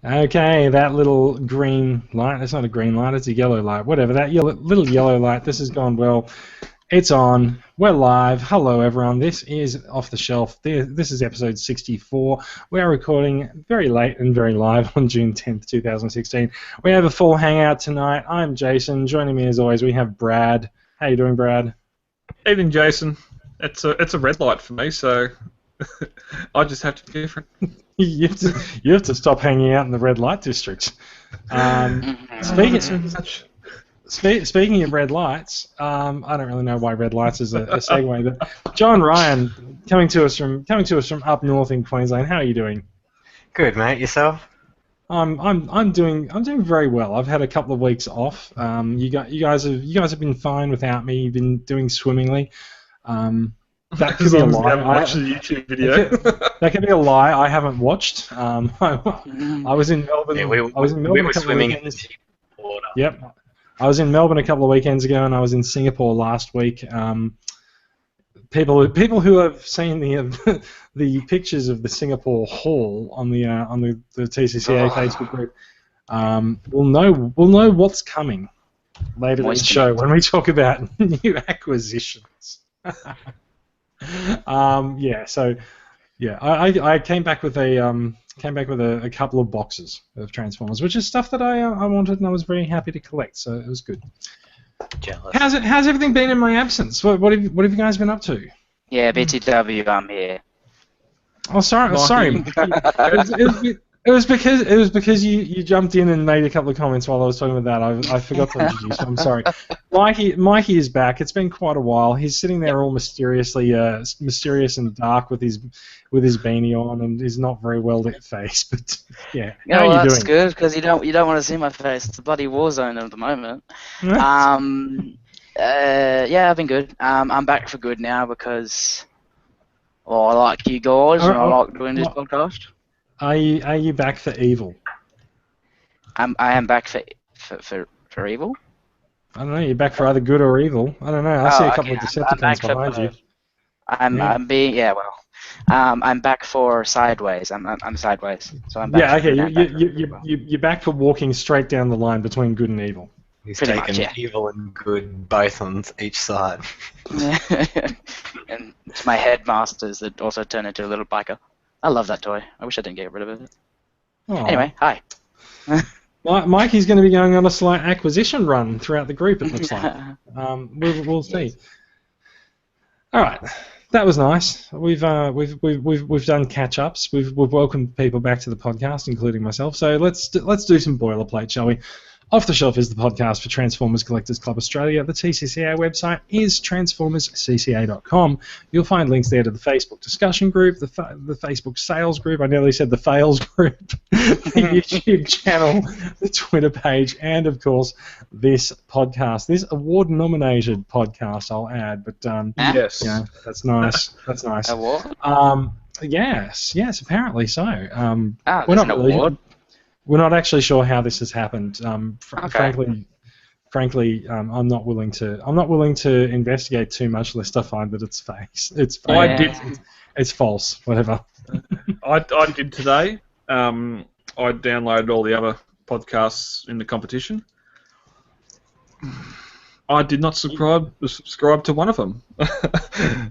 Okay, that little green light, that's not a green light, it's a yellow light, whatever, that little yellow light, this has gone well. It's on, we're live, hello everyone, this is Off the Shelf, this is episode 64, we're recording very late and very live on June 10th, 2016. We have a full hangout tonight, I'm Jason, joining me as always we have Brad. How you doing, Brad? Evening, Jason. It's a red light for me, so I just have to be different. you have to stop hanging out in the red light district. Speaking of red lights, I don't really know why red lights is a segue, but John Ryan coming to us from up north in Queensland. How are you doing? Good, mate. Yourself? I'm doing very well. I've had a couple of weeks off. You guys have been fine without me. You've been doing swimmingly. That could be a lie. I watched the YouTube video. That could be a lie. I haven't watched. I was in Melbourne. Yeah, we were swimming in the water. Yep. I was in Melbourne a couple of weekends ago, and I was in Singapore last week. People who have seen the pictures of the Singapore Hall on the TCCA Facebook group will know what's coming later in the show when we talk about new acquisitions. I came back with a couple of boxes of Transformers, which is stuff that I wanted and I was very happy to collect, so it was good. Jealous. How's everything been in my absence? What have you guys been up to? Yeah, BTW, I'm here. Oh, sorry. It was because you jumped in and made a couple of comments while I was talking about that. I forgot to introduce you. I'm sorry. Mikey is back. It's been quite a while. He's sitting there all mysterious and dark with his beanie on and his not very well lit face. But yeah, how are you doing? That's good because you don't want to see my face. It's a bloody war zone at the moment. Yeah, I've been good. I'm back for good now because I like you guys and I like doing this podcast. Are you back for evil? I am back for evil. I don't know. You're back for either good or evil. I don't know. I see a couple of Decepticons behind you. I'm back for sideways. I'm sideways, so I'm back. Yeah, okay. You're back for walking straight down the line between good and evil. He's taken evil and good both on each side. And it's my headmasters that also turn into a little biker. I love that toy. I wish I didn't get rid of it. Aww. Anyway, hi. Mikey's going to be going on a slight acquisition run throughout the group, it looks like. We'll see. Yes. All right, that was nice. We've done catch-ups. We've welcomed people back to the podcast, including myself. So let's do some boilerplate, shall we? Off the Shelf is the podcast for Transformers Collectors Club Australia. The TCCA website is transformerscca.com. You'll find links there to the Facebook discussion group, the Facebook sales group, I nearly said the fails group, the YouTube channel, the Twitter page, and of course this podcast, this award-nominated podcast, I'll add. But yes, yeah, that's nice. That's nice. Award? Yes, apparently so. We're not really. Award. We're not actually sure how this has happened. Okay. Frankly, I'm not willing to investigate too much lest I find that it's fake. It's fake. It's false. Whatever. I did today. I downloaded all the other podcasts in the competition. I did not subscribe to one of them.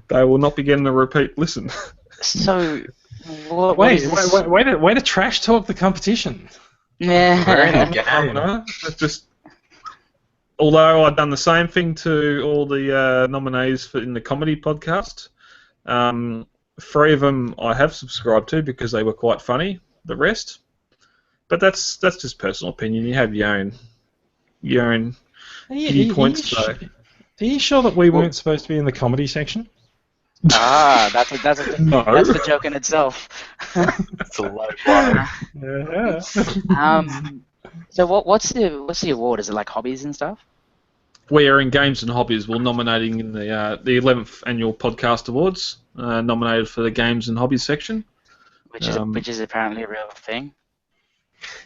They will not be getting a repeat listen. So. Way to trash talk the competition. Yeah. It's just, although I've done the same thing to all the nominees in the comedy podcast, 3 of them I have subscribed to because they were quite funny. The rest, but that's just personal opinion. You have your own viewpoints. Are you sure that we weren't supposed to be in the comedy section? That's the joke in itself. That's a low bar. Yeah. So what's the award? Is it like hobbies and stuff? We are in Games and Hobbies. We're nominating in the 11th annual podcast awards, nominated for the Games and Hobbies section, which is apparently a real thing.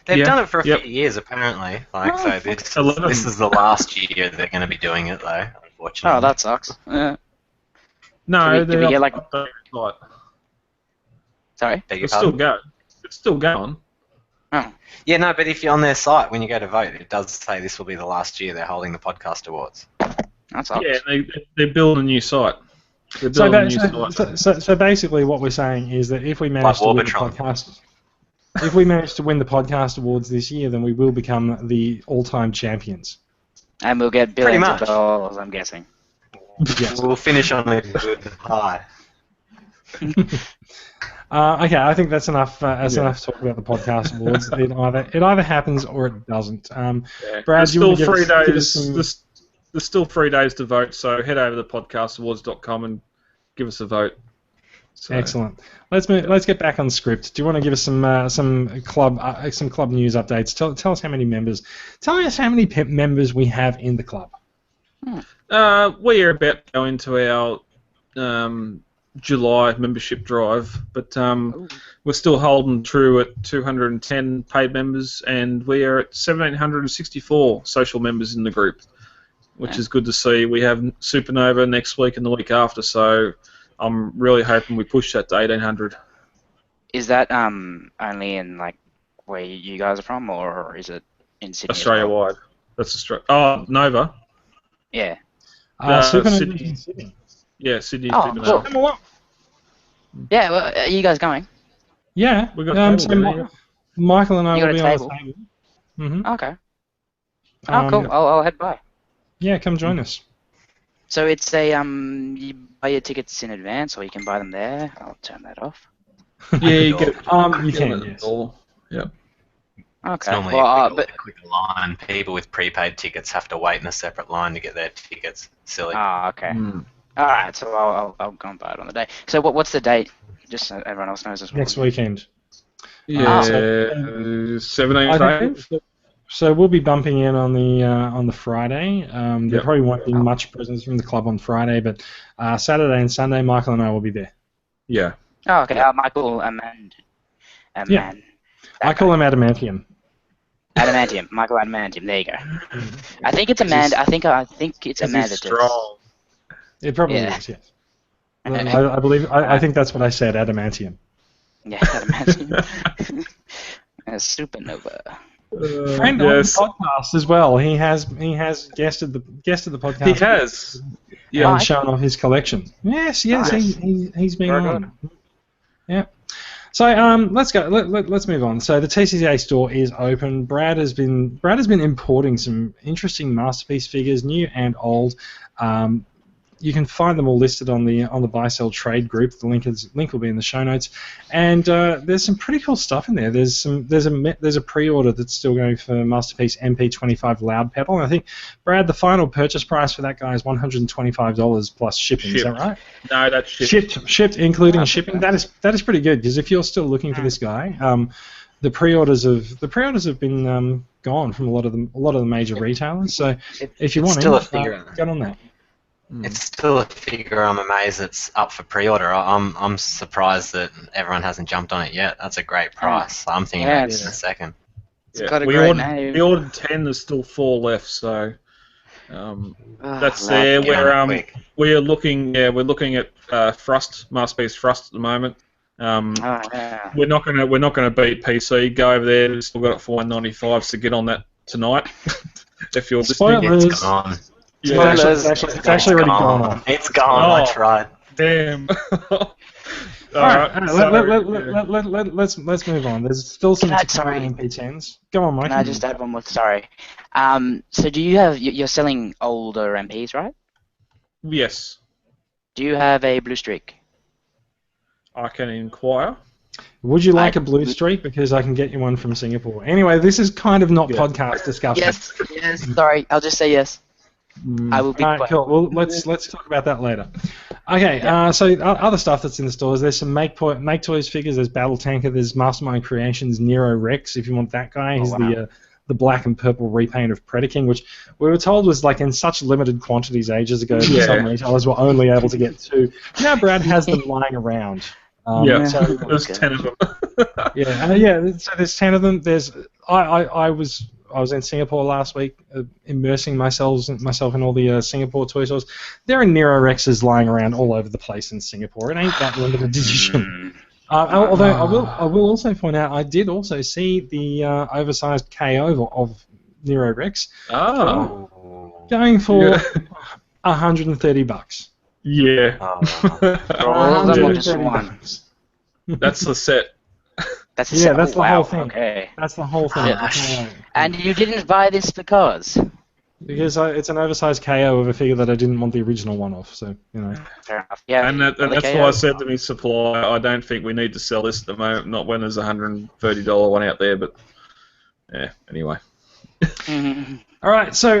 They've done it for a few years, apparently. So this is the last year they're going to be doing it, though. Unfortunately. Oh, that sucks. Yeah. No, do we get like? Right. Sorry. It's still going. Oh. Yeah, no, but if you're on their site, when you go to vote, it does say this will be the last year they're holding the podcast awards. That sucks. Yeah, they're building a new site. So basically, what we're saying is that if we manage to win the podcast, if we manage to win the podcast awards this year, then we will become the all-time champions. And we'll get billions of dollars, I'm guessing. Yes. We'll finish on a good high. Okay, I think that's enough. Enough to talk about the podcast awards. It either happens or it doesn't. Brad, there's still 3 days. There's still 3 days to vote, so head over to podcastawards.com and give us a vote. So. Excellent. Let's get back on script. Do you want to give us some club news updates? Tell us how many members. Tell us how many members we have in the club. We are about to go into our July membership drive, but we're still holding true at 210 paid members, and we are at 1,764 social members in the group, which is good to see. We have Supernova next week and the week after, so I'm really hoping we push that to 1,800. Is that only in like where you guys are from, or is it in Sydney? Australia-wide. That's Australia. Oh, Nova. Yeah. Sydney. Sydney. Yeah, Sydney. Oh, cool. Yeah, well, are you guys going? Yeah. We got Michael and I will be on the table. Mm-hmm. Okay. Oh, cool. I'll head by. Yeah, come join us. So it's a you buy your tickets in advance, or you can buy them there. I'll turn that off. Yeah, you get. You can. Yes. Yeah. Okay. It's normally a quicker line. People with prepaid tickets have to wait in a separate line to get their tickets. Silly. Ah, okay. All right, so I'll go and buy it on the day. So what's the date? Just so everyone else knows as well. Next weekend. Yeah, 17th. So we'll be bumping in on the Friday. There probably won't be much presence from the club on Friday, but Saturday and Sunday, Michael and I will be there. Yeah. Oh, okay. Michael Yeah. I call him Adamantium. Adamantium. Michael Adamantium. There you go. I think it's Amanda. I think it's Amanda. Strong. It probably is. Yes. I believe. I think that's what I said. Adamantium. Yeah, Adamantium. Supernova. Friend on the podcast as well. He has guested the podcast. He has. Yeah, and shown off his collection. Yes. He's been on. Yeah. So let's go. Let's move on. So the TCCA store is open. Brad has been importing some interesting masterpiece figures, new and old. You can find them all listed on the buy sell trade group. The link will be in the show notes. And there's some pretty cool stuff in there. There's a pre-order that's still going for Masterpiece MP25 Loud Pedal. And I think, Brad, the final purchase price for that guy is $125 plus shipping. Is that right? No, that's shipped. Shipped, including shipping. That is pretty good, because if you're still looking for this guy, the pre-orders have been gone from a lot of the major retailers. So if you want to, get on that. It's still a figure I'm amazed it's up for pre-order. I'm surprised that everyone hasn't jumped on it yet. That's a great price. I'm thinking about it in a second. We ordered 10. There's still 4 left, so that's there. We're looking at Masterpiece Thrust at the moment. We're not gonna beat PC. Go over there. We've still got it for $195, so get on that tonight. If you're Spoilers. It's gone. Yeah. It's actually already gone on. It's gone. I tried. Damn. Let's move on. There's still some MP10s. Go on, Mike. Can I just add one more? Sorry. So do you have? You're selling older MPs, right? Yes. Do you have a blue streak? I can inquire. Would you like a blue streak? Because I can get you one from Singapore. Anyway, this is kind of not podcast discussion. Yes. Sorry, I'll just say yes. I will be quiet. Cool. Well, let's talk about that later. Okay. So other stuff that's in the stores. There's some Make Toys figures. There's Battle Tanker. There's Mastermind Creations Nero Rex. If you want that guy, he's the black and purple repaint of Predaking, which we were told was like in such limited quantities ages ago that some retailers were only able to get 2. Now Brad has them lying around. So there's 10 of them. So there's 10 of them. I was in Singapore last week, immersing myself in all the Singapore toy stores. There are Nero Rexes lying around all over the place in Singapore. It ain't that limited edition. Although I will also point out, I did also see the oversized KO of Nero Rex going for $130. Yeah. For all of them or just one? That's the set. That's that's the whole thing. Okay. That's the whole thing. the KO. And you didn't buy this because? Because it's an oversized KO of a figure that I didn't want the original one off, so, you know. Fair enough. Yeah, And that's why I said to me supplier, I don't think we need to sell this at the moment, not when there's a $130 one out there, but yeah, anyway. All right, so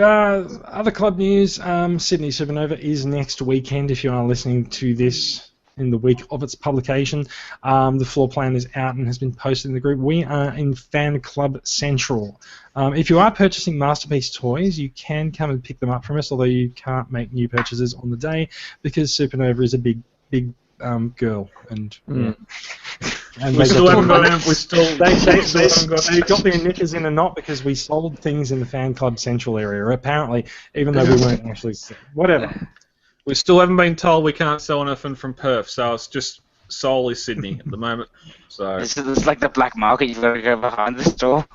other club news, Sydney Supernova is next weekend if you are listening to this in the week of its publication. The floor plan is out and has been posted in the group. We are in Fan Club Central. If you are purchasing Masterpiece toys, you can come and pick them up from us, although you can't make new purchases on the day because Supernova is a big girl. And we still haven't got them. They got their knickers in a knot because we sold things in the Fan Club Central area, apparently, even though we weren't actually... Whatever. We still haven't been told we can't sell anything from Perth, so it's just solely Sydney at the moment. So it's like the black market. You've got to go behind the store.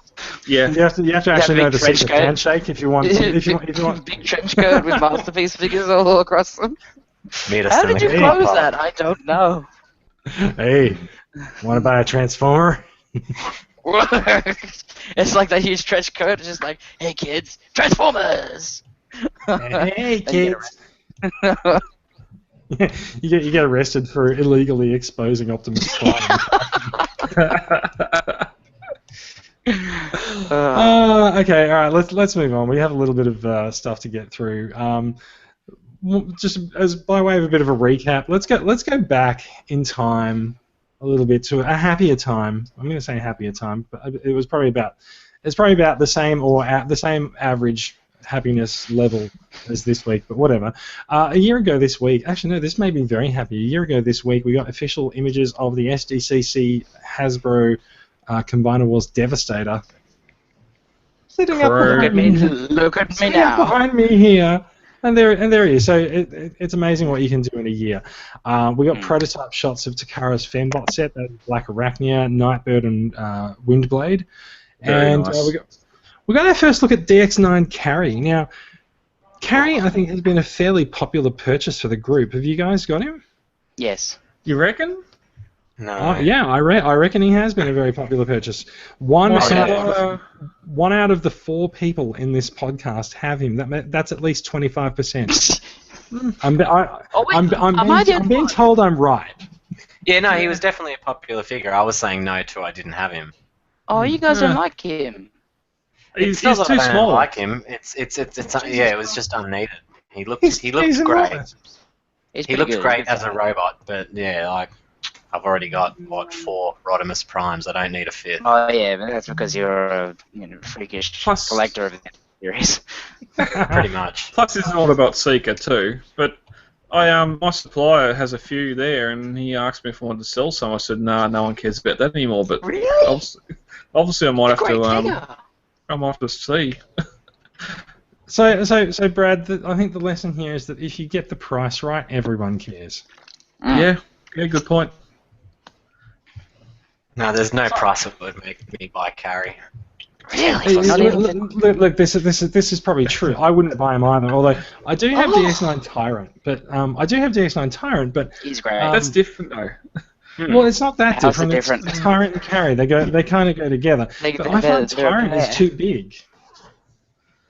Yeah, you have to actually know the secret handshake if you want. If you want big trench coat with Masterpiece figures all across them. How did you close that? I don't know. Hey, want to buy a Transformer? It's like that huge trench coat. It's just like, hey kids, Transformers. Hey kids. You get arrested for illegally exposing Optimus Prime. Okay, all right. Let's move on. We have a little bit of stuff to get through. Just as by way of a bit of a recap, let's go back in time a little bit to a happier time. I'm going to say happier time, but it was probably about the same or at the same average happiness level as this week, but whatever. A year ago this week, actually no, this made me very happy. A year ago this week, we got official images of the SDCC Hasbro Combiner Wars Devastator. Sitting up behind me. Look at me now. Behind me here. And there he is. So it's amazing what you can do in a year. We got prototype shots of Takara's Fembot set, that Black Arachnia, Nightbird, and Windblade. Very nice. We got our first look at DX9 Carry. Now, Carry, I think, has been a fairly popular purchase for the group. Have you guys got him? Yes. You reckon? No. Yeah, I reckon he has been a very popular purchase. One out of the 4 people in this podcast have him. That's at least 25%. I'm being told I'm right. Yeah, no, he was definitely a popular figure. I was saying no to I didn't have him. Oh, you guys don't like him. He's too small. I don't like him. It's it was just unneeded. He looked great. He looked great as a robot, but yeah, like I've already got 4 Rodimus Primes. I don't need a 5th. Oh yeah, but that's because you're a freakish collector of the series. Pretty much. Plus, it's all about Seeker too. But my supplier has a few there, and he asked me if I wanted to sell some. I said, nah, no one cares about that anymore. But really, obviously, I might have to. I might have to see. So Brad, I think the lesson here is that if you get the price right, everyone cares. Yeah, good point. No, there's no price that would make me buy Carry. Really? Look, this is probably true. I wouldn't buy him either. Although I do have DX9 Tyrant, but he's great. That's different though. Well, it's not that How's different. it different? It's Tyrant and Carry. They kind of go together. But I find Tyrant is too big.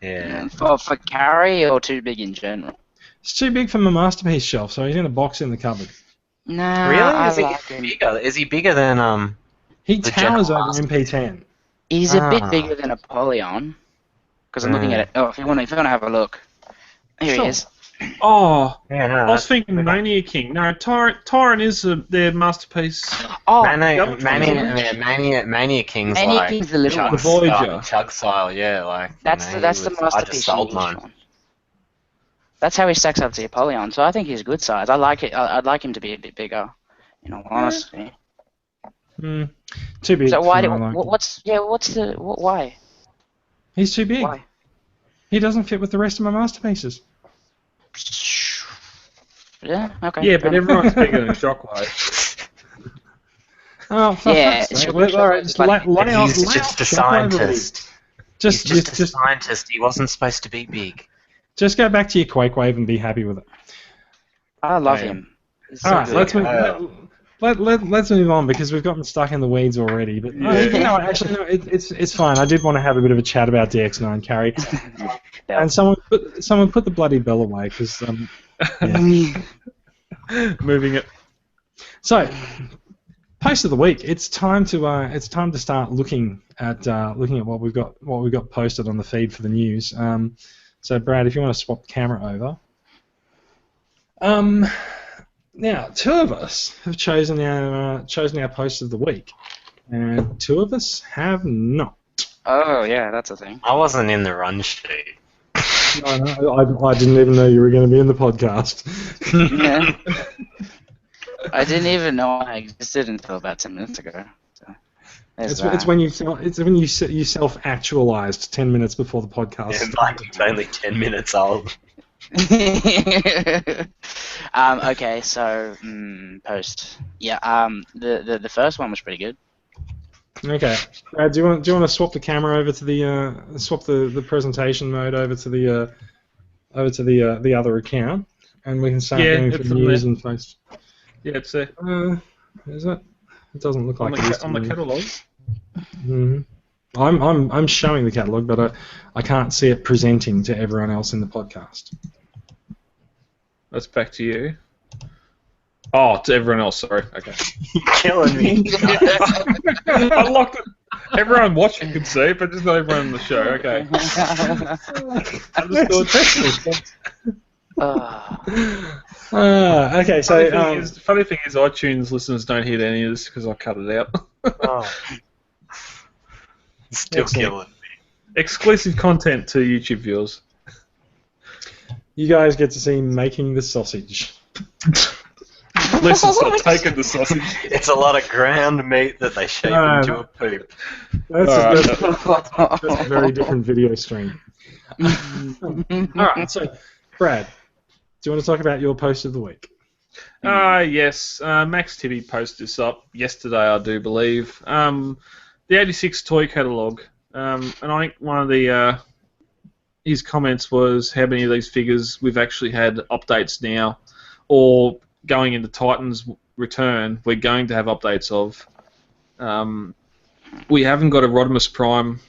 Yeah. For Carry or too big in general? It's too big for my Masterpiece shelf, so he's in a box in the cupboard. Nah. Really? Is he bigger than He towers over MP10. He's a bit bigger than Apollyon. Because I'm looking at it. Oh, if you want to have a look, here he is. Oh, yeah, no, I was thinking Mania King. No, Tyrant is their Masterpiece. Oh, Mania King's Mania King's the little one. The Voyager. Chug style, yeah, like. That's the Masterpiece. I just sold mine. One. That's how he stacks up to Apollyon. So I think he's a good size. I like it. I'd like him to be a bit bigger. In all honesty. Too big. So why? Why? He's too big. Why? He doesn't fit with the rest of my Masterpieces. Yeah. Okay. Yeah, but everyone's bigger than Shockwave. Oh, for Yeah, fuck's sake. sure, All right, just lay off. He's just a scientist. He's just a scientist. He wasn't supposed to be big. Just go back to your Quake Wave and be happy with it. I love him. He's All so right, good. let's move on because we've gotten stuck in the weeds already. But actually, no, it's fine. I did want to have a bit of a chat about DX9, Carrie, and someone put the bloody bell away because Moving it. So, post of the week. It's time to start looking at what we've got posted on the feed for the news. So, Brad, if you want to swap the camera over. Now, two of us have chosen our post of the week, and two of us have not. Oh yeah, that's a thing. I wasn't in the run sheet. No, I didn't even know you were going to be in the podcast. Yeah. I didn't even know I existed until about 10 minutes ago. So, it's when you self-actualized 10 minutes before the podcast. Yeah, like it's only 10 minutes old. Okay, so post. Yeah. The first one was pretty good. Okay. Brad, do you want to swap the camera over to the swap the presentation mode over to the other account, and we can start going through news and post. Yeah, it's there. Is it? It doesn't look like it is on the catalogue. Mm-hmm. I'm showing the catalogue, but I can't see it presenting to everyone else in the podcast. That's back to you. Oh, to everyone else, sorry. Okay. You're killing me. I locked it. Everyone watching can see, but just not everyone on the show. Okay. Okay, so funny thing is, iTunes listeners don't hear any of this because I cut it out. Still killing me. Exclusive content to YouTube viewers. You guys get to see making the sausage. Listeners not taking the sausage. It's a lot of ground meat that they shape into a poop. That's a very different video stream. Alright, so, Brad, do you want to talk about your post of the week? Yes. Max Tibby posted this up yesterday, I do believe. The 86 toy catalogue. And I think one of the his comments was how many of these figures we've actually had updates now, or going into Titan's Return, we're going to have updates of. We haven't got a Rodimus Prime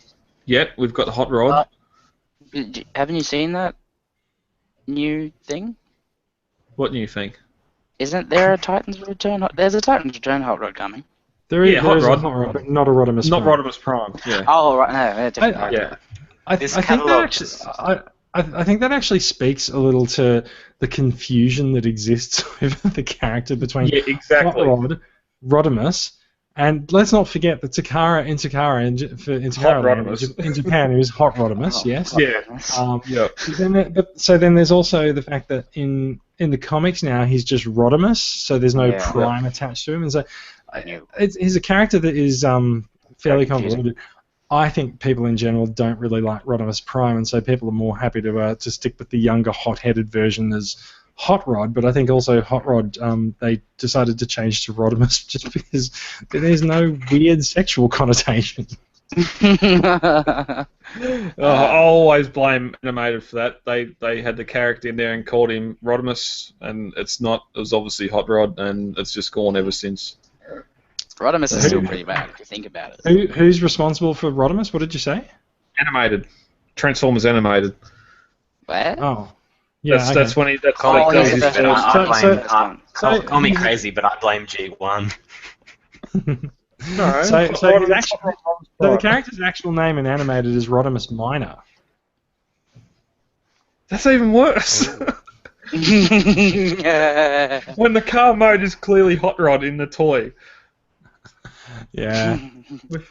yet. We've got the Hot Rod. Haven't you seen that new thing? What new thing? Isn't there a Titan's Return? There's a Titan's Return Hot Rod coming. There is Hot Rod, but not a Rodimus Prime. Not Rodimus Prime. Yeah. Oh right, no, definitely. Yeah. I think that actually speaks a little to the confusion that exists with the character between Hot Rod, Rodimus, and let's not forget the Takara in Japan, who is Hot Rodimus. Yes. Yeah. So then there's also the fact that in the comics now he's just Rodimus, so there's no Prime attached to him, and so he's a character that is fairly convoluted. I think people in general don't really like Rodimus Prime, and so people are more happy to stick with the younger, hot-headed version as Hot Rod. But I think also Hot Rod, they decided to change to Rodimus just because there's no weird sexual connotation. I'll always blame Animated for that. They had the character in there and called him Rodimus, and it's not. It was obviously Hot Rod, and it's just gone ever since. Rodimus is still pretty bad if you think about it. Who's responsible for Rodimus? What did you say? Animated. Transformers Animated. What? Oh. Yeah, that's when he. That's call me crazy, but I blame G1. No. So the character's actual name in Animated is Rodimus Minor. That's even worse. When the car mode is clearly Hot Rod in the toy. Yeah.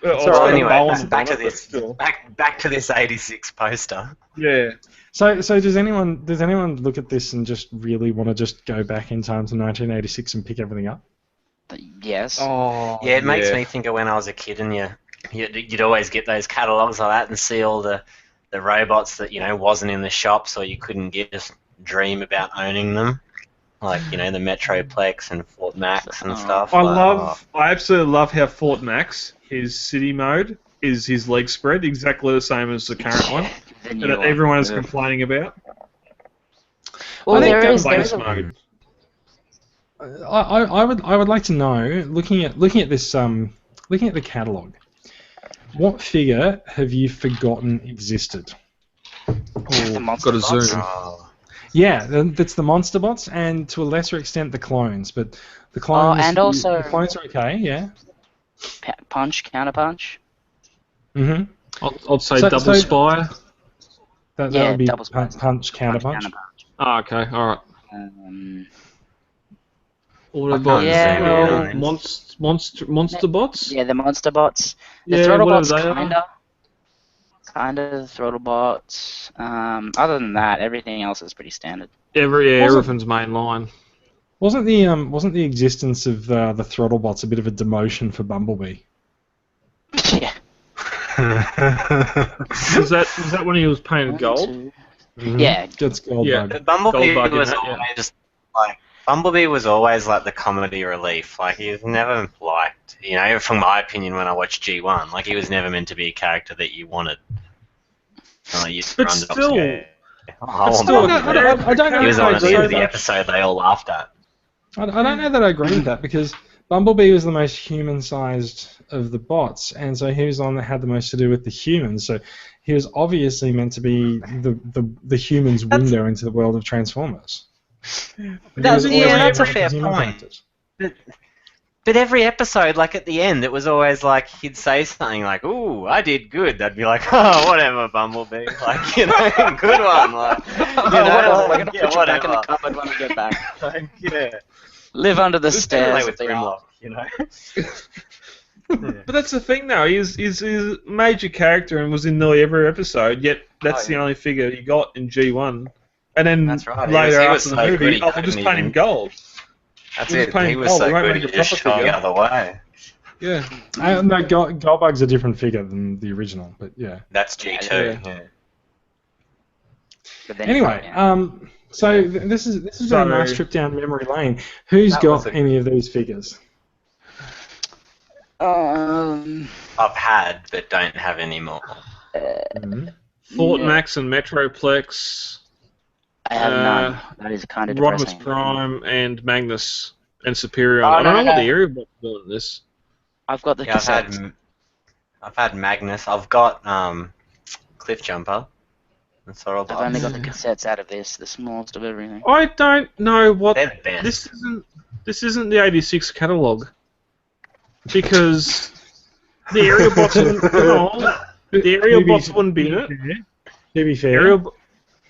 So anyway, back to this 86 poster. Yeah. So does anyone look at this and just really want to just go back in time to 1986 and pick everything up? Yes. Oh. Yeah, it makes me think of when I was a kid and you'd always get those catalogs like that and see all the robots that wasn't in the shops or you couldn't just dream about owning them. like the Metroplex and Fort Max and stuff. I absolutely love how Fort Max, his city mode, is his leg spread exactly the same as the current one that everyone is complaining about. Well, there is mode. I would like to know, looking at this looking at the catalogue, what figure have you forgotten existed? Got a zoom. Yeah, that's the monster bots, and to a lesser extent the clones. But the clones, and also the clones are okay. Yeah. Punch, counterpunch. Mhm. I'd say double spire. That would be double spire. punch, counterpunch. Oh, okay, all right. Autobots, monster bots. Yeah, the monster bots. The Yeah, throttle whatever bots, they are. kind of the throttle bots. Other than that, everything else is pretty standard. Everything's mainline. Wasn't the existence of the throttle bots a bit of a demotion for Bumblebee? Yeah. was that when he was painted gold? Mm-hmm. Yeah, that's gold. Yeah, bug. Bumblebee Gold bug was always Bumblebee was always like the comedy relief. Like he was never liked. From my opinion, when I watched G1, like he was never meant to be a character that you wanted. But still, he was on the episode they all laughed at. I don't know that I agree with that, because Bumblebee was the most human-sized of the bots, and so he was the one that had the most to do with the humans. So he was obviously meant to be the humans' window into the world of Transformers. That's a fair point. But every episode, like at the end, it was always like he'd say something like, "Ooh, I did good." They'd be like, "Oh, whatever, Bumblebee." Like, good one. Like, whatever. We're gonna put you back in the cupboard when we get back. Like, yeah. Live under the stairs with Grimlock, But that's the thing, though. He's a major character and was in nearly every episode. Yet that's the only figure he got in G1. And then later after the movie, we'll just paint him gold. That's it. He was so good, he just shot the other way. Yeah. No, Goldbug's a different figure than the original, but yeah. That's G2. Yeah. Anyway, so this is a nice trip down memory lane. Who's got any of these figures? I've had, but don't have anymore. Fort Max and Metroplex. I have none. That is kind of depressing. Rodimus Prime and Magnus and Superior. I don't know what the area was doing this. I've got the cassettes. I've had Magnus. I've got Cliff Jumper. I've only got the cassettes out of this, the smallest of everything. I don't know what They're the best. This isn't the 86 catalogue, because the aerial bots wouldn't be in it. To be fair.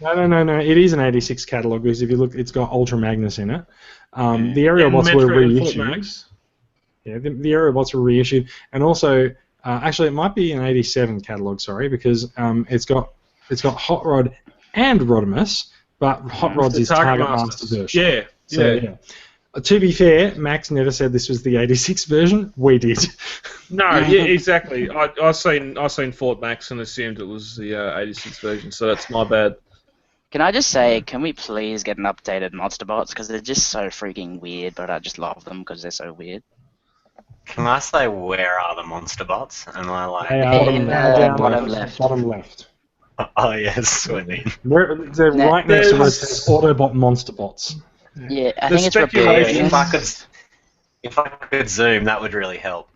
No. It is an 86 catalogue, because if you look, it's got Ultra Magnus in it. The aerial bots were reissued. Yeah, the aerial bots were reissued, and also, actually, it might be an 87 catalogue. Sorry, because it's got Hot Rod and Rodimus, but Hot Rod's is Target Master version. Yeah. So, to be fair, Max never said this was the 86 version. We did. No, yeah, exactly. I seen Fort Max and assumed it was the 86 version, so that's my bad. Can I just say, can we please get an updated Monster Bots? Because they're just so freaking weird, but I just love them because they're so weird. Can I say, where are the Monster Bots? Am I like... Bottom left. Bottom left. Oh, yes, swimming. They're right next to where it says Autobot Monster Bots. Yeah, I think it's speculation. If I could zoom, that would really help.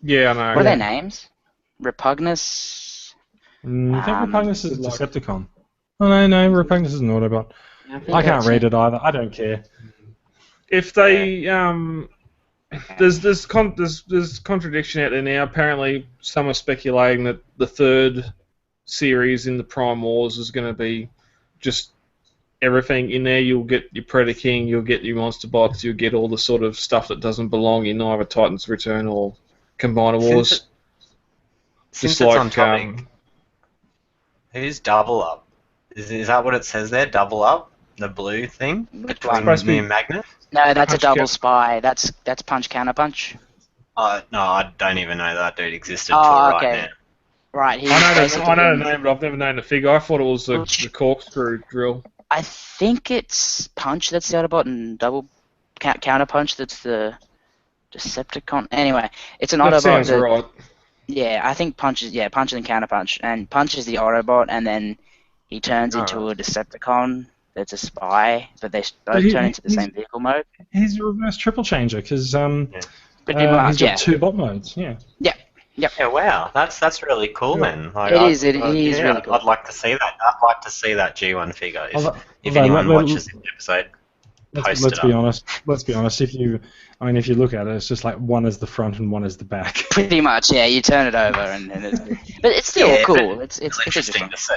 Yeah, I know. What are their names? Repugnus? I think Repugnus is Decepticon. Oh, no, Repugnus is an Autobot. I can't read it either. I don't care. If they... There's contradiction out there now. Apparently, some are speculating that the third series in the Prime Wars is going to be just everything in there. You'll get your Predator King, you'll get your Monster Bots, you'll get all the sort of stuff that doesn't belong in either Titan's Return or Combiner Wars. Since it's on topic, who's Double Up? Is that what it says there? Double Up? The blue thing? Between me and Magnus? No, that's a double spy. That's Punch Counterpunch. No, I don't even know that dude existed until right now. Right, I know the name, but I've never known the figure. I thought it was the corkscrew drill. I think it's Punch that's the Autobot and double Counter Punch that's the Decepticon. Anyway, it's an That Autobot. sounds right. Yeah, I think Punch is Punch and Counter Punch, and Punch is the Autobot, and then he turns into a Decepticon that's a spy, but they both turn into the same vehicle mode. He's a reverse triple changer because Pretty much, he's got two bot modes. Yeah. Yep. Yeah, wow, that's really cool, man. Like, It is really cool. I'd like to see that. I'd like to see that G1 figure. If Although, anyone watches this episode, let's be honest. Let's be honest. If you look at it, it's just like one is the front and one is the back. Pretty much, yeah. You turn it over, but it's still cool. It's interesting to see.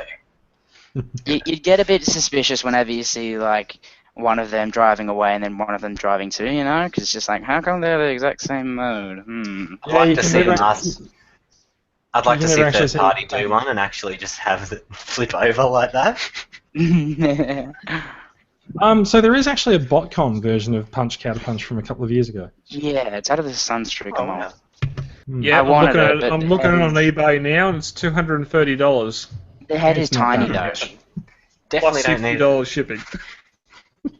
You get a bit suspicious whenever you see like one of them driving away and then one of them driving too, you know, because it's just like, how come they're the exact same mode? I'd like to see I'd like to see third party do one and actually just have it flip over like that. So there is actually a botcon version of Punch Counter Punch from a couple of years ago. Yeah, it's out of the Sunstreak mod. Yeah, I'm looking at it on eBay now, and it's $230. The head is tiny though. Definitely Plus $60 shipping.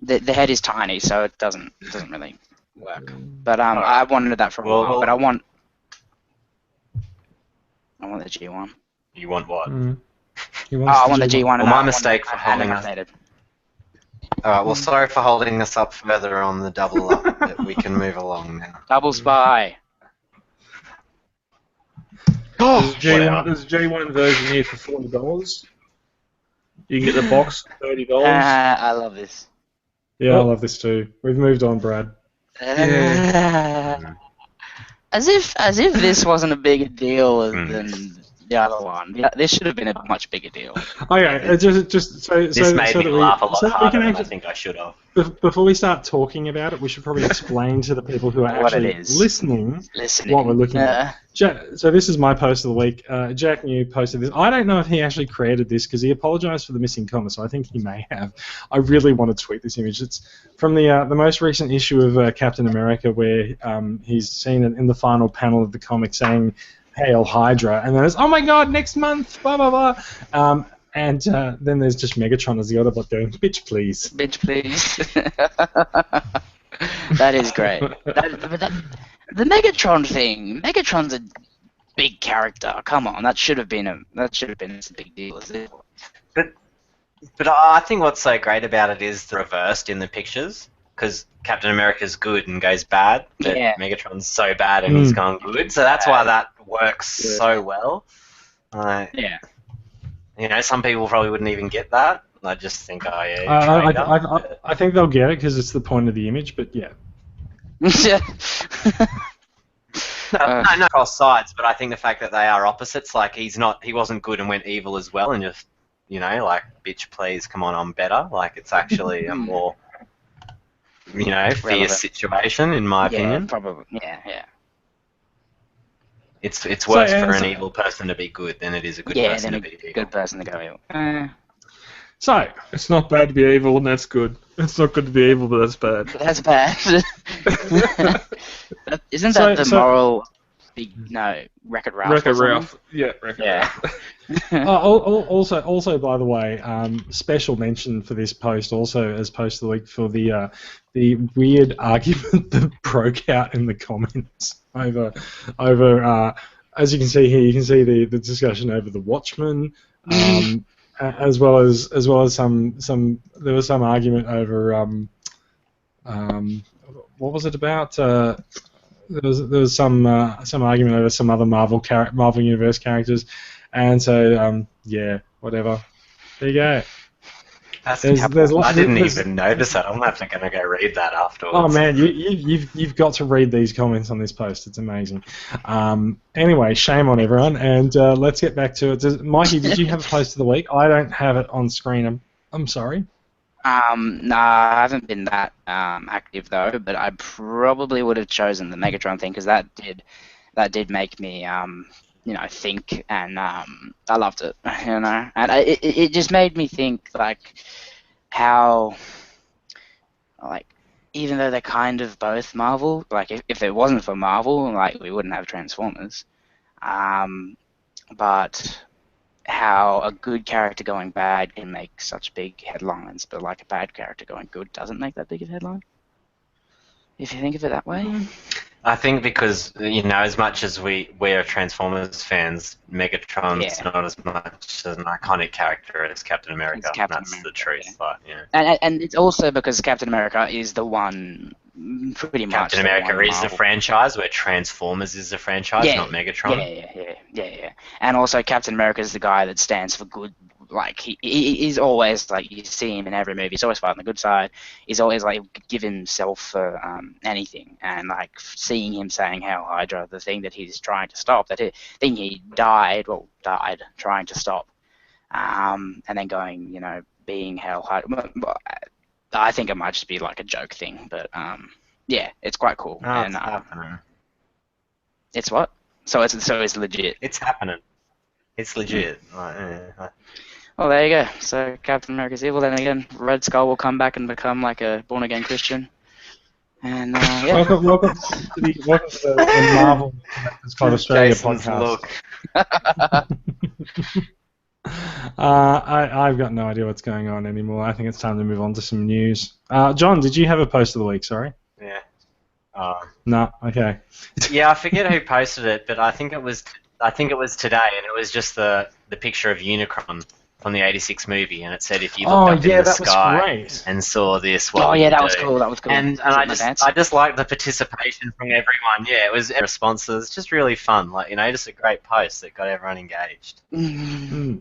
The head is tiny, so it doesn't really work. But I wanted that for a while. But I want the G1. You want what? I want the G1. Well, my mistake for holding us. Alright, well, sorry for holding us up further on the double up, but we can move along now. Double spy. There's a G1 version here for $40. You can get the box for $30. I love this. Yeah, I love this too. We've moved on, Brad. As if this wasn't a bigger deal than the other one. Yeah, this should have been a much bigger deal. Okay, just so this made me laugh a lot harder than I think I should have. Before we start talking about it, we should probably explain to the people who are actually listening what we're looking at. So this is my post of the week. Jack New posted this. I don't know if he actually created this because he apologized for the missing comma, so I think he may have. I really want to tweet this image. It's from the most recent issue of Captain America where he's seen it in the final panel of the comic saying, "Hail Hydra," and then it's, "Oh my God, next month!" Blah blah blah. And then there's just Megatron as the Autobot going, "Bitch, please." Bitch, please. That is great. The Megatron thing. Megatron's a big character. Come on, that should have been a big deal, isn't it? But I think what's so great about it is the reversed in the pictures. Because Captain America's good and goes bad, but Megatron's so bad and he's gone good. So that's why that works so well. Yeah. You know, some people probably wouldn't even get that. I just think, I think they'll get it because it's the point of the image, but yeah. No, cross sides, but I think the fact that they are opposites, like he wasn't good and went evil as well, and just, you know, like, bitch, please, come on, I'm better. Like, it's actually a more, you know, fierce situation, in my opinion. Probably. Yeah. It's worse for an evil person to be good than it is a good person to be evil. Good person to go evil. So it's not bad to be evil, and that's good. It's not good to be evil, but that's bad. That's bad. Isn't that the moral? Wreck-It Ralph. Wreck-It Ralph. Yeah, Wreck-It Ralph. Also, by the way, special mention for this post, also as post of the week, for the weird argument that broke out in the comments over as you can see here, you can see the discussion over the Watchmen, as well as some there was some argument over what was it about? There was some argument over some other Marvel Universe characters, and so whatever. There you go. I didn't even notice that. I'm going to go read that afterwards. Oh man, you've got to read these comments on this post. It's amazing. Anyway, shame on everyone, and let's get back to it. Mikey, did you have a post of the week? I don't have it on screen. I'm sorry. No, I haven't been that active though, but I probably would have chosen the Megatron thing because that did make me think, and I loved it, and it just made me think like how even though they're kind of both Marvel, like if it wasn't for Marvel, like we wouldn't have Transformers, but how how a good character going bad can make such big headlines, but like a bad character going good doesn't make that big of a headline. If you think of it that way. I think because, as much as we're Transformers fans, Megatron's not as much an iconic character as Captain America. That's the truth. But, and it's also because Captain America is the one, pretty much. Captain America is the franchise, where Transformers is the franchise, not Megatron. Yeah. And also Captain America is the guy that stands for good. Like, he's always, like, you see him in every movie, he's always fighting the good side, he's always, like, give himself for anything, and, like, seeing him saying Hail Hydra, the thing that he's trying to stop, thing he died trying to stop, and then going, being Hail Hydra, I think it might just be, like, a joke thing, but, yeah, it's quite cool. No, it's happening. It's what? So it's legit. It's happening. It's legit. Well, there you go. So Captain America's evil. Then again, Red Skull will come back and become like a born-again Christian. And yeah. Welcome to the Marvel Connectors Australia podcast. I've got no idea what's going on anymore. I think it's time to move on to some news. John, did you have a post of the week? Sorry. Yeah. No. Okay. Yeah, I forget who posted it, but I think it was today, and it was just the picture of Unicron from the '86 movie, and it said if you looked up in the sky and saw this, what would you that do? was cool. That was cool. And I just liked the participation from everyone. Yeah, it was responses, just really fun. Like, just a great post that got everyone engaged. It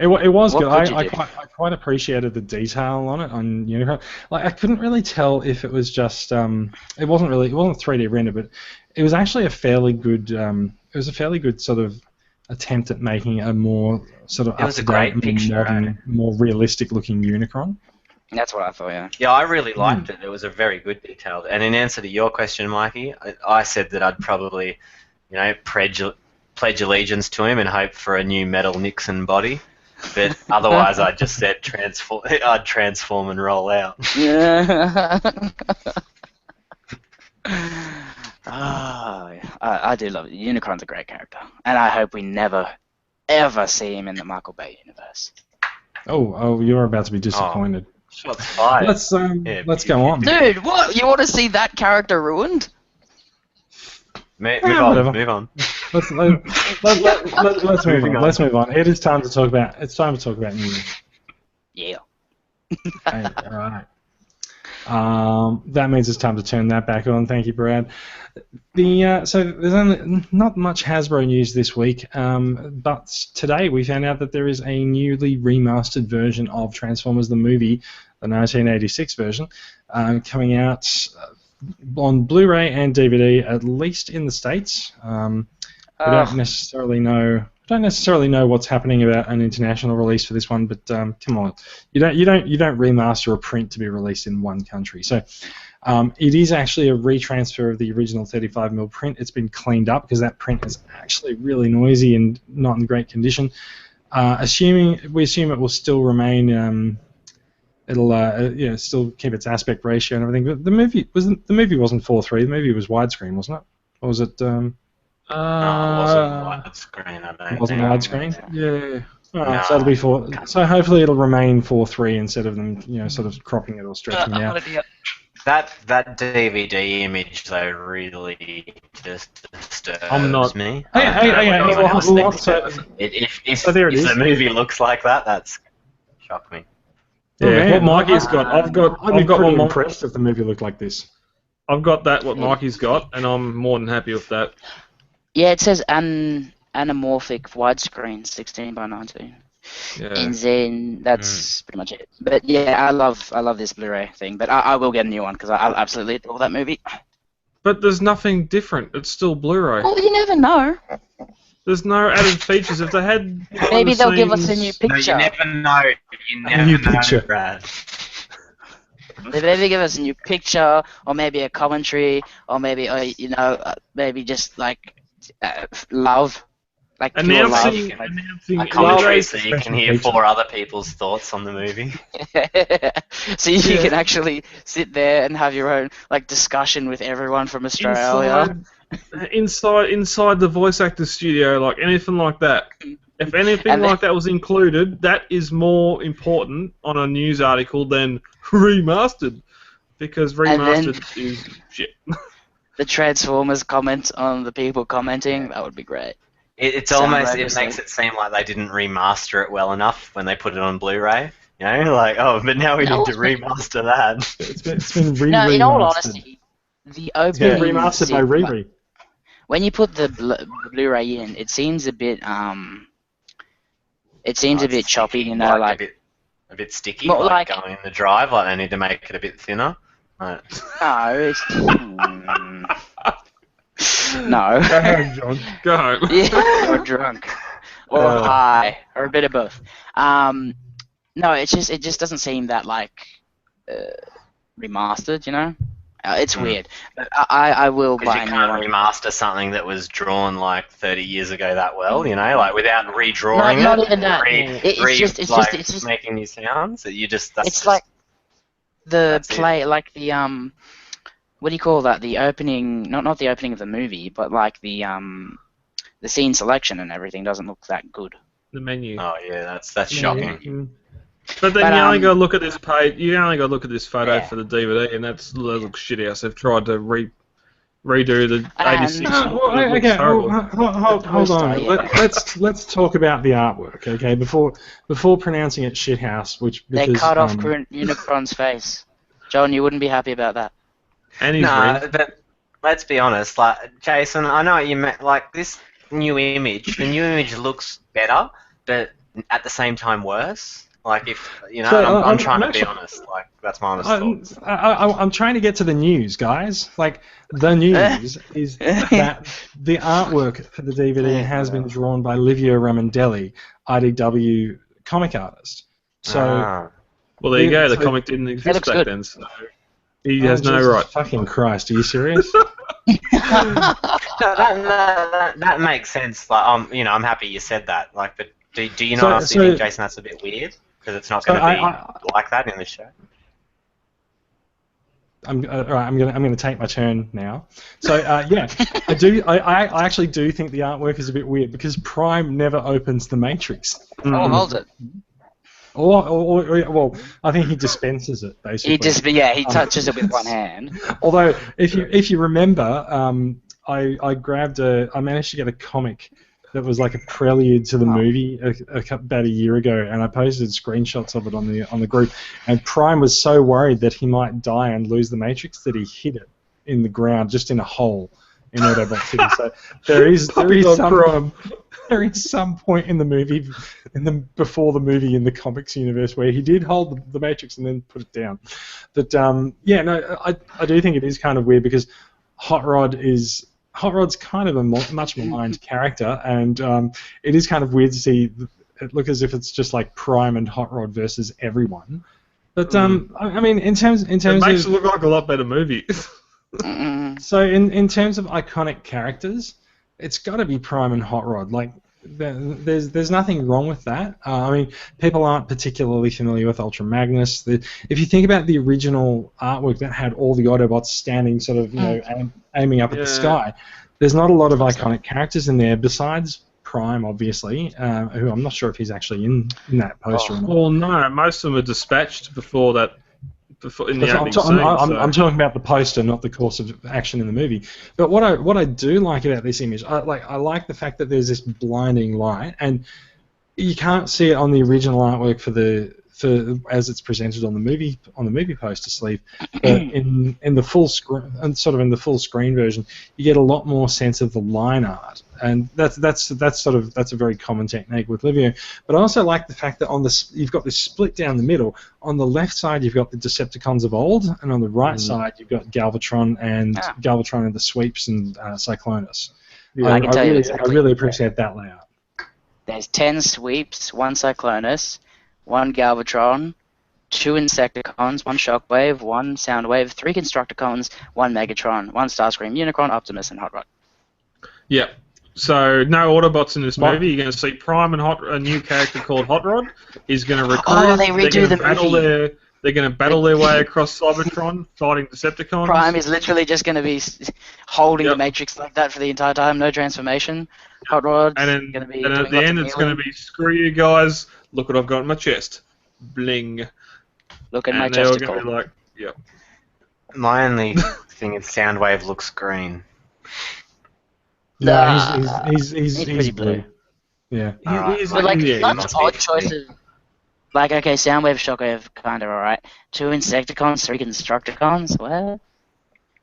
was good. I quite appreciated the detail on it on Unicron. Like, I couldn't really tell if it was just it wasn't 3D rendered, but it was actually a fairly good sort of attempt at making a more sort of up-to-date, more realistic-looking Unicron. That's what I thought, yeah. Yeah, I really liked it. It was a very good detail. And in answer to your question, Mikey, I said that I'd probably, pledge allegiance to him and hope for a new metal Nixon body. But otherwise, I just said I'd transform and roll out. Yeah. I do love it. Unicron's a great character, and I hope we never, ever see him in the Michael Bay universe. Oh, you're about to be disappointed. Shots fired. Let's go on. Dude, what? You want to see that character ruined? Move on. Let's move on. Let's move on. It is time to talk about. It's time to talk about news. Yeah. Okay, all right. That means it's time to turn that back on. Thank you, Brad. So there's not much Hasbro news this week, but today we found out that there is a newly remastered version of Transformers the movie, the 1986 version, coming out on Blu-ray and DVD, at least in the States. We don't necessarily know what's happening about an international release for this one, but come on, you don't remaster a print to be released in one country. So it is actually a retransfer of the original 35mm print. It's been cleaned up because that print is actually really noisy and not in great condition. We assume it will still remain. It'll still keep its aspect ratio and everything. But the movie wasn't 4:3. The movie was widescreen, wasn't it? Or was it? No, it wasn't widescreen. I don't. It wasn't widescreen. Yeah. No. So it'll be So hopefully it'll remain 4:3 instead of them, sort of cropping it or stretching it out. That DVD image though really just disturbs me. If the movie looks like that, that's shocked me. Yeah, what Mikey's got. I've got pretty impressed if the movie looked like this. I've got what Mikey's got, and I'm more than happy with that. Yeah, it says anamorphic widescreen, 16:19. Yeah. And then that's pretty much it. But yeah, I love this Blu-ray thing. But I will get a new one because I absolutely adore that movie. But there's nothing different. It's still Blu-ray. Well, you never know. There's no added features. If they had maybe they'll give us a new picture. No, you never know. You never know, Brad. They maybe give us a new picture, or maybe a commentary, or maybe maybe just like love, like pure love. A commentary so you can hear 4 other people's thoughts on the movie. So you can actually sit there and have your own discussion with everyone from Australia. Inside the voice actor studio, like anything like that. If anything like that was included, that is more important on a news article than remastered, because remastered is shit. The Transformers comments on the people commenting, that would be great. It makes it seem like they didn't remaster it well enough when they put it on Blu-ray. You know, like, but now we need to remaster that. It's been re-remastered. No, in all honesty, the opening remastered by Riri. When you put the Blu-ray in, it seems a bit choppy, you know, like a bit sticky, like going in the drive. Like they need to make it a bit thinner. No, it's no. Go home, John. Go home. Yeah, or drunk, or high, or a bit of both. No, it just doesn't seem that like remastered, you know. It's weird, but I will buy a new one. You can't remaster something that was drawn like 30 years ago that well, you know, like without redrawing not even that. It's just making new sounds. It's like the play, like the what do you call that? The opening, not the opening of the movie, but like the scene selection and everything doesn't look that good. The menu. Oh yeah, that's shocking. But then you only got to look at this page. You only got to look at this photo for the DVD, and that looks shit house. They've tried to redo the '86. Hold on. Let's talk about the artwork, okay? Before pronouncing it shit house, because they cut off Unicron's face. John, you wouldn't be happy about that. And he's but let's be honest. Like Jason, I know what you meant. Like this new image, the new image looks better, but at the same time worse. Like if you know, so I'm trying to be honest. Like that's my honest thoughts. I'm trying to get to the news, guys. Like the news is that the artwork for the DVD has been drawn by Livio Ramondelli, IDW comic artist. So, well, there you go. The comic didn't exist back then, so he has no right. Fucking Christ, are you serious? that makes sense. Like I'm happy you said that. Like, but do you not honestly think, Jason, that's a bit weird? Because it's not going to be like that in this show. All right. I'm gonna take my turn now. So yeah, I do. I actually do think the artwork is a bit weird because Prime never opens the Matrix. Oh, holds it. Or well, I think he dispenses it basically. He touches it with one hand. Although, if you remember, I managed to get a comic that was like a prelude to the movie about a year ago, and I posted screenshots of it on the group. And Prime was so worried that he might die and lose the Matrix that he hid it in the ground, just in a hole in Autobot City. So there is some point in the movie, before the movie in the comics universe, where he did hold the Matrix and then put it down. But I do think it is kind of weird because Hot Rod's kind of a much maligned character, and it is kind of weird to see it look as if it's just like Prime and Hot Rod versus everyone. But I mean, in terms it makes it look like a lot better movie. So in terms of iconic characters, it's got to be Prime and Hot Rod. Like there's nothing wrong with that. I mean, people aren't particularly familiar with Ultra Magnus. If you think about the original artwork that had all the Autobots standing sort of, aiming up at the sky, there's not a lot of iconic characters in there besides Prime, obviously, who I'm not sure if he's actually in that poster or not. Well, no, most of them are dispatched before that. In the opening scene, I'm talking about the poster, not the course of action in the movie. But what I do like about this image, I like the fact that there's this blinding light, and you can't see it on the original artwork for as it's presented on the movie poster sleeve. But in the full screen, and sort of in the full screen version, you get a lot more sense of the line art, and that's a very common technique with Livio. But I also like the fact that you've got this split down the middle. On the left side, you've got the Decepticons of old, and on the right side, you've got Galvatron and the Sweeps and Cyclonus. Yeah, I really appreciate that layout. There's 10 Sweeps, 1 Cyclonus, 1 Galvatron, 2 Insecticons, 1 Shockwave, 1 Soundwave, 3 Constructicons, 1 Megatron, 1 Starscream, Unicron, Optimus, and Hot Rod. Yeah. So no Autobots in this movie. You're going to see Prime and a new character called Hot Rod. He's going to recruit. They redo the movie. They're going to battle their way across Cybertron, fighting Decepticons. Prime is literally just going to be holding the Matrix like that for the entire time, no transformation. Hot Rod's and going to be and doing at the lots end, of it's going to kneeling. be, screw you guys, look what I've got in my chest. Bling. Look at my And they're all testicle. going to be like, yep. My only thing is Soundwave looks green. No, he's pretty blue. Yeah. Alright, He's But like, yeah, such must odd be. choices. Like, okay, Soundwave, Shockwave, kind of alright. 2 Insecticons, 3 Constructicons. What?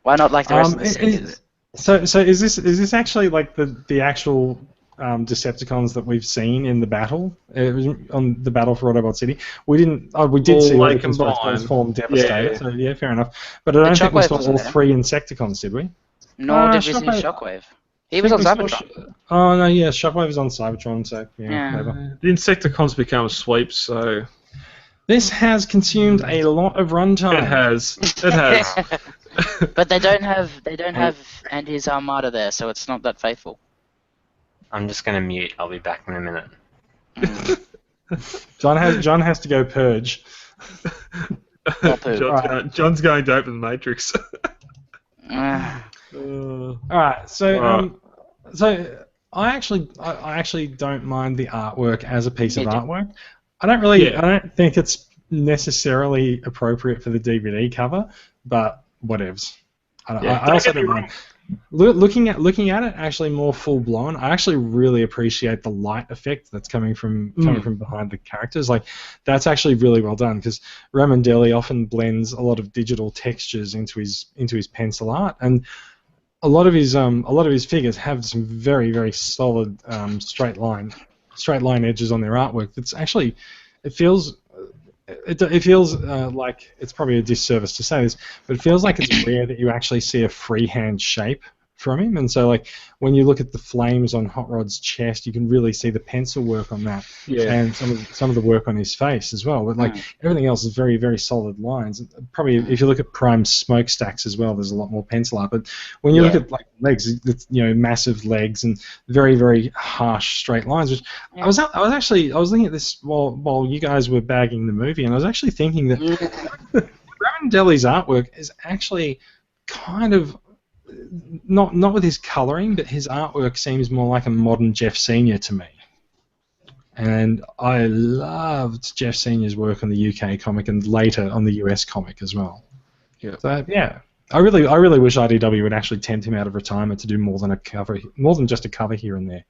Why not like the rest of the Seekers? So is this actually like the actual Decepticons that we've seen in the battle on the battle for Autobot City? We did see all the Constructicons form Devastator. Yeah. So yeah, fair enough. But I don't think we Shockwave saw wasn't all there. 3 Insecticons, did we? Nor did we see Shockwave- Shockwave. He was on Cybertron. Oh no, yeah, Shockwave is on Cybertron, so Yeah. whatever. The Insecticons become sweeps, so This has consumed a lot of runtime. it has. It has. But they don't have Andy's Armada there, so it's not that faithful. I'm just going to mute. I'll be back in a minute. John has to go purge. John's going to open the Matrix. All right, so I actually don't mind the artwork as a piece of artwork. I don't think it's necessarily appropriate for the DVD cover, but whatevs. I also don't mind. Looking at it actually more full blown, I actually really appreciate the light effect that's coming from behind the characters. Like that's actually really well done because Ramondelli often blends a lot of digital textures into his pencil art, and a lot of his figures have some very, very solid straight line edges on their artwork. That's actually it feels like it's probably a disservice to say this, but it feels like it's rare that you actually see a freehand shape from him. And so, like when you look at the flames on Hot Rod's chest, you can really see the pencil work on that, and some of the work on his face as well. But like everything else is very, very solid lines. Probably if you look at Prime's smokestacks as well, there's a lot more pencil art. But when you look at like legs, it's, massive legs and very, very harsh straight lines. Which I was looking at this while you guys were bagging the movie, and I was actually thinking that Ramondelli's artwork is actually kind of not with his colouring, but his artwork seems more like a modern Jeff Senior to me. And I loved Jeff Senior's work on the UK comic and later on the US comic as well. Yeah. So yeah, I really wish IDW would actually tempt him out of retirement to do more than just a cover here and there.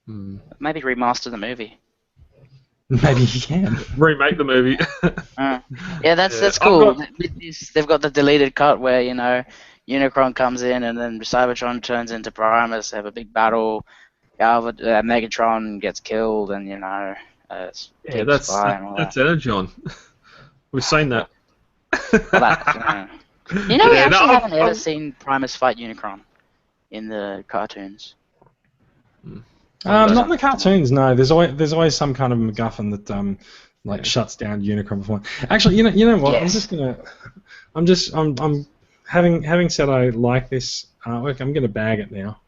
Maybe remaster the movie. Maybe he can remake the movie. Yeah, that's cool. They've got the deleted cut where Unicron comes in and then Cybertron turns into Primus. They have a big battle. Megatron gets killed, and that's Energon. We've seen that. We haven't ever seen Primus fight Unicron in the cartoons. Not in the cartoons, no. There's always some kind of MacGuffin that shuts down Unicron before. Actually, you know what? Yes. I'm having said I like this artwork, I'm gonna bag it now.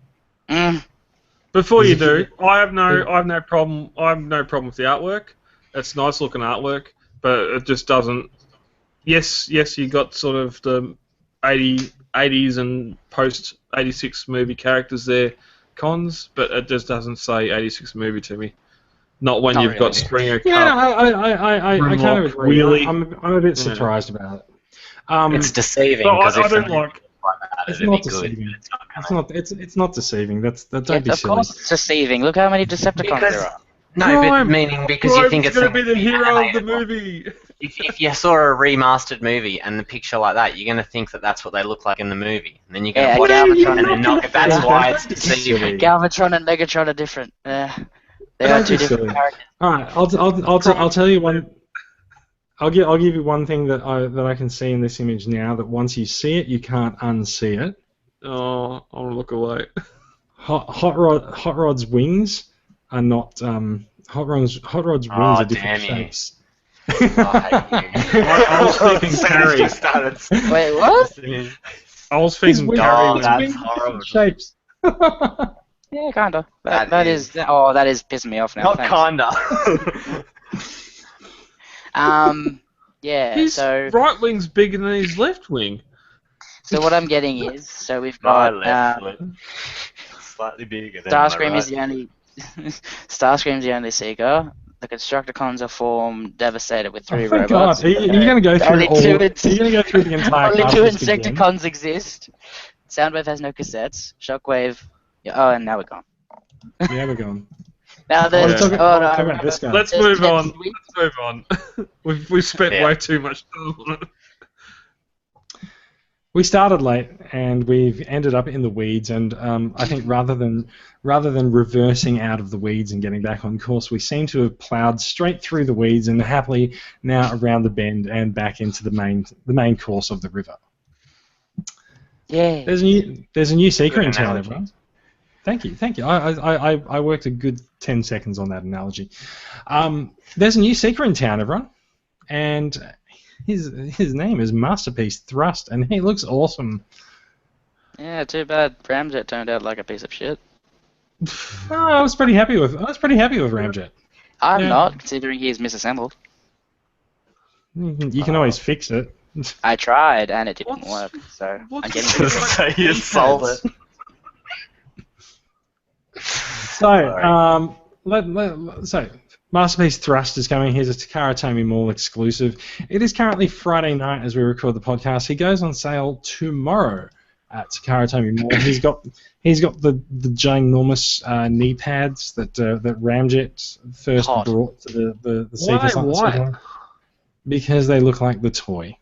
Before you do, I have no problem with the artwork. It's nice looking artwork, but it just doesn't. Yes, you got sort of the 80s and post 86 movie characters there, cons, but it just doesn't say 86 movie to me. Not when you've got Springer Cup. Yeah, I kind of agree. Wheelie. I'm a bit surprised about it. It's deceiving because it's not deceiving. It's not deceiving. Don't be silly. Of course it's deceiving. Look how many Decepticons there are. No, but meaning because you think it's going to be the hero of the movie. If you saw a remastered movie and the picture like that, you're going to think that that's what they look like in the movie. And then you're going to watch Galvatron and then not. That's why it's deceiving. Galvatron and Megatron are different. They are two different characters. All right, I'll tell you one. I'll give you one thing that I can see in this image now. That once you see it, you can't unsee it. Oh, I'll look away. Hot Rod's wings are not. Hot Rod's wings are different shapes. I was thinking Carrie. Wait, what? I was thinking Carrie. That's horrible. Shapes. Yeah, kinda. That is pissing me off now. Not Thanks. kinda. Yeah, His so right wing's bigger than his left wing. what I'm getting is, so we've My got left foot slightly bigger than my Starscream right. is the only Starscream's the only Seeker. The Constructicons are formed devastated with 3 Oh my robots. God! Are you going to go through Only all? two Are you going to go through the entire Only cast 2 list again? Insecticons exist. Soundwave has no cassettes. Shockwave. Yeah, oh, and now we're gone. Yeah, we're going. Now I want there's. to talk, Oh, I no, want to I talk about remember. this guy. Let's There's move 10 on. sweet- Let's move on. we've spent Yeah. way too much time on it. We started late and we've ended up in the weeds. And I think rather than reversing out of the weeds and getting back on course, we seem to have ploughed straight through the weeds and happily now around the bend and back into the main course of the river. Yeah. There's a new seeker Good in town, analogy. everyone. Thank you. I worked a good 10 seconds on that analogy. There's a new seeker in town, everyone, and his name is Masterpiece Thrust, and he looks awesome. Yeah, too bad Ramjet turned out like a piece of shit. I was pretty happy with Ramjet. I'm Yeah. not, considering he's misassembled. You can always fix it. I tried and it didn't What's- work, so what's I'm getting the- rid of it. So you sold it. So, so Masterpiece Thrust is coming. Here's a Takara Tomy Mall exclusive. It is currently Friday night as we record the podcast. He goes on sale tomorrow at Takara Tomy Mall. He's got the ginormous knee pads that Ramjet first Hot. brought to the Seekers. Why? Because they look like the toy.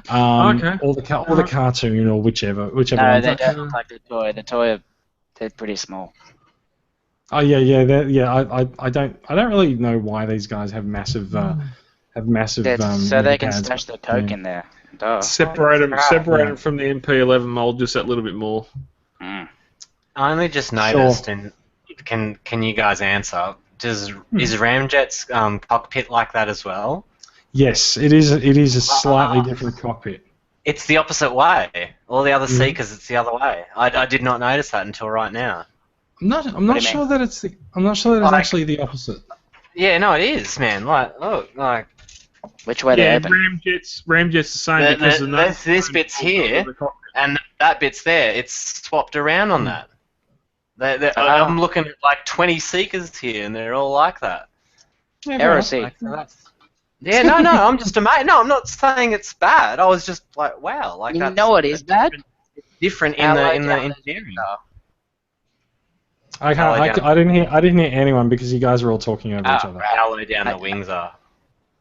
Okay. Or the cartoon, or whichever No, one. they don't look like the toy. The toy, they're pretty small. Oh yeah. I don't really know why these guys have massive So they can pads, stash the but, coke yeah. in there. Duh. Separate them Yeah. from the MP11 mold just that little bit more. Mm. I only just noticed, and can you guys answer? Is Ramjet's cockpit like that as well? Yes, it is a slightly different cockpit. It's the opposite way. All the other Seekers, it's the other way. I did not notice that until right now. I'm not do you sure that it's actually the opposite. Yeah, no, it is, man. Look, Which way they Yeah, open? Ramjet's the same because this bit's here, and that bit's there. It's swapped around on that. I'm looking at like 20 Seekers here, and they're all like that. Error seat. Yeah, no, I'm just amazed. No, I'm not saying it's bad. I was just like, wow, like You that's know what is bad? different in Alloy the down engineering. I didn't hear anyone because you guys are all talking over each other. How low down the wings are.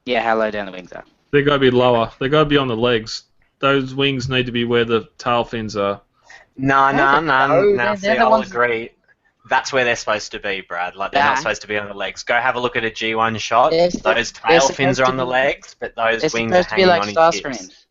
Yeah, how low down the wings are. They got to be lower. They got to be on the legs. Those wings need to be where the tail fins are. No. they're See, the I'll ones- agree. That's where they're supposed to be, Brad. Like they're Nah. not supposed to be on the legs. Go have a look at a G1 shot. They're Those they're tail fins supposed are to on the be- legs, but those They're wings are supposed to be hanging like on his hips. Starscreams.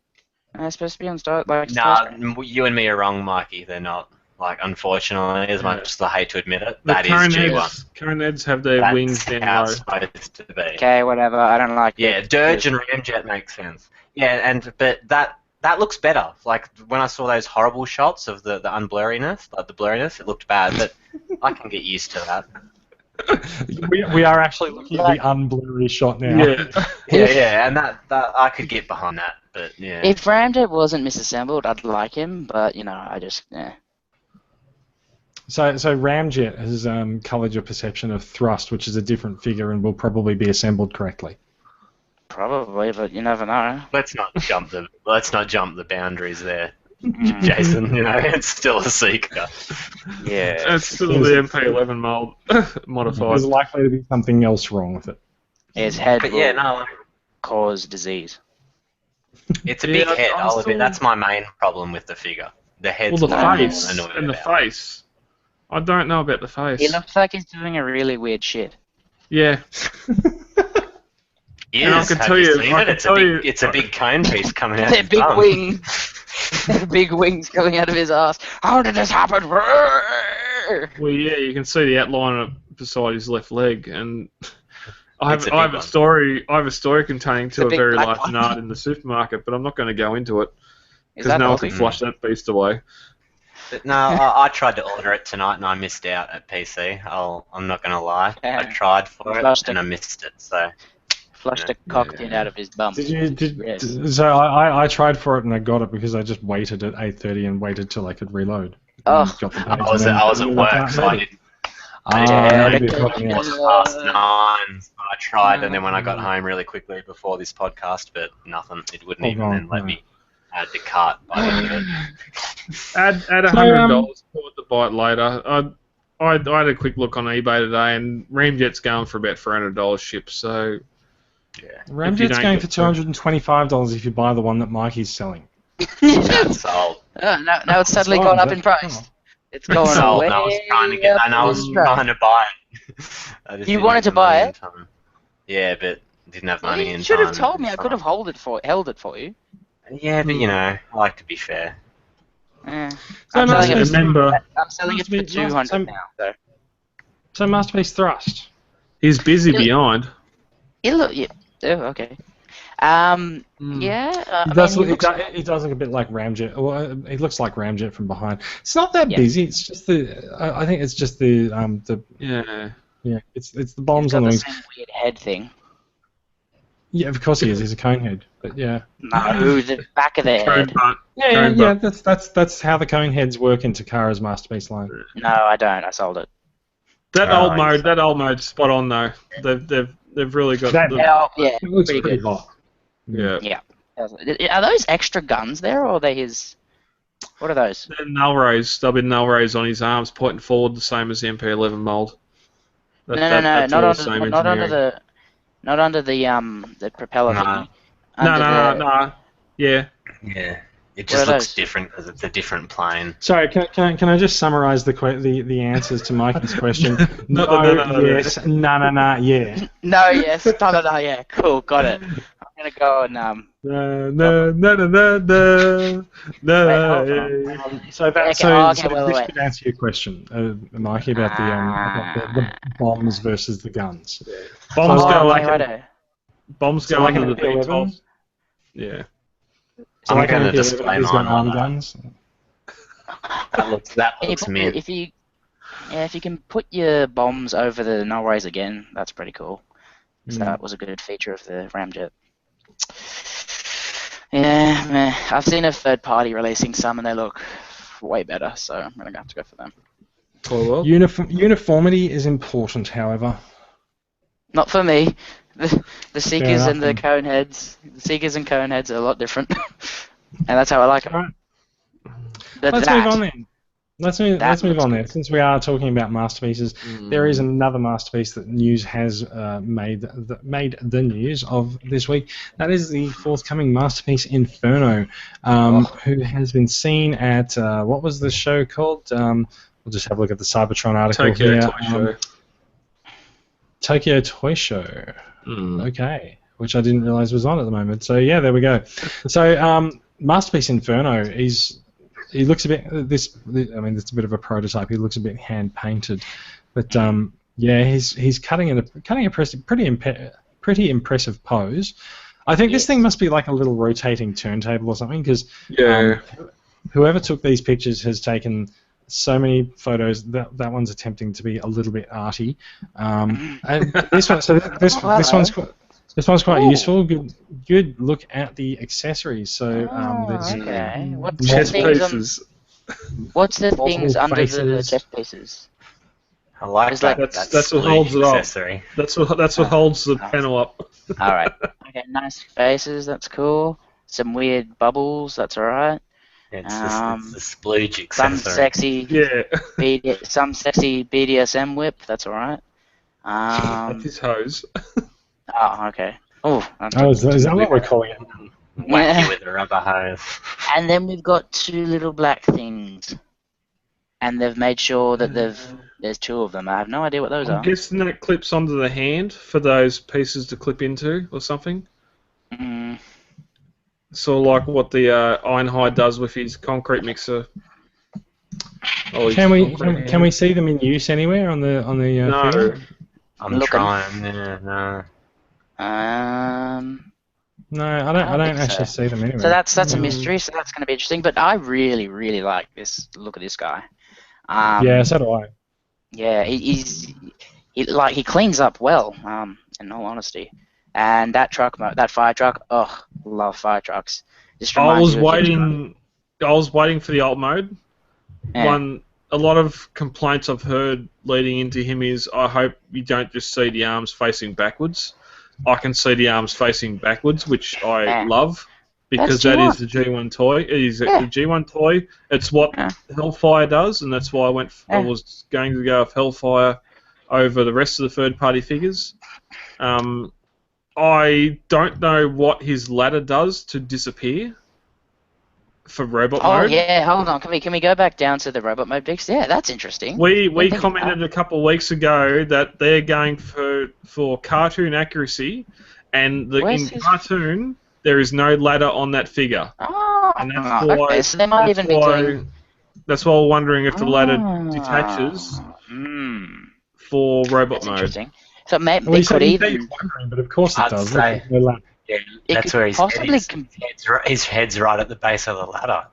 They're supposed to be on Starscream. You and me are wrong, Mikey. They're not. Like, unfortunately, as much as I hate to admit it, The that is G1. Carronades have their That's wings down how low. it's supposed to be. Okay, whatever. I don't like Yeah, it. Dirge and Ramjet makes sense. Yeah, but that looks better. Like when I saw those horrible shots of the unblurriness, like the blurriness, it looked bad. But I can get used to that. We are actually looking at the unblurry shot now. Yeah. Yeah, and that I could get behind that. But yeah, If Ramjet wasn't misassembled, I'd like him, but I just So Ramjet has coloured your perception of Thrust, which is a different figure and will probably be assembled correctly. probably, but you never know. let's not jump the boundaries there, Jason. You know, it's still a Seeker. Yeah. It's still the MP11 mold modified. There's likely to be something else wrong with it. His head But will yeah, no, cause disease. it's a big Yeah, head. I'm I'll admit still- that's my main problem with the figure. The head's Well, the what I'm face annoyed and the about. face. I don't know about the face. He looks like he's doing a really weird shit. Yeah. Yes, And I can have tell you- seen I it? can It's tell you- it's a big cone piece coming out. They're his big bum. wings. They're big wings coming out of his ass. How did this happen? Well, yeah, you can see the outline beside his left leg, and I It's have, a I big have a story. I have a story containing It's a to a big very black large one. nard in the supermarket, but I'm not going to go into it Is because that no one can Aussie? flush that beast away. But no, I tried to order it tonight and I missed out at PC. I'm not going to lie. I Yeah. tried for it Lost it. and I missed it. So Flushed a cocktail out of his bum. So I tried for it and I got it because I just waited at 8:30 and waited till I could reload. Oh. Got the page I was at work, so I didn't. maybe it It wasn't past 9. I tried, and then when I got home really quickly before this podcast, but nothing. It wouldn't even then let me add the cart by the end of it. Add $100 toward the bite later. I had a quick look on eBay today, and Ramjet's going for about $400 shipped. So yeah, Ramjet's going for $225 if you buy the one that Mikey's selling. That's sold. Now it's suddenly gone up in price. It's going sold. away. I was trying to get, and I was trying to buy it. You wanted to buy it? Yeah, but didn't have money in time. You should have told me. I could have held it for you. Yeah, but I like to be fair. Yeah. So I'm selling Masterpiece- it for 200 now. So Masterpiece Thrust. He's busy behind. Okay. Yeah. It does look a bit like Ramjet. Well, he looks like Ramjet from behind. It's not that busy. It's just I think it's just the It's the bombs on the wings. Same weird head thing. Yeah, of course he is. He's a cone head. But yeah. No, the back of the head. Yeah. That's how the cone heads work in Takara's Masterpiece line. No, I don't. I sold it. That old mode's spot on though. They've really got it looks pretty good. Hot. Yeah. Are those extra guns there, or are they his? What are those? They're null rays. There'll be null rays on his arms pointing forward, the same as the MP11 mold. No, not under the propeller thing. No. Yeah. Yeah. It just looks different because it's a different plane. Sorry, can I just summarise the answers to Mikey's question? No, yes, no, yeah. No, yes, no, yeah. Cool, got it. I'm gonna go and So this should answer your question, Mikey, about the bombs versus the guns. Bombs go under the VTOLs. Yeah. So I'm going to display mine on guns. That looks mint. If you can put your bombs over the null rays again, that's pretty cool. So that was a good feature of the Ramjet. Yeah, man. I've seen a third party releasing some, and they look way better. So I'm going to have to go for them. Oh, well. Uniformity is important, however. Not for me. The Seekers and the Coneheads. The Seekers and Coneheads are a lot different. And that's how I like it. Right. Let's move on then. Let's move on there. Since we are talking about masterpieces, there is another masterpiece that news has made the news of this week. That is the forthcoming masterpiece Inferno, who has been seen at what was the show called? We'll just have a look at the Cybertron article here. Tokyo Toy Show. Okay, which I didn't realize was on at the moment. So yeah, there we go. So Masterpiece Inferno he looks a bit I mean, it's a bit of a prototype. He looks a bit hand painted, but yeah, he's cutting a pretty impressive pose. I think this thing must be like a little rotating turntable or something, because whoever took these pictures has taken so many photos. That one's attempting to be a little bit arty. And this one's quite useful. Good look at the accessories. So okay. What's chest pieces. What's the things under the chest pieces? I like that. That's what holds it up. Accessory. That's what holds the panel up. All right. Okay, nice faces. That's cool. Some weird bubbles. That's all right. It's the splooge accessory. Some sexy BDSM whip. That's all right. That's his hose. Oh, okay. Is that what we're calling it? Wacky with a rubber hose. And then we've got two little black things, and they've made sure that there's two of them. I have no idea what those are. I'm guessing that clips onto the hand for those pieces to clip into or something. Sort of like what the Ironhide does with his concrete mixer. Can we see them in use anywhere on the no. field? I'm trying. No. No, I don't actually see them anywhere. So that's a mystery. So that's going to be interesting. But I really, really like this. Look at this guy. Yeah, so do I. Yeah, he cleans up well. In all honesty, And that fire truck, oh, love fire trucks. Just I reminds was you of your waiting. I was waiting for the alt mode. Yeah. A lot of complaints I've heard leading into him is, I hope you don't just see the arms facing backwards. I can see the arms facing backwards, which I Yeah. love, because That's that is G1. the G1 toy. It is Yeah. the G1 toy. It's what Yeah. Hellfire does, and that's why I Yeah. was going to go with Hellfire over the rest of the third-party figures. I don't know what his ladder does to disappear for robot Oh mode. yeah, hold on. Can we go back down to the robot mode Bix? Yeah, that's interesting. We commented a couple of weeks ago that they're going for cartoon accuracy, and in cartoon there is no ladder on that figure, Oh, and that's why. okay. So they might even be doing. That's why we're wondering if the ladder detaches for robot That's mode. interesting. So maybe Well, they could even. but of course it I'd does. say- Look, no, Yeah, It that's could where his possibly his head's right at the base of the ladder.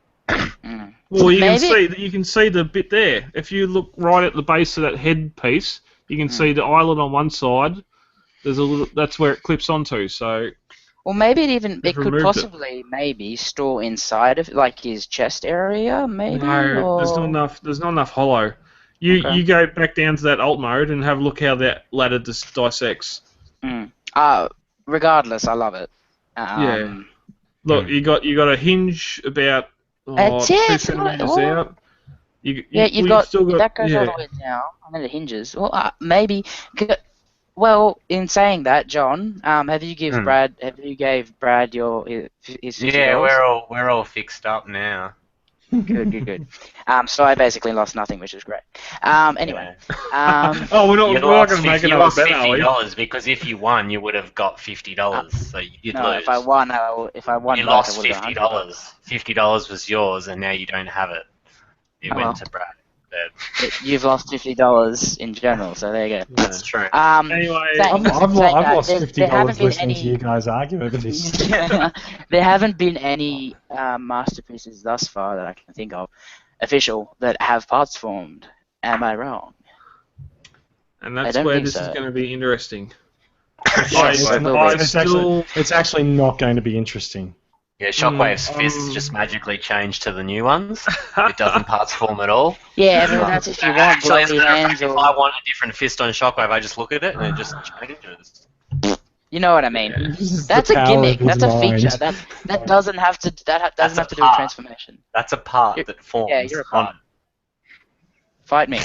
Well, you Maybe- can see the bit there. If you look right at the base of that head piece, you can see the eyelid on one side. There's a little. That's where it clips onto. So. Well, maybe it They've could removed possibly maybe store inside of like his chest area, maybe. No, or... there's not enough hollow. You go back down to that alt mode and have a look how that ladder dissects. Regardless, I love it. Yeah. Look, you got a hinge about 2 centimeters out. You've got that goes all the way down, and then it hinges. Well, maybe. Well, in saying that, John, have you gave Brad your his $50? Yeah, we're all fixed up now. Good. So I basically lost nothing, which is great. Anyway. Oh, we're not going to make another bet, are we? $50 because if you won, you would have got $50. So you'd lose. If I won, you lost $50. $50 was yours, and now you don't have it. It went to Brad. You've lost $50 in general, so there you go. That's true. Anyway, I've lost $50 listening to you guys argue over this. There haven't been any masterpieces thus far that I can think of, official, that have parts formed. Am I wrong? And that's where this is going to be interesting. It's actually not going to be interesting. Yeah, Shockwave's fists just magically change to the new ones. It doesn't parts form at all. Yeah, but that's if you want Actually, bloody hands if I want a different fist on Shockwave, I just look at it and it just changes. You know what I mean? That's a gimmick. That's a feature. That doesn't have to. That doesn't have to do with transformation. That's a part that forms. Yeah, you're a part. Fight me.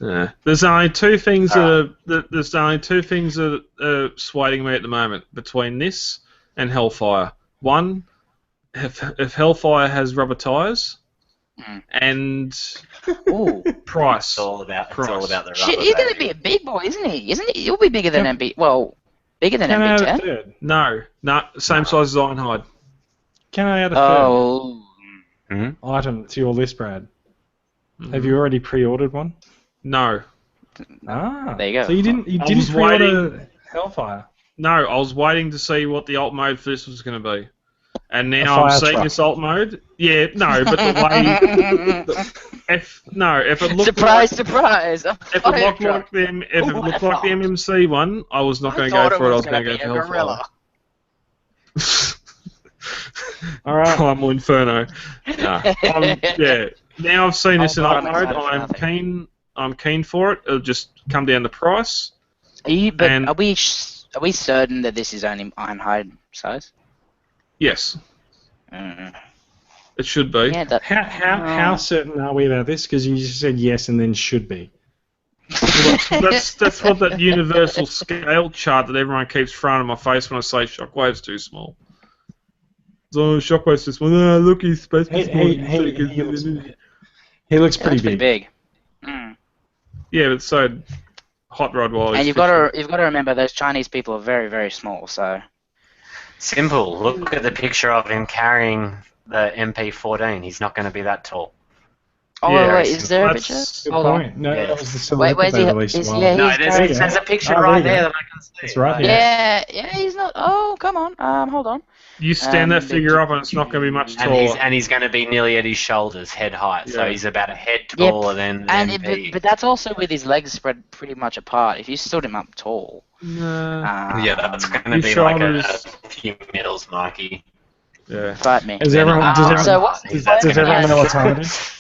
Yeah. There's only two things that are swaying me at the moment between this and Hellfire. One, if Hellfire has rubber tires, and price. It's all about the rubber. Shit, he's going to be a big boy, isn't he? Isn't he? He'll be bigger than MB. Well, bigger than MB10. No, same size as Ironhide. Can I add a third item to your list, Brad? Have you already pre-ordered one? No. There you go. So you didn't pre-order Hellfire? No, I was waiting to see what the alt mode for this was going to be. And now I'm seeing this alt mode. Yeah, no, but the way... if it looked surprise! If it looked like the MMC one, I was not going to go for it. I was going to go for Hellfire. All right. Primal Inferno. Yeah. Now I've seen this in alt mode. I'm keen for it. It'll just come down to price. Are we certain that this is only Ironhide size? Yes. It should be. Yeah, how certain are we about this? Because you just said yes and then should be. That's what that universal scale chart that everyone keeps throwing in my face when I say Shockwave's too small. So Shockwave's too small. No, look, he's supposed to be small. He looks pretty big. Yeah, but so Hot Rod Wall. And you've got to remember those Chinese people are very, very small. So simple. Look at the picture of him carrying the MP14. He's not going to be that tall. Oh, Yeah, wait, is there a picture? that's Good Hold on. point. No, Yeah. that was the silhouette where's that they he? released a Is, while yeah, ago. No, he's there's, There you there's go. a picture Oh, there right you go. there that I can see. It's right here. Yeah, he's not. Oh, come on. Hold on. you stand that figure up and it's not going to be much taller. And he's going to be nearly at his shoulders, head height. So Yeah. he's about a head Yeah, taller than And MP. but that's also with his legs spread pretty much apart. If you stood him up tall, No. Yeah, that's going to Your be like a shoulders- few middles, Marky. Yeah. fight me. Does everyone, So what's Does does everyone know what time it is?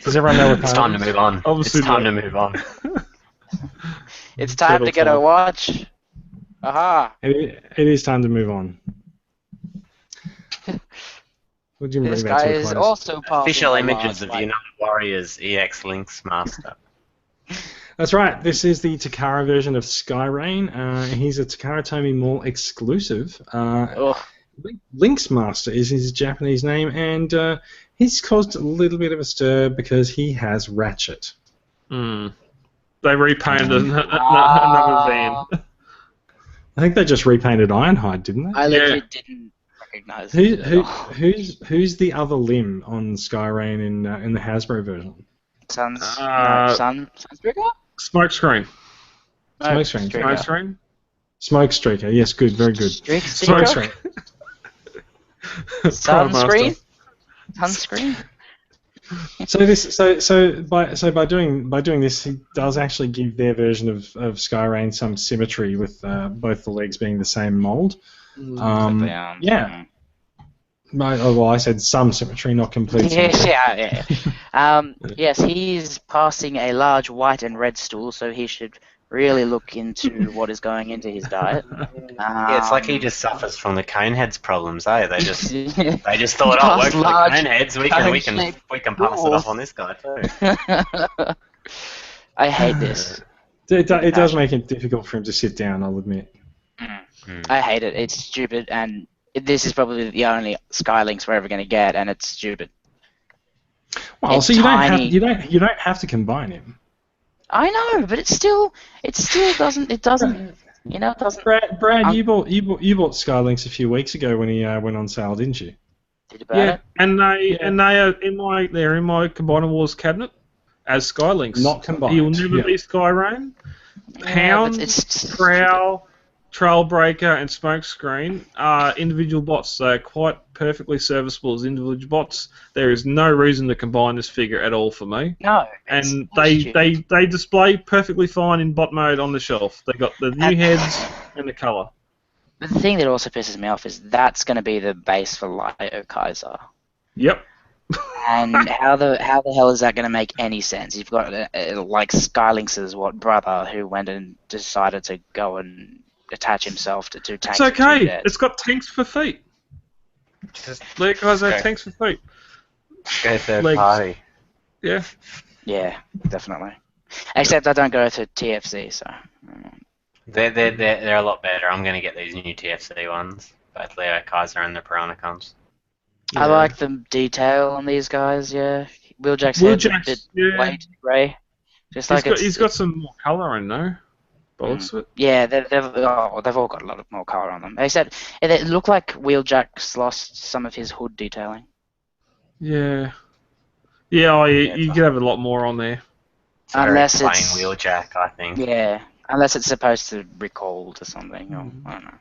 Does everyone know what It's time time it to is? move on. Obviously It's time not. to move on. It's time to get a watch. Aha! It is time to move on. Would you This bring that guy to a is close? also passing Official the images last of light. United Warriors EX Links Master. That's right. This is the Takara version of Skyrain. He's a Takara Tomy Mall exclusive. Ugh. Lynx Master is his Japanese name, and he's caused a little bit of a stir because he has Ratchet. They repainted another van. I think they just repainted Ironhide, didn't they? I Yeah. legit didn't recognize it. Who's the other limb on Skyrain in the Hasbro version? Sunspeaker? Smokescreen. Smokescreen. Smokescreen? Smokestreaker. Yes, good, very good. Streak Smokescreen. Sunscreen? Sunscreen? So by doing this, he does actually give their version of Skyrain some symmetry with both the legs being the same mold. Yeah. I said some symmetry, not complete symmetry. Yes, he's passing a large white and red stool, so he should really look into what is going into his diet. Yeah, it's like he just suffers from the Coneheads problems, eh? They just Just thought, oh, work for the large Coneheads, we can pass it off on this guy too. I hate this. It does make it difficult for him to sit down, I'll admit. I hate it. It's stupid, and this is probably the only Skylinks we're ever going to get, and it's stupid. Well, It's so you tiny. don't have to combine him. I know, but it still doesn't. It doesn't. You know, it doesn't. Brad, you bought Skylinks a few weeks ago when he went on sale, didn't you? Did about Yeah, it. and they are in my Combiner Wars cabinet as Skylinks. Not combined. He'll never Yeah. be Skyrain. Yeah, Hound, but it's Prowl, Trailbreaker, and Smokescreen are individual bots. They're quite perfectly serviceable as individual bots. There is no reason to combine this figure at all for me. No. And they display perfectly fine in bot mode on the shelf. They got the new heads and the colour. But the thing that also pisses me off is that's going to be the base for Lio Kaiser. Yep. And how the hell is that going to make any sense? You've got like Skylinks' brother who went and decided to go and attach himself to two tanks. It's with two okay. jets. It's got tanks for feet. Just Leo Kaiser Okay. tanks for feet. go third Legs. party. Yeah. Yeah, definitely. Except I don't go to TFC, so. They're a lot better. I'm gonna get these new TFC ones, both Leo Kaiser and the Piranacons. I like the detail on these guys. Yeah, Wheeljack's head's a bit way too grey. Just like he's got some more colour in there. By the looks of it. Yeah, they've all got a lot of more colour on them. Except it looked like Wheeljack's lost some of his hood detailing. Yeah. Yeah, you could have a lot more on there. It's a Unless very it's- plain wheeljack, I think. Yeah, unless it's supposed to recall to something. Or, I don't know.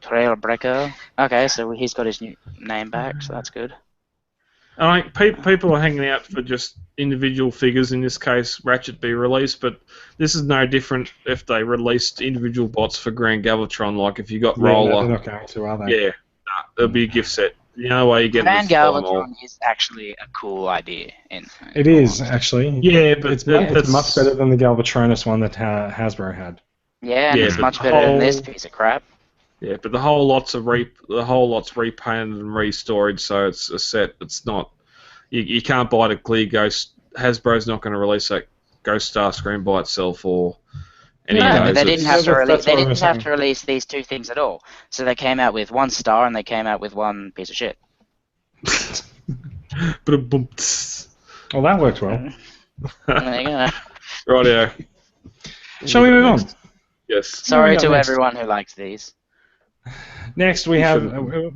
Trailbreaker. Okay, so he's got his new name back, so that's good. I think people are hanging out for just individual figures. In this case, Ratchet be released, but this is no different if they released individual bots for Grand Galvatron. Like if you got Roller, They're not going to, are they? yeah, it'll be a gift set. You know why you get Grand this for them all. Galvatron is actually a cool idea. It is, actually. Yeah, but It's that's much better than the Galvatronus one that Hasbro had. Yeah, and Yeah, it's but much the better than whole- this piece of crap. Yeah, but the whole lot's repainted and restored, so it's a set. It's not. You can't buy it at clear Ghost. Hasbro's not going to release that Ghost Star screen by itself or any No, of but those. they didn't have to release. that's They what I didn't was have saying. to release these two things at all. So they came out with one star and they came out with one piece of shit. Ba-dum-bum. Well, that worked well. There you go. Rightio. Shall we move on? Yes. Sorry got to next? everyone who likes these. Next, we have another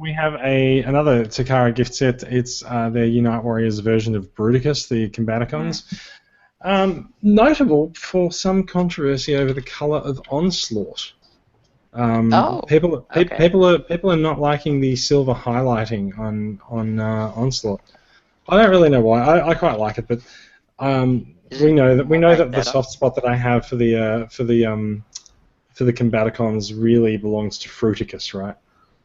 Takara gift set. It's their Unite Warriors version of Bruticus, the Combaticons. Notable for some controversy over the colour of Onslaught. People are not liking the silver highlighting on Onslaught. I don't really know why. I quite like it, but we know that the soft spot that I have for the Combaticons really belongs to Fruticus, right?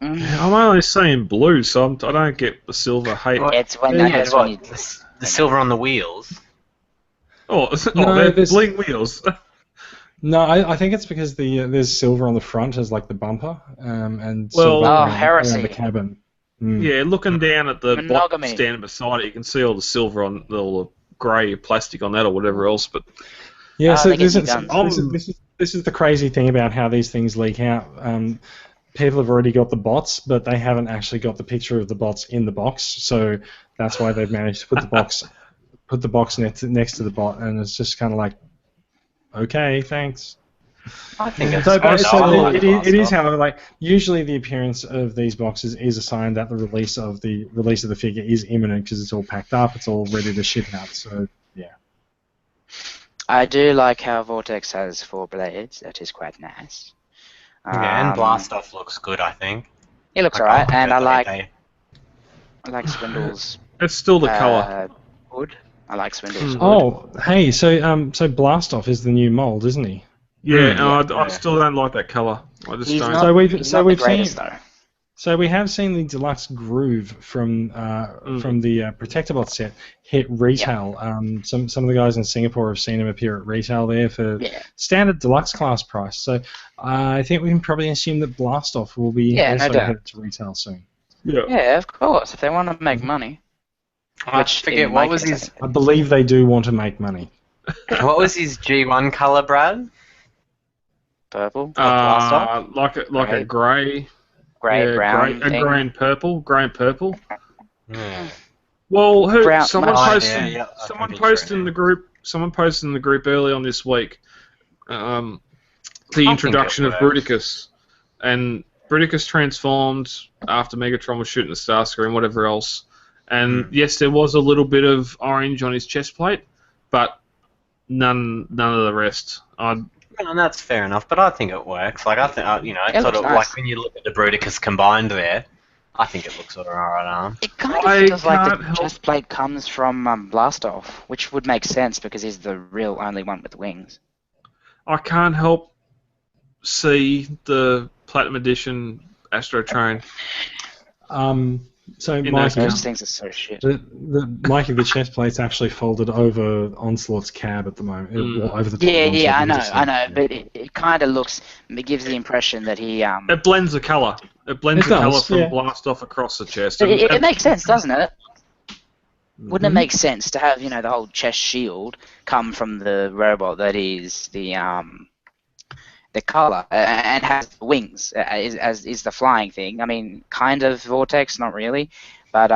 I'm only seeing blue, so I don't get the silver hate. It's when the silver on the wheels. They're bling wheels. No, I think it's because there's silver on the front as like the bumper, and Well, silver around heresy. the cabin. Yeah, looking down at the bot Monogamy. standing beside it, you can see all the silver on all the grey plastic on that or whatever else. But yeah, so they get this you is the crazy thing about how these things leak out. People have already got the bots, but they haven't actually got the picture of the bots in the box. So that's why they've managed to put the box next to the bot, and it's just kind of like, okay, thanks. I think it's it is, however, like usually the appearance of these boxes is a sign that the release of the figure is imminent because it's all packed up, it's all ready to ship out. So yeah. I do like how Vortex has 4 blades. That is quite nice. Yeah, and Blast Off looks good, I think. It looks alright, and I like Swindle's. it's still the colour. Hood. I like Swindle's hood. Oh, hey, so Blast Off is the new mold, isn't he? Yeah, I still don't like that colour. I just don't. So we have seen the deluxe groove from the Protectobot set hit retail. Some of the guys in Singapore have seen him appear at retail there for standard deluxe class price. So I think we can probably assume that Blast Off will be also headed to retail soon. Yeah, of course. If they want to make money. I forget what was his. I believe they do want to make money. What was his G1 colour, Brad? Purple. Like a grey. Brown. A grey and purple. Yeah. Well, Someone posted in the group early on this week the introduction of Bruticus, and Bruticus transformed after Megatron was shooting the Starscream, whatever else. And yes, there was a little bit of orange on his chest plate, but none of the rest. And that's fair enough, but I think it works. Like I think, it's sort of nice. Like when you look at the Bruticus combined there, I think it looks alright. It kind of feels like the chest plate comes from Blastoff, which would make sense because he's the real only one with wings. I can't help see the Platinum Edition Astro Train. So Mikey, those things are so shit. Mikey, the chest plate's actually folded over Onslaught's cab at the moment. Over the top I know, but it kind of looks. It gives the impression that he. It blends the colour. It blends the colour from Blast Off across the chest. It makes sense, doesn't it? Wouldn't it make sense to have the whole chest shield come from the robot that is the colour and has wings is the flying thing. I mean, kind of Vortex, not really, but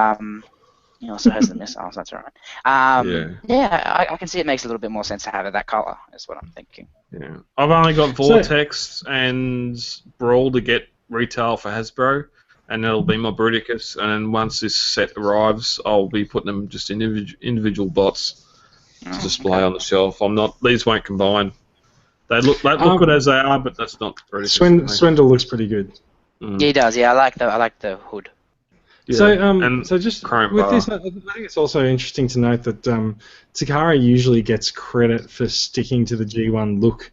he also has the missiles. That's all right. I can see it makes a little bit more sense to have it that colour. Is what I'm thinking. Yeah, I've only got Vortex and Brawl to get retail for Hasbro, and that'll be my Bruticus. And then once this set arrives, I'll be putting them just in individual bots to display on the shelf. These won't combine. They look good as they are, but that's not Bruticus. Swindle looks pretty good. Yeah, he does. Yeah, I like the hood. Yeah. So just with this, I think it's also interesting to note that Takara usually gets credit for sticking to the G1 look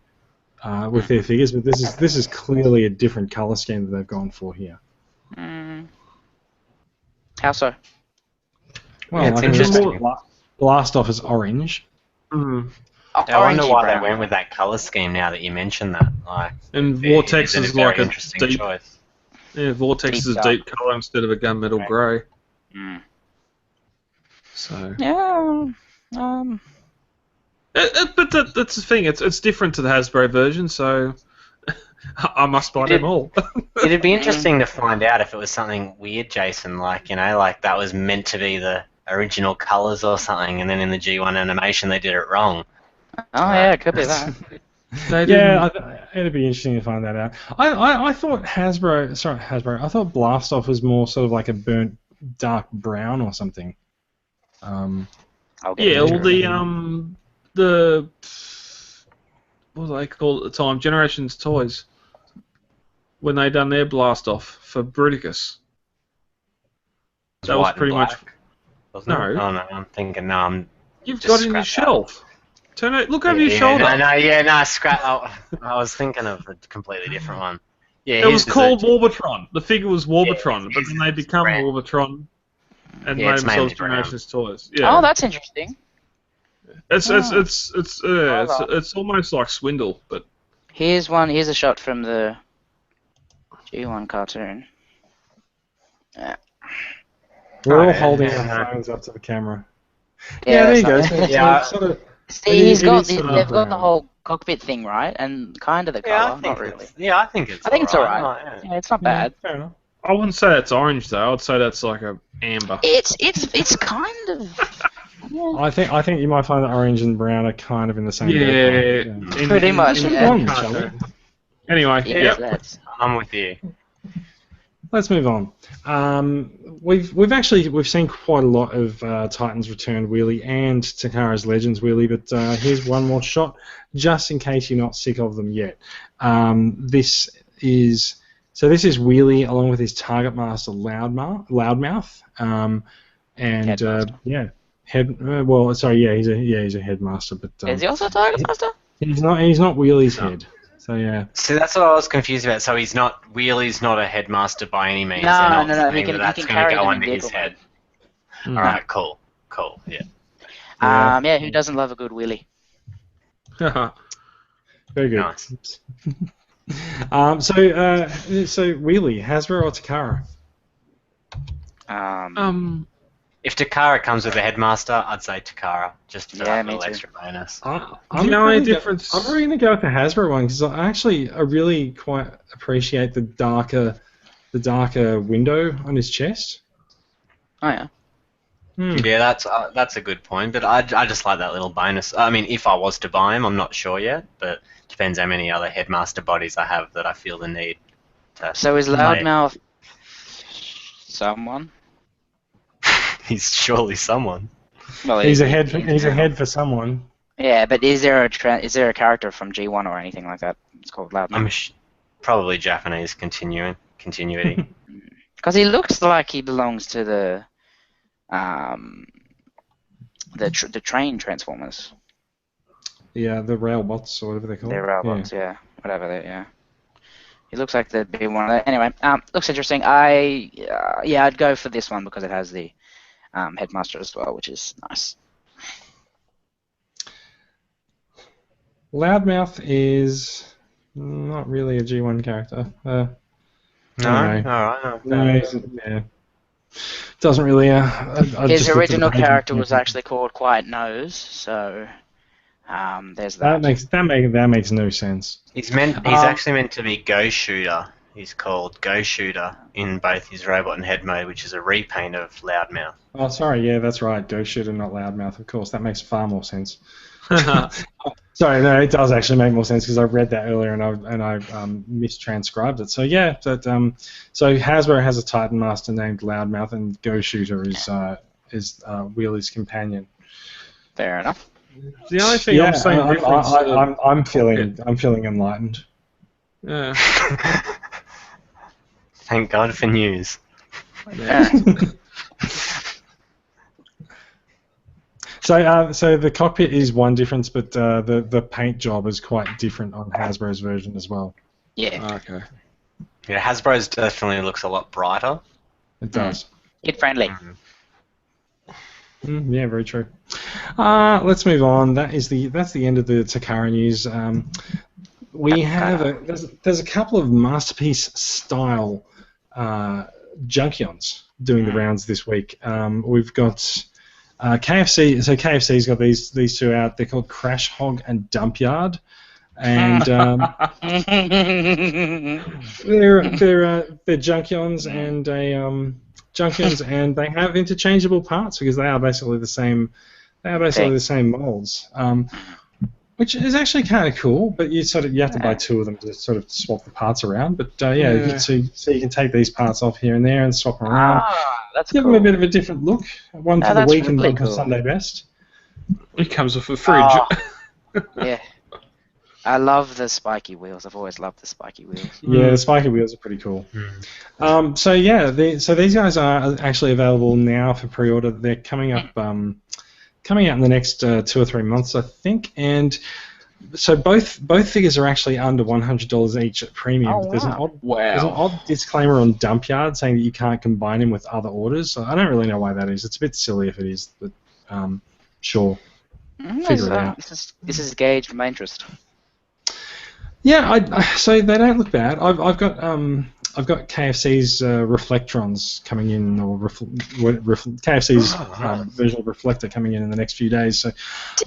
with their figures, but this is clearly a different color scheme that they've gone for here. How so? Well, it's interesting. Blast Off is orange. I wonder why they went with that color scheme. Now that you mention that, and Vortex is like a interesting choice. Yeah, Vortex is a deep color instead of a gunmetal grey. So. Yeah. But that's the thing. It's different to the Hasbro version, so I must buy them all. It'd be interesting to find out if it was something weird, Jason. Like that was meant to be the original colors or something, and then in the G1 animation they did it wrong. Oh yeah, it could be that. They didn't. It'd be interesting to find that out. I thought Hasbro. I thought Blastoff was more sort of like a burnt dark brown or something. I'll get Yeah, into well, it. the what do they call it at the time? Generations Toys. When they done their blast off for Bruticus. That was pretty much. Wasn't it? No. Oh no, I'm thinking no. I'm You've just got it in your scrap that. shelf. Turn it. Look over your shoulder. No, scrap. Oh, I was thinking of a completely different one. Yeah, It was his called is Warbatron. The figure was Warbatron, Yeah, but then they become red. Warbatron and Yeah, made it's mainly themselves brown. Generations Toys. Yeah. Oh, that's interesting. It's almost like Swindle, but Here's one. Here's a shot from the G1 cartoon. We're all yeah, holding yeah, our no. phones up to the camera. Yeah, There you go. that's So not- it's Yeah. sort of, See, he's it got is the, sort of they've got the brown. whole cockpit thing right, and kind of the Yeah, color. Not really. I think it's. I think it's alright. Like, yeah. Yeah, it's not bad. Fair enough. I wouldn't say that's orange though. I'd say that's like a amber. It's kind of. Yeah. I think you might find that orange and brown are kind of in the same. Yeah, ballpark. Pretty much, Let's yeah. move on, shall we? Anyway, Yeah, yeah. I'm with you. Let's move on. We've seen quite a lot of Titans Returned wheelie and Takara's Legends wheelie, but here's one more shot just in case you're not sick of them yet. This is Wheelie along with his Target Master Loudmouth, and Headmaster. he's a headmaster, but Is he also a Target Master? he's not Wheelie's head. So yeah. See, that's what I was confused about. So Wheelie's not a headmaster by any means. No, They're not no, saying he can that's carry going to go them in under his vehicle head. Mm. All right, cool, yeah. Yeah, who doesn't love a good wheelie? Very good. Nice. So Wheelie, Hasbro or Takara? If Takara comes with a headmaster, I'd say Takara, just for Yeah, that me little too. extra bonus. I'm The only probably difference. I'm probably going to go with the Hasbro one because I really quite appreciate the darker window on his chest. Oh yeah. Yeah, that's a good point, but I just like that little bonus. I mean, if I was to buy him, I'm not sure yet, but depends how many other headmaster bodies I have that I feel the need to. So is Loudmouth someone? He's surely someone. Well, He's a head for someone. Yeah, but is there a character from G1 or anything like that? It's called Loudmouth. I'm probably Japanese continuity. Because he looks like he belongs to the train Transformers. Yeah, the railbots or whatever they're called. They're robots, yeah. Whatever they, yeah. He looks like they'd be one of that. Anyway, looks interesting. I'd go for this one because it has the headmaster as well, which is nice. Loudmouth is not really a G1 character. No, Anyway. alright. No, yeah. Doesn't really. His original character was actually called Quiet Nose, so there's that. That makes no sense. He's actually meant to be Go Shooter. He's called Go Shooter in both his robot and head mode, which is a repaint of Loudmouth. Oh, sorry. Yeah, that's right. Ghost Shooter, not Loudmouth. Of course, that makes far more sense. Sorry, no, it does actually make more sense because I read that earlier and I mistranscribed it. So yeah, so Hasbro has a Titan Master named Loudmouth, and Ghost Shooter is Wheelie's companion. Fair enough. The only thing I'm saying difference. I'm feeling enlightened. Yeah. Thank God for news. Yeah. So the cockpit is one difference, but the paint job is quite different on Hasbro's version as well. Yeah. Okay. Yeah, Hasbro's definitely looks a lot brighter. It does. Kid friendly. Yeah, very true. Let's move on. That's the end of the Takara news. We have there's a couple of masterpiece style Junkions doing the rounds this week. We've got KFC. So KFC's got these two out. They're called Crash Hog and Dump Yard, and they're Junkions and they have interchangeable parts because they are basically the same. They are basically the same molds. which is actually kind of cool. But you have to buy two of them to sort of swap the parts around. But yeah. So you can take these parts off here and there and swap them around. That's Give cool. them a bit of a different look. One for the week and really one for cool. Sunday best. It comes with a fridge. Yeah. I love the spiky wheels. I've always loved the spiky wheels. Yeah, the spiky wheels are pretty cool. So these guys are actually available now for pre-order. They're coming up, coming out in the next 2 or 3 months, I think. And so both figures are actually under $100 each at premium. Oh, But there's an wow. odd disclaimer on Dumpyard saying that you can't combine them with other orders. So I don't really know why that is. It's a bit silly if it is, but sure. Figure it out. This is gauged my interest. Yeah, so they don't look bad. I've got KFC's Reflectrons coming in, or KFC's version of Reflector coming in the next few days. So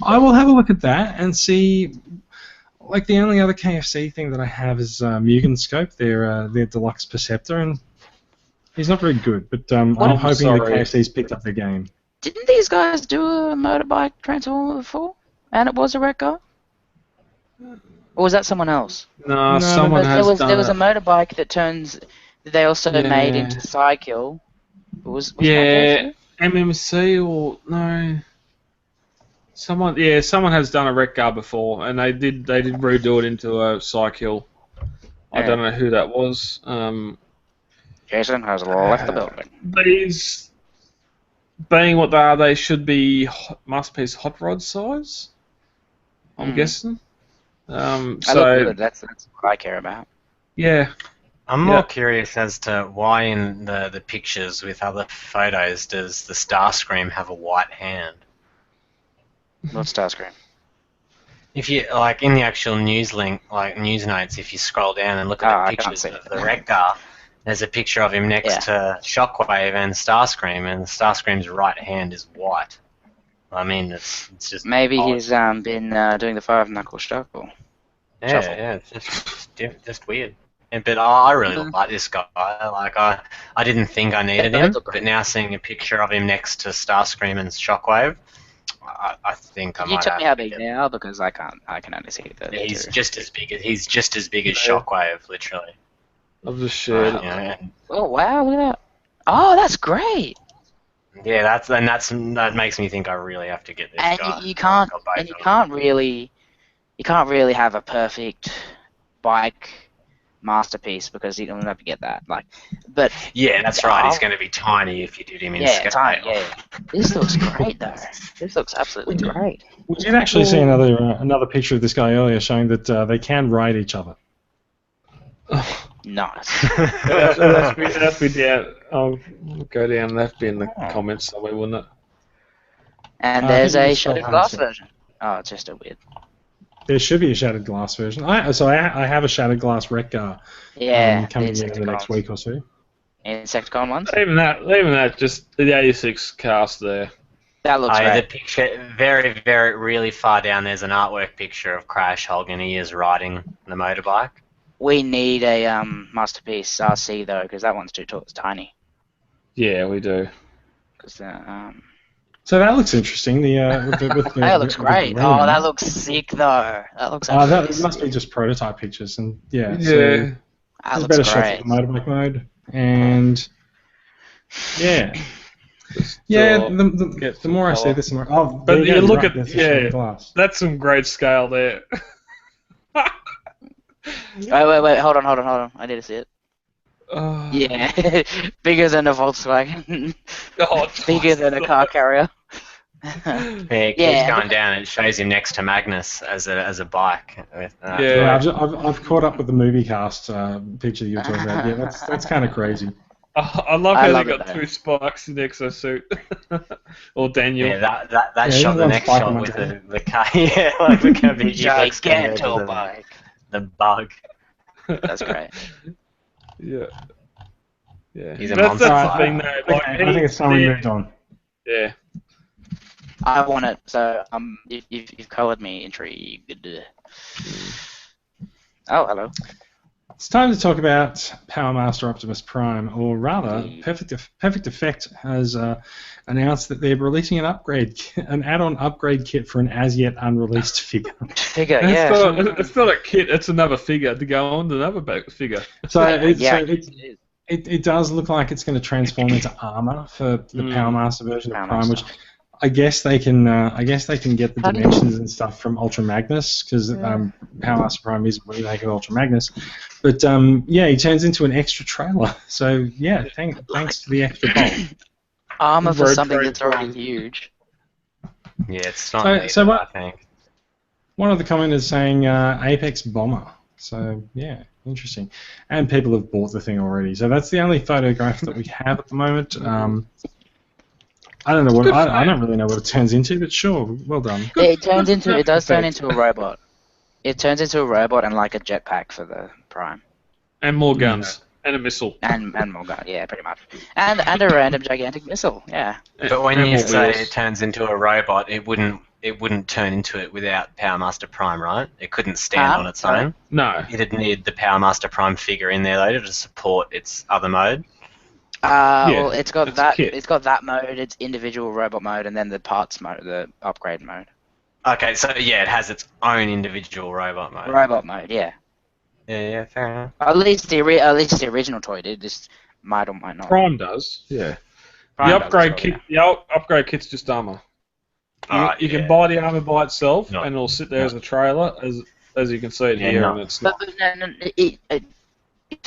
I will have a look at that and see. Like the only other KFC thing that I have is Mugen Scope, their deluxe Perceptor, and he's not very good. But I'm hoping the KFC's picked up their game. Didn't these guys do a motorbike Transformer before? And it was a wreck car? Or was that someone else? No, someone has done There was a motorbike that they also made into Cycle. Was MMC or no? Someone has done a wreck car before, and they did redo it into a Cycle. I don't know who that was. Jason has left the building. These, being what they are, they should be masterpiece hot rod size. I'm guessing. Look good. That's what I care about. Yeah. I'm more curious as to why in the pictures with other photos does the Starscream have a white hand? What's Starscream? If you like in the actual news link, like news notes, if you scroll down and look at the pictures of the wreck car, there's a picture of him next to Shockwave and Starscream, and Starscream's right hand is white. I mean, it's just maybe odd. he's been doing the 5-knuckle shuffle. Yeah, it's just weird. But I really like this guy. Like I didn't think I needed him, but now seeing a picture of him next to Starscream and Shockwave, I think I might. You tell me how big they are because I can only see the. He's just as big as Shockwave, literally. I've just shared it. Oh wow! Look at that. Oh, that's great. Yeah, that makes me think I really have to get this guy. You can't really have a perfect bike masterpiece because you'll never get that. But yeah, that's right. He's going to be tiny if you did him in scale. Tiny. Yeah, this looks great though. This looks absolutely great. We did actually see another picture of this guy earlier showing that they can ride each other. Nice. That'd be down. I'll go down. That'd be in the comments somewhere, wouldn't it? And there's a shattered glass version. Oh, it's just a weird. There should be a shattered glass version. I have a shattered glass wreck car. Coming in the next week or so. Insecticon ones. Even that, just the 86 cast there. That looks great. The picture, very, very, really far down. There's an artwork picture of Crash Hogan. He is riding the motorbike. We need a masterpiece RC though, because that one's too tall. It's tiny. Yeah, we do. So that looks interesting. That looks great. That looks sick though. That looks. That must be just prototype pictures, and yeah. So that there's a looks better shot great. for the motorbike mode, and the more I see this, the more. Oh, but you look at glass. That's some great scale there. Wait, hold on. I need to see it. Yeah, bigger than a Volkswagen. Bigger than a car carrier. It keeps going down. It shows him next to Magnus as a bike. I've caught up with the movie cast picture that you were talking about. Yeah, that's kind of crazy. I love how they got two spikes in the exosuit. Or Daniel. Yeah, that shot, the next shot with the car. Yeah, like the car being gigantic bike. The bug. That's great. Yeah. He's a monster. That's the thing, though. I think it's time we moved on. Yeah. I want it. So you've coloured me intrigued. Oh, hello. It's time to talk about Power Master Optimus Prime, or rather, Perfect Effect has announced that they're releasing an add-on upgrade kit for an as-yet unreleased figure. It's not a kit; it's another figure to go on to another figure. So it does look like it's going to transform into armor for the Power Master version of Prime, which I guess they can get the dimensions and stuff from Ultra Magnus, because Power Master Prime is a remake of Ultra Magnus. But he turns into an extra trailer. So yeah, thanks for the extra bolt. Armor for something that's already huge. Yeah, it's not needed, I think. One of the commenters is saying Apex Bomber. So yeah, interesting. And people have bought the thing already. So that's the only photograph that we have at the moment. I don't know what I don't really know what it turns into, but sure, well done. It does turn into a robot. It turns into a robot and like a jetpack for the Prime. And more guns. And a missile. And more guns, yeah, pretty much. And a random gigantic missile, yeah. But when you say it turns into a robot, it wouldn't turn into it without Power Master Prime, right? It couldn't stand on its own. No. It'd need the Power Master Prime figure in there later to support its other mode. Well, it's got that mode, its individual robot mode, and then the parts mode, the upgrade mode. Okay, so yeah, it has its own individual robot mode. Robot mode, yeah. Yeah, fair enough. At least the original toy did. This might or might not. Prime does, yeah. The upgrade kit's just armor. You can buy the armor by itself, and it'll sit there as a trailer, as you can see it here, and it's not. If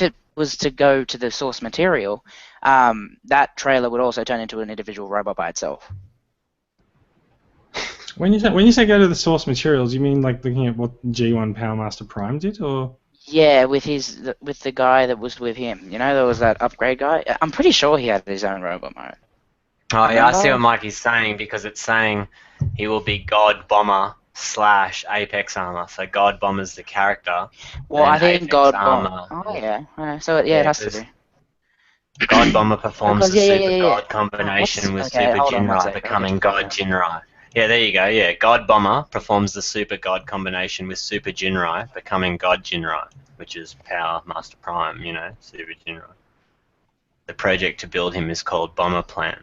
it was to go to the source material, that trailer would also turn into an individual robot by itself. When you say go to the source materials, you mean like looking at what G1 Power Master Prime did, or? Yeah, with the guy that was with him. You know, there was that upgrade guy. I'm pretty sure he had his own robot mode. Oh yeah, I see what Mikey's saying, because it's saying he will be God Bomber / Apex Armor. So God Bomber's the character. Well, I think Apex God Armor. Bomber. Oh yeah. So it has to be. God Bomber performs the Super God combination with Super Jinrai, becoming God Jinrai. Yeah, there you go. Yeah, God Bomber performs the Super God combination with Super Jinrai, becoming God Jinrai, which is Power Master Prime. You know, Super Jinrai. The project to build him is called Bomber Plan.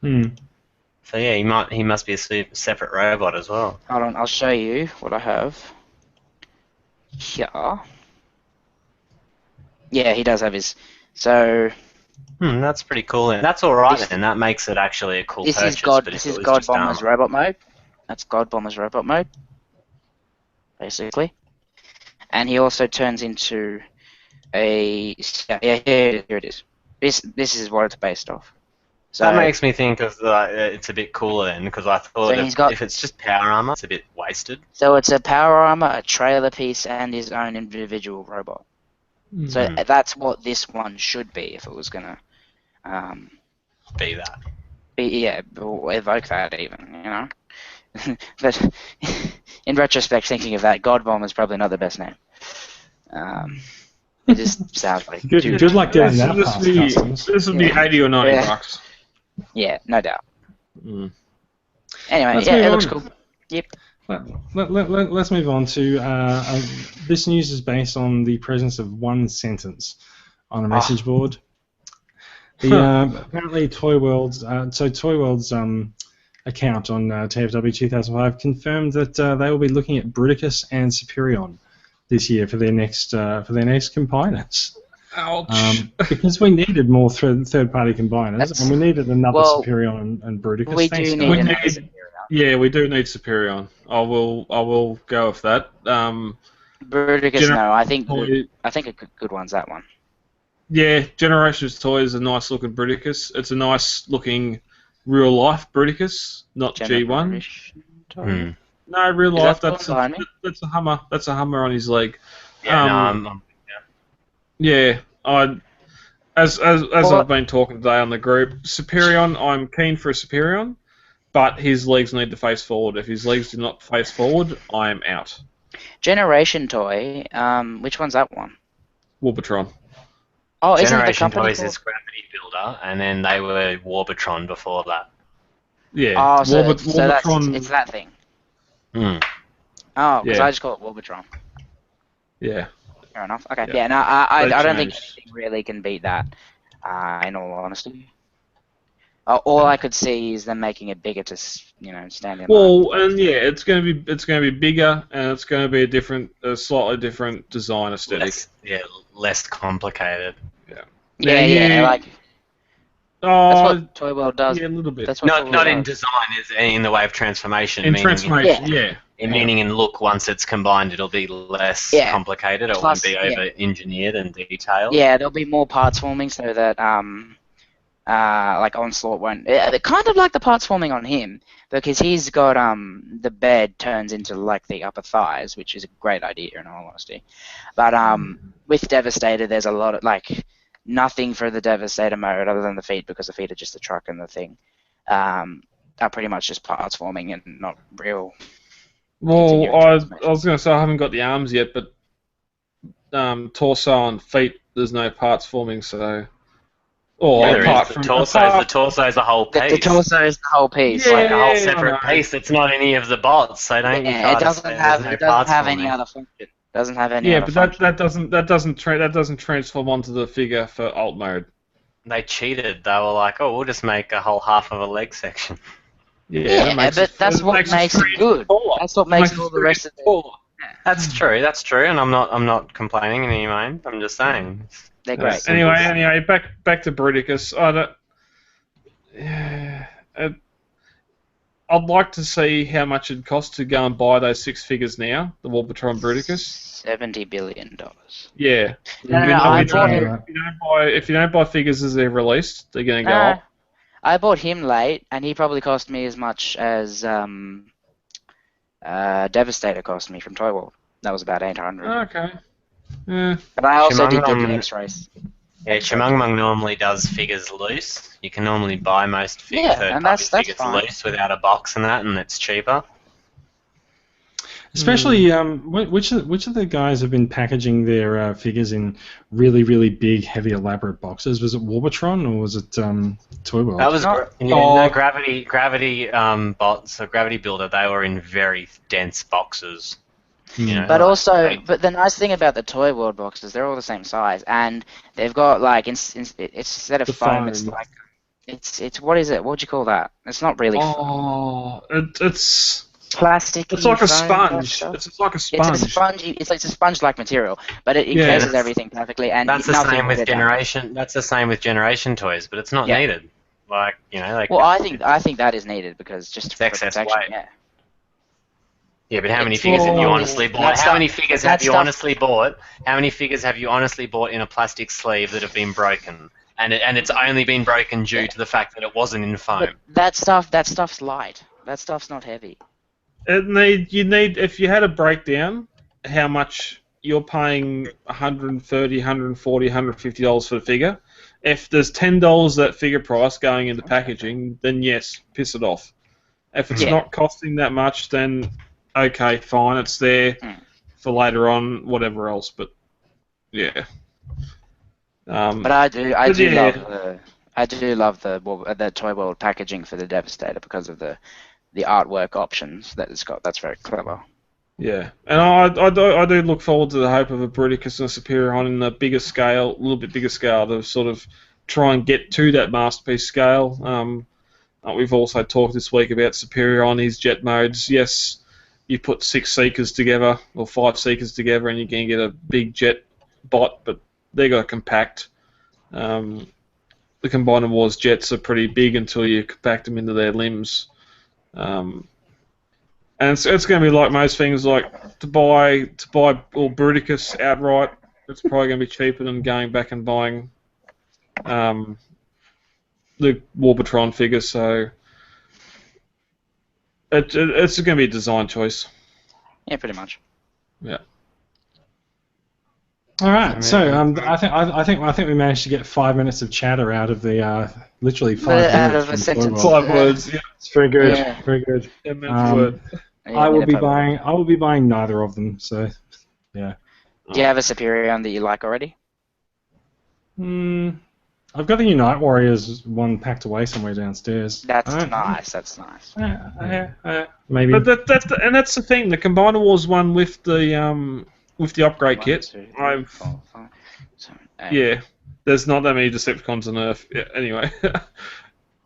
So yeah, he must be a separate robot as well. Hold on, I'll show you what I have. Here. Yeah, he does have his. So. That's pretty cool. And that's all right, then. That makes it actually a cool purchase. This is God Bomber's robot mode. That's God Bomber's robot mode, basically. And he also turns into a. Yeah, here it is. This is what it's based off. So that makes me think of it's a bit cooler then, because I thought if it's just power armor, it's a bit wasted. So it's a power armor, a trailer piece, and his own individual robot. So that's what this one should be if it was gonna be that. Evoke that even, you know. But in retrospect, thinking of that, God Bomb is probably not the best name. It just sounds like good luck getting that. This would be 80 or 90 bucks. Yeah, no doubt. Let's Anyway, it looks cool. Yep. Let's move on to this news is based on the presence of one sentence on a message board. Apparently Toy World's account on TFW 2005 confirmed that they will be looking at Bruticus and Superion this year for their next combiners. Ouch. Because we needed more third-party combiners, and we needed another Superion and Bruticus. We do need another Superion. Yeah, we do need Superion. I will go with that. Bruticus, no. I think a good one's that one. Yeah, Generations Toy is a nice looking Bruticus. It's a nice looking real life Bruticus, not G1. No, real life. That's a Hummer. That's a Hummer on his leg. Yeah, as I've been talking today on the group, Superion, I'm keen for a Superion, but his legs need to face forward. If his legs do not face forward, I am out. Generation Toy, which one's that one? Warbotron. Oh, Generation Toys is Gravity Builder, and then they were Warbotron before that. Yeah. Oh, so it's that thing. Mm. Oh, because I just call it Warbotron. Yeah. Fair enough. Okay. Yeah. Yeah. No, I They don't think changed. anything really can beat that. In all honesty, all I could see is them making it bigger to stand in line. Well, and yeah, it's going to be bigger, and it's going to be a slightly different design aesthetic. Less complicated. Yeah. Yeah. Like that's Oh, what Toy World does. yeah, a little bit. That's what Toy World Not in does. design, is in the way of transformation. In meaning transformation, yeah. Meaning in look, once it's combined, it'll be less Yeah. complicated. It Plus, won't be over-engineered and detailed. Yeah, there'll be more parts forming so that like Onslaught won't. Kind of like the parts forming on him, because he's got the bed turns into like the upper thighs, which is a great idea in all honesty. But with Devastator, there's a lot of like nothing for the Devastator mode other than the feet, because the feet are just the truck and the thing. Are pretty much just parts forming and not real. Well, I was going to say I haven't got the arms yet, but torso and feet, there's no parts forming, so. The torso is the whole piece. The torso is the whole piece. It's like a whole separate piece. It's not any of the bots, so don't you try it doesn't to say have there's no parts forming. any other function. Doesn't have any. Yeah, other but function. that doesn't transform onto the figure for alt mode. They cheated. They were like, "Oh, we'll just make a whole half of a leg section." Yeah, but that's what makes it good. That's what makes all the rest of it. That's true, and I'm not complaining in any way. I'm just saying. They're great. Anyway, back to Bruticus. I'd like to see how much it costs to go and buy those 6 figures now, the Warbotron Bruticus. $70 billion. Yeah. If you don't buy figures as they're released, they're going to go up. I bought him late, and he probably cost me as much as Devastator cost me from Toy World. That was about $800. Okay. Yeah. But I also did the DX race. Yeah, Chimungmung normally does figures loose. You can normally buy most figures figures fine. loose without a box and that, and it's cheaper. Especially, which of the guys have been packaging their figures in really, really big, heavy, elaborate boxes? Was it Warbotron or was it Toy World? That was Gravity bots, or Gravity Builder. They were in very dense boxes. You know, but the nice thing about the Toy World boxes, they're all the same size, and they've got like instead of foam, it's like it's what is it? What would you call that? It's not really foam. It's plastic. It's like a sponge. It's like a sponge. It's a sponge-like material, but it encases everything perfectly. And that's the same with Generation. That's the same with Generation toys, but it's not needed. Like Well, I think that is needed because just for protection. Weight. Yeah. Yeah, but how many figures have you honestly bought? How many figures have you honestly bought? How many figures have you honestly bought in a plastic sleeve that have been broken? And it's only been broken due to the fact that it wasn't in foam. But that stuff's light. That stuff's not heavy. If you had a breakdown, how much you're paying $130, $140, $150 for the figure. If there's $10 that figure price going into packaging, then yes, piss it off. If it's not costing that much, then okay, fine, it's there for later on, whatever else. But yeah. But I do love the Toy World packaging for the Devastator because of the artwork options that it's got. That's very clever. Yeah, and I do look forward to the hope of a Bruticus and a Superion in a bigger scale, a little bit bigger scale, to sort of try and get to that masterpiece scale. We've also talked this week about Superion, his jet modes. Yes, you put 6 Seekers together, or 5 Seekers together, and you can get a big jet bot, but they got compact. The Combiner Wars jets are pretty big until you compact them into their limbs. And it's going to be like most things, like to buy all Bruticus outright. It's probably going to be cheaper than going back and buying the Warbotron figure. So it's going to be a design choice. Yeah, pretty much. Yeah. All right. So I think we managed to get 5 minutes of chatter out of the literally 5 minutes. Out of a sentence. 5 words. Yeah. It's very good. Yeah. Very good. Word. I will be buying neither of them. So, yeah. Do you have a Superion that you like already? I've got the Unite Warriors one packed away somewhere downstairs. That's nice. Maybe. But that's the thing. The Combiner Wars one with the with the upgrade 1, kit, 2, 3, I've 4, 5, 7, 8. yeah. There's not that many Decepticons on Earth. Yeah, anyway,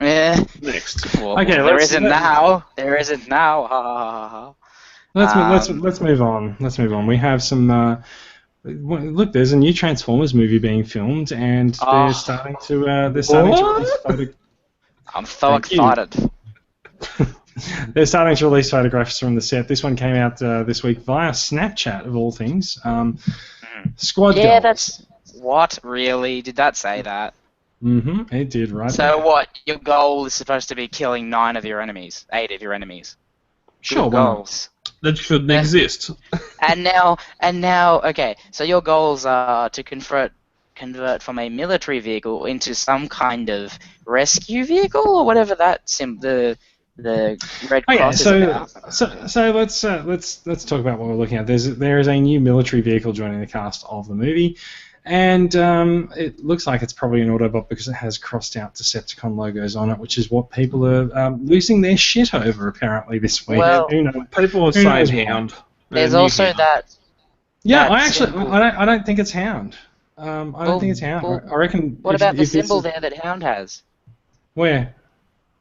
Yeah. next. Well, Okay, there isn't now. There isn't now. Ha ha ha ha. Let's move on. Let's move on. We have some. Look, there's a new Transformers movie being filmed, and they're starting to release I'm so Thank you. excited. They're starting to release photographs from the set. This one came out this week via Snapchat, of all things. Squad Yeah, goals. that's what really did that say that? Mm-hmm. It did right. So there. what? Your goal is supposed to be killing 8 of your enemies. Sure, Good why not? goals. That shouldn't exist. And now, okay. So your goals are to convert from a military vehicle into some kind of rescue vehicle or whatever that the Red Cross is about. So let's talk about what we're looking at. There is a new military vehicle joining the cast of the movie, and it looks like it's probably an Autobot because it has crossed out Decepticon logos on it, which is what people are losing their shit over apparently this week. Well, Who knows? People are Who knows saying why? Hound. There's also Hound. that. Yeah, symbol. I don't think it's Hound. I don't think it's Hound. Well, I reckon. What about the if this symbol is- there that Hound has? Where?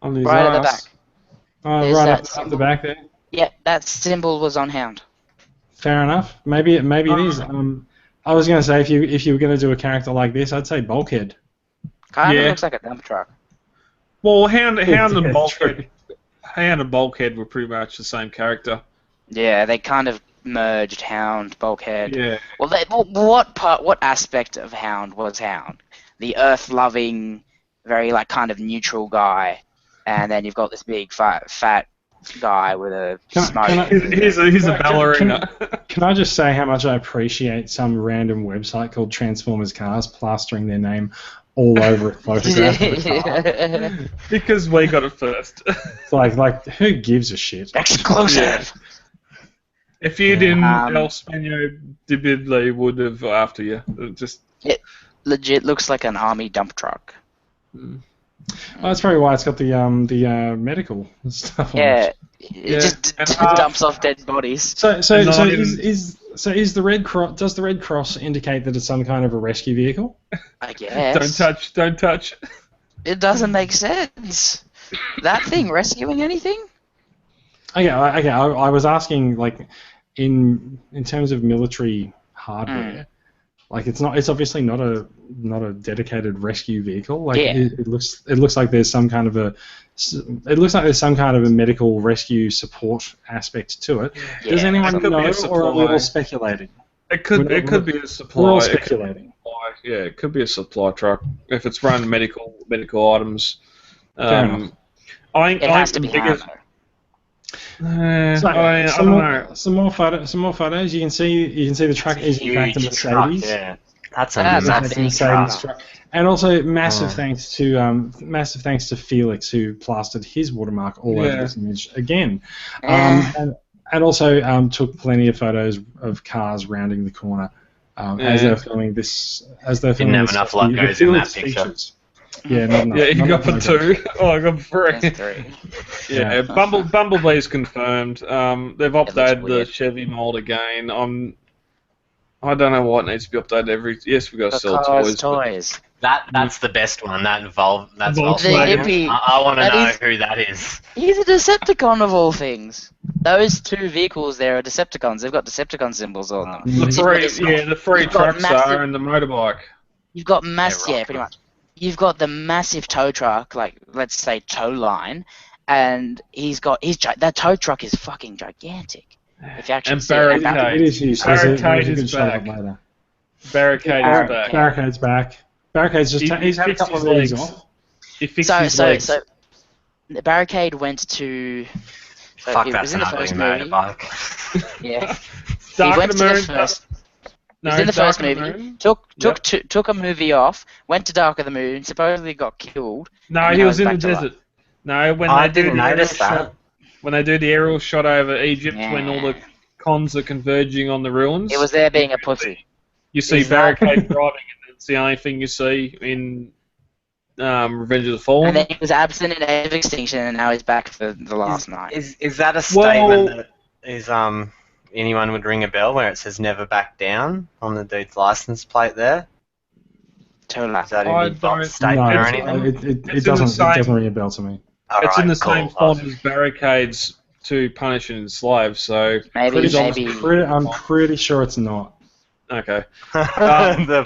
On his Right at the ass. back. Oh, There's right that up the symbol. back there. Yeah, that symbol was on Hound. Fair enough. Maybe it is. I was going to say if you were going to do a character like this, I'd say Bulkhead. Kind of Yeah. looks like a dump truck. Well, Hound and Yeah, Bulkhead. Hound and Bulkhead were pretty much the same character. Yeah, they kind of merged Hound, Bulkhead. Yeah. Well, what aspect of Hound was Hound? The Earth-loving, very kind of neutral guy, and then you've got this big fat guy with a smoke. He's a ballerina. Can I just say how much I appreciate some random website called Transformers Cars plastering their name all over a photograph of a car? Because we got it first. It's like who gives a shit? Exclusive. If you didn't, Um, El Spino Dibidley would have after you. Just Legit looks like an army dump truck. Well, that's probably why it's got the medical stuff on Yeah, it. it just And dumps off dead bodies. So And not even- is the Red Cross? Does the Red Cross indicate that it's some kind of a rescue vehicle? I guess. don't touch. It doesn't make sense. That thing rescuing anything? Okay. I was asking in terms of military hardware. It's obviously not a dedicated rescue vehicle. It looks like there's some kind of a medical rescue support aspect to it. Yeah. Does anyone It could be know, a or are we all supply. speculating? It could be a supply. We're all It could be speculating. yeah, it could be a supply truck if it's run medical items. Fair enough. It has to be Hound, though. I don't know. Some more photos. You can see the truck is in fact a Huge Mercedes. truck, yeah. That's a That's a massive big truck. truck. And also massive thanks to Felix who plastered his watermark all over this image again, and also took plenty of photos of cars rounding the corner as they're filming this. Didn't have enough logos in that picture. Features. Yeah, not enough. Yeah, you not got enough for logos. 2. Oh, I got for 3. That's 3. Yeah, Bumblebee's confirmed. They've updated the weird. Chevy mold again. I don't know why it needs to be updated Yes, we got to sell Because toys. That's the best one. That's Volkswagen. Volkswagen. I want to That know is- who that is. He's a Decepticon of all things. Those 2 vehicles there are Decepticons. They've got Decepticon symbols on them. The three You've got trucks massive- are and the motorbike. You've got Yeah, pretty much. You've got the massive tow truck, let's say tow line, and that tow truck is fucking gigantic. If you actually And see it. Barricade. It is huge. There's a Barricade good is shot of back. it later. Barricade is back. Barricade's back. Barricade's just he's had a fixed couple of his days legs. off. He fixed his legs. So the Barricade went to. So Fuck, it that's was in an the ugly first movie. motorbike. Yeah. Dark He went of to the the Moon. first. No, He was in the Dark first of the movie. Moon. Took a movie off. Went to Dark of the Moon. Supposedly got killed. No, and he now was he's in the back to life. desert. No, when I they do didn't the aerial notice that. shot, when they do the aerial shot over Egypt, when all the Yeah. cons are converging on the ruins, It was there being a pussy. you see Is that- Barricade driving, and it's the only thing you see in Revenge of the Fallen. And then he was absent in Age of Extinction, and now he's back for the last night. Is that a statement that is anyone would ring a bell where it says "Never Back Down" on the dude's license plate there? Totally. Is that I any don't- statement No, or anything? it It's in the doesn't. It doesn't same- ring a bell to me. It's in the same Cool. font as barricades to punish and enslave. So Maybe, Pretty- maybe. I'm pretty sure it's not. okay. the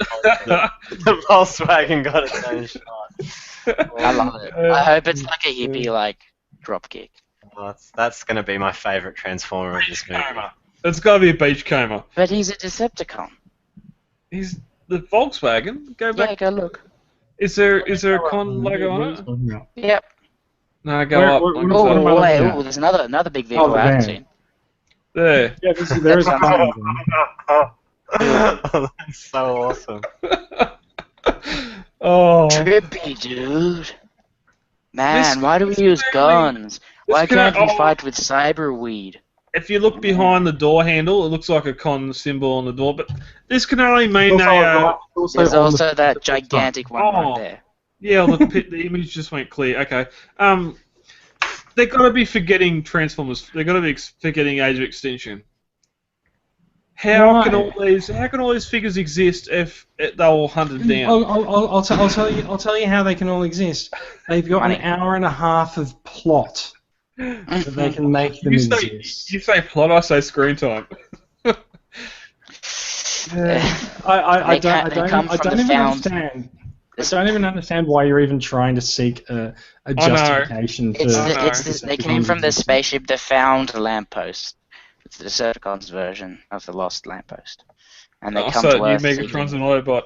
Volkswagen got its own shot. I love it. I hope it's like a hippie, like, dropkick. Well, that's going to be my favourite Transformer of this movie. Coma. It's got to be a Beachcomber. But he's a Decepticon. He's the Volkswagen. Go Yeah, back. go look. Is there a con logo on it? Yep. No, go Where- up. where- Like where- that. am I Oh, wait, looking at? there's another big vehicle the I haven't van. seen. There. Yeah, there is a con. Oh, that's so awesome. Oh. Trippy, dude. Man, This- why do we this use can guns? Why can can't we only- fight with cyberweed? If you look behind the door handle, it looks like a con symbol on the door, but this can only mean Also, There's on also the- that gigantic one Oh. right there. yeah, the image just went clear. Okay. They've got to be forgetting Transformers. They've got to be forgetting Age of Extinction. How can all these figures exist if they're all hunted down? I'll tell you how they can all exist. They've got Money. an hour and a half of plot that they can make them You exist. say plot, I say screen time. I They come don't from even the found- understand. I don't even understand why you're even trying to seek a justification for. They came from the spaceship, the found lamppost. It's the Decepticons version of the lost lamppost. And they come So to you Earth. Megatron's an Autobot.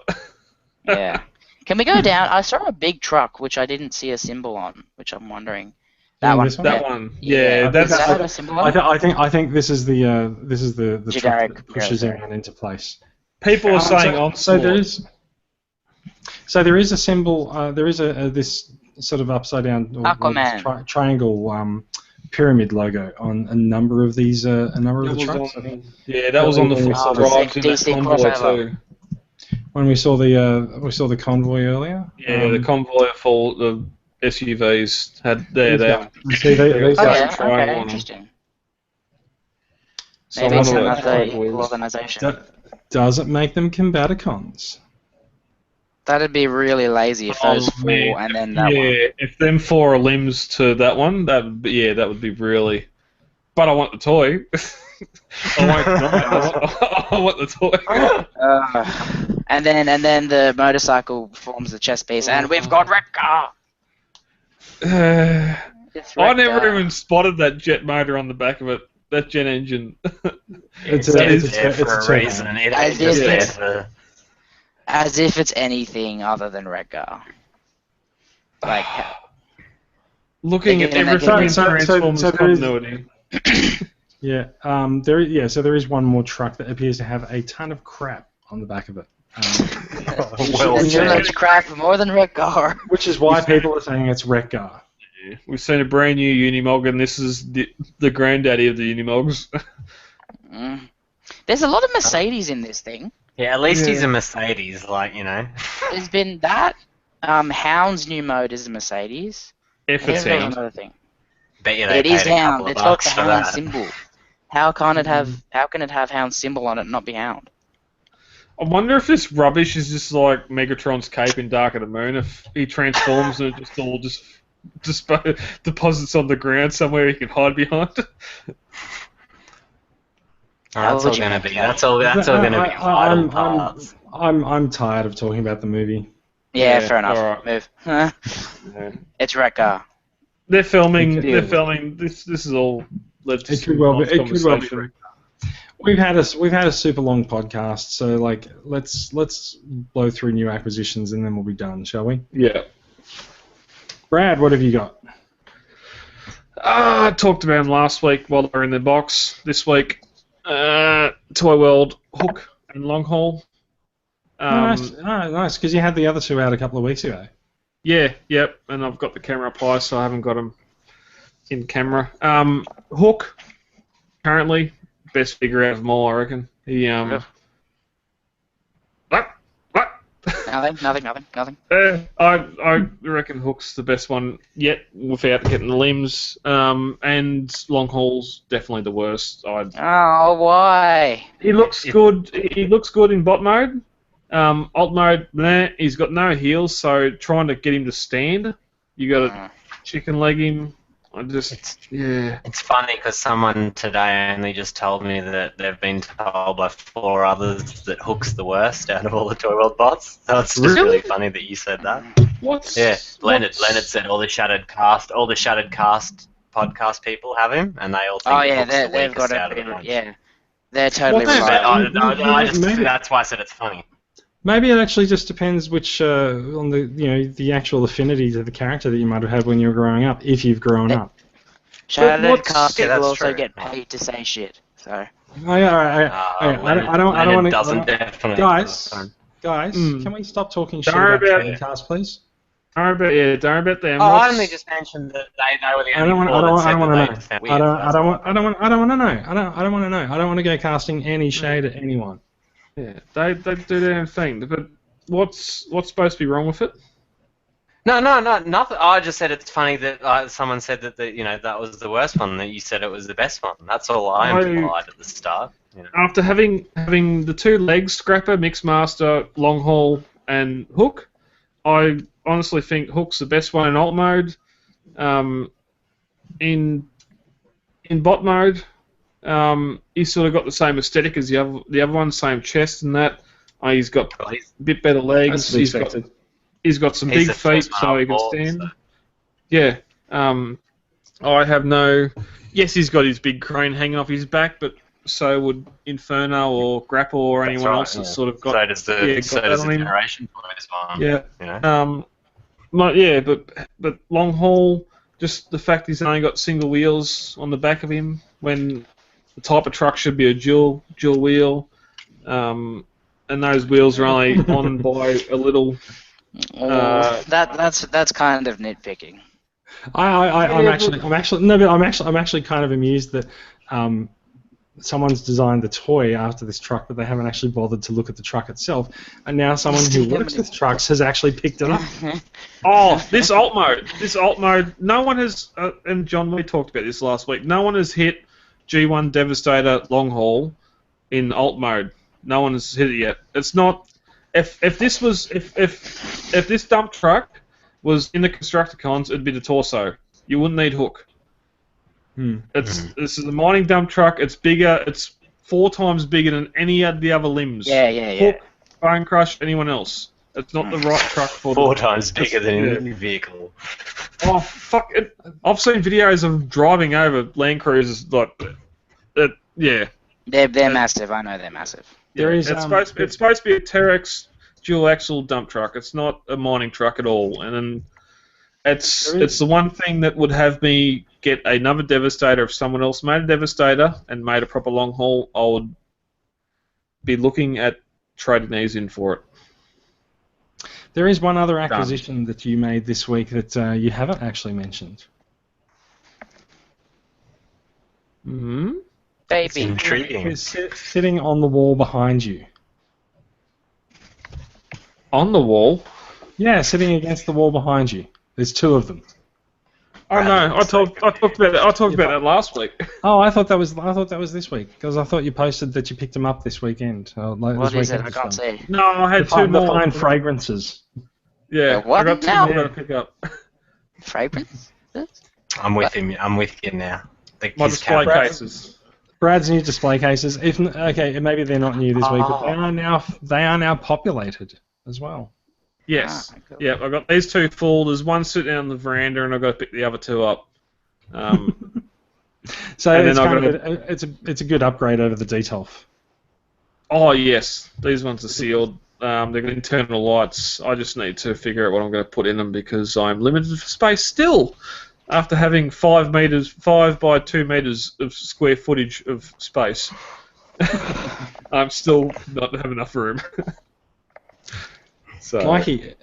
Yeah. Can we go down? I saw a big truck, which I didn't see a symbol on, which I'm wondering. That Oh, one. this one? That Yeah. one. Yeah, Does that's that have a symbol on? I think this is the truck Generic that pushes comparison. everyone into place. people are saying so there onslaught. there is a symbol. There is this sort of upside down or Aquaman. triangle pyramid logo on a number of these the trucks. I think Yeah, that was on the Oh, front DC drives in that convoy crossover. too. when we saw the convoy earlier. Yeah, the convoy full the SUVs had these there. guys. You see, these Oh, guys- yeah. triangle Okay, on 'em. interesting. So Maybe one it's of those another convoys. equal organization. does it make them Combaticons? That'd be really lazy if Oh, those four man. and then that yeah, one. if them four are limbs to that one, that would be really. But I want the toy. I want the toy. And then the motorcycle forms the chest piece, and we've got Wreck-Gar! It's I never Wreck-Gar. even spotted that jet motor on the back of it. That jet engine. It's It's a there for a turnout. reason. It I ain't just did there it. for... As if it's anything other than Wreck-Gar. Like, Looking at They're gonna everything make in So Transformers there is- continuity. Yeah, so there is one more truck that appears to have a ton of crap on the back of it. Well, there's too much crap, more than Wreck-Gar. Which is why people are saying it's Wreck-Gar. Yeah. We've seen a brand new Unimog, and this is the granddaddy of the Unimogs. Mm. There's a lot of Mercedes in this thing. yeah, at least he's Yeah. a Mercedes, like, you know. There's been that. Hound's new mode is a Mercedes. If Here's it's Hound. Hound. another thing. Bet you they It is paid a Hound. couple of It's got bucks the for Hound that. symbol. How can it have Hound symbol on it and not be Hound? I wonder if this rubbish is just like Megatron's cape in Dark of the Moon. If he transforms and it just all deposits on the ground somewhere he can hide behind. That's all gonna be. That's all gonna be vital parts. I'm tired of talking about the movie. Yeah, Yeah, fair enough. alright. Move. Yeah. It's Wreck-Gar. They're filming. Yeah. They're filming. This is all led to It some could well be. nice It could well be. conversation. We've had a super long podcast, so like let's blow through new acquisitions and then we'll be done, shall we? Yeah. Brad, what have you got? I talked about them last week while they were in the box. This week, Toy World, Hook and Long Haul. Nice, because you had the other two out a couple of weeks ago. Yeah, yep, and I've got the camera up high, so I haven't got them in camera. Hook, currently, best figure out of them all, I reckon. He, Yeah. What? Nothing. I reckon Hook's the best one yet without getting the limbs, and Long Haul's definitely the worst. Oh, why? He looks good. He looks good in bot mode. Alt mode, he's got no heals, so trying to get him to stand, you got to chicken leg him. It's funny because someone today only just told me that they've been told by 4 others that Hook's the worst out of all the Toy World bots. So it's just really funny that you said that. Leonard said all the Shattered Cast podcast people have him, and they all think Hook's the weakest out of the bunch. Yeah, they're totally That's why I said it's funny. Maybe it actually just depends which on the actual affinity to the character that you might have had when you were growing up, if you've grown up. Shattered Cast people also get paid to say shit. So. I don't want to. Guys, Mm. can we stop talking shit about Shattered Cast, please? Don't worry about them. I only just mentioned that they were the only four that said that they I don't want to know. I don't want to know. I don't want to go casting any shade at anyone. Yeah, they do their own thing. But what's supposed to be wrong with it? No, nothing. I just said it's funny that someone said that that was the worst one. That you said it was the best one. That's all I implied at the start. You know. After having the 2 legs, Scrapper, Mixmaster, Long Haul, and Hook, I honestly think Hook's the best one in alt mode. In bot mode, he's sort of got the same aesthetic as the other one, same chest and that. He's got a bit better legs. He's got some big feet, so he can stand. So. Yeah. I have no. Yes, he's got his big crane hanging off his back, but so would Inferno or Grapple or anyone else that's sort of got. So does the Generation Boys one. Yeah. You know? But Long Haul, just the fact he's only got single wheels on the back of him when the type of truck should be a dual wheel, and those wheels are only on by a little. That's kind of nitpicking. I'm actually kind of amused that someone's designed the toy after this truck, but they haven't actually bothered to look at the truck itself. And now someone who works with trucks has actually picked it up. This alt mode, no one has, and John, we talked about this last week, no one has hit G1 Devastator Long Haul in alt mode. No one has hit it yet. It's not, if this dump truck was in the Constructicons, it'd be the torso. You wouldn't need Hook. This is a mining dump truck. It's bigger. It's 4 times bigger than any of the other limbs. Yeah. Hook, Bone Crush, anyone else. It's not the right truck for 4 times bigger than any vehicle. Oh fuck it! I've seen videos of driving over Land Cruisers like that. Yeah. They're massive. I know they're massive. It's supposed to be a Terex dual axle dump truck. It's not a mining truck at all. And then it's the one thing that would have me get another Devastator. If someone else made a Devastator and made a proper long haul, I would be looking at trading these in for it. There is one other acquisition that you made this week that you haven't actually mentioned. Mm-hmm. Baby. Intriguing. It's sitting on the wall behind you. On the wall? Yeah, sitting against the wall behind you. There's 2 of them. Oh no! I talked about that. I talked about that last week. Oh, I thought that was this week because I thought you posted that you picked them up this weekend. What is it? I can't see. No, I had 2 more. The fine fragrances. Yeah, what? I got 2 more to pick up. Fragrance? I'm with him. I'm with you now. My display cases. Brad's new display cases. Maybe they're not new this week, but they are now populated as well. Yes. Cool. Yeah, I've got these 2 full. There's one sitting on the veranda, and I've got to pick the other 2 up. So it's a good upgrade over the Detolf. Oh yes, these ones are sealed. They've got internal lights. I just need to figure out what I'm going to put in them because I'm limited for space still. After having 5 by 2 meters of square footage of space, I'm still not have enough room. So, Mikey,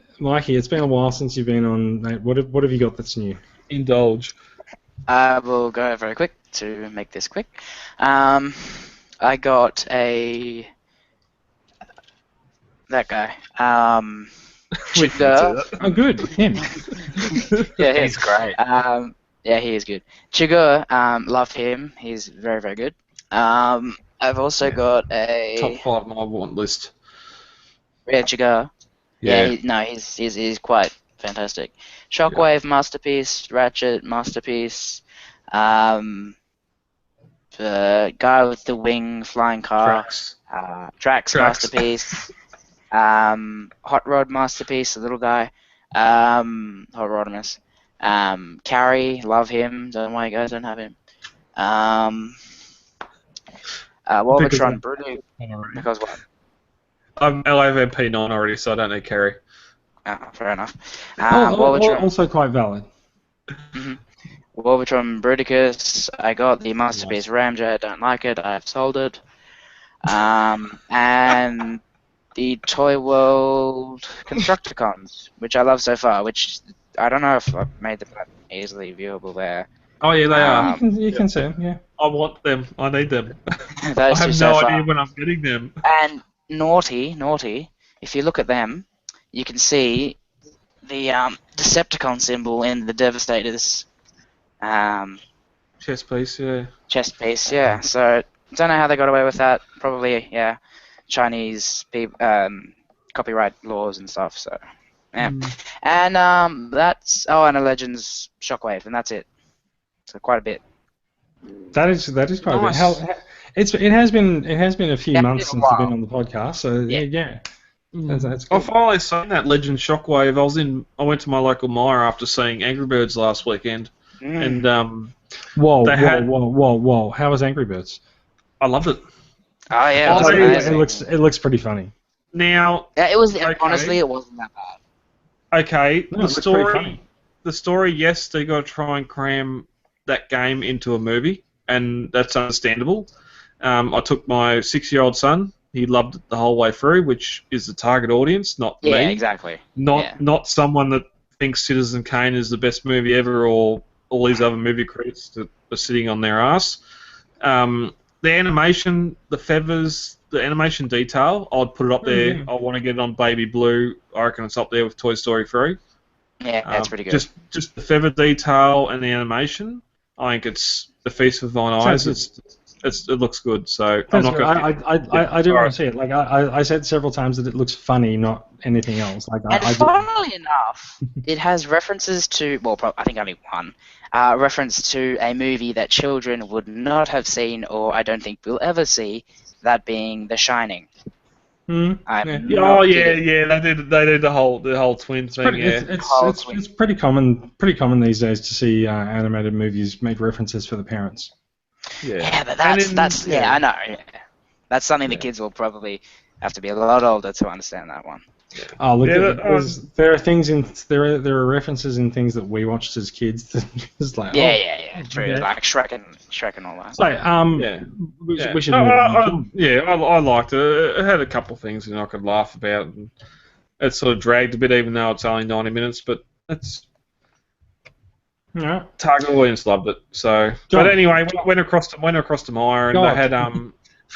it's been a while since you've been on. Mate, what have you got that's new? Indulge. We'll go very quick to make this quick. I got a That guy. We can see that. Oh, good. Him. Yeah, him. He's great. Yeah, he is good. Chigur, love him. He's very, very good. I've also got a Top 5 on my want list. Chigur. Yeah. Yeah, he's quite fantastic. Shockwave masterpiece, Ratchet masterpiece. The guy with the wing flying car. Drax masterpiece. Hot Rod masterpiece, the little guy. Hot Rodimus. Carrie, love him. Don't know why you guys don't have him. Wolvertron, Brutal. Because what? I'm LAVP9 already, so I don't need Kerry. Fair enough. Also quite valid. Mm-hmm. Wolvertron Bruticus. I got the masterpiece Ramjet. Don't like it. I've sold it. And the Toy World Constructicons, which I love so far. Which I don't know if I've made them that easily viewable there. Oh yeah, they are. You can see them. Yeah. I want them. I need them. Those I have two so no far. idea when I'm getting them. And naughty. If you look at them, you can see the Decepticon symbol in the Devastator's Chest piece, yeah. chest piece. Yeah. So don't know how they got away with that. Probably, yeah, Chinese copyright laws and stuff. So yeah. And that's and a Legends Shockwave, and that's it. So quite a bit. That is quite Nice. a bit. It has been a few Yeah, months it's since been a you've been on the podcast, so yeah. That's good. I've finally seen that Legend Shockwave. I went to my local mire after seeing Angry Birds last weekend, and Whoa! How was Angry Birds? I loved it. Oh yeah, it was amazing. It looks pretty funny. Now, Yeah, it was okay. honestly, it wasn't that bad. Okay, No, it looks pretty funny. the story, yes, they got to try and cram that game into a movie, and that's understandable. I took my 6-year-old son. He loved it the whole way through, which is the target audience, not me. Yeah, exactly. Not someone that thinks Citizen Kane is the best movie ever, or all these other movie critics that are sitting on their ass. The animation, the feathers, the animation detail, I'd put it up there. Yeah. I want to get it on Baby Blue. I reckon it's up there with Toy Story 3. Yeah, that's pretty good. Just the feather detail and the animation. I think it's the feast for thine eyes. It looks good. So I'm not going. I do want to see it. Like I said several times that it looks funny, not anything else. Like funnily enough, it has references to I think only one reference to a movie that children would not have seen, or I don't think we'll ever see. That being The Shining. Yeah. They did the whole twin thing. It's pretty common these days to see animated movies make references for the parents. Yeah, but that's I know. Yeah. That's something the kids will probably have to be a lot older to understand that one. Oh, look, there are references in things that we watched as kids that just like true, like Shrek and all that. So we should I liked it. It had a couple of things I could laugh about, and it sort of dragged a bit, even though it's only 90 minutes. But it's target audience loved it. So, but anyway, went across to Mire, and they had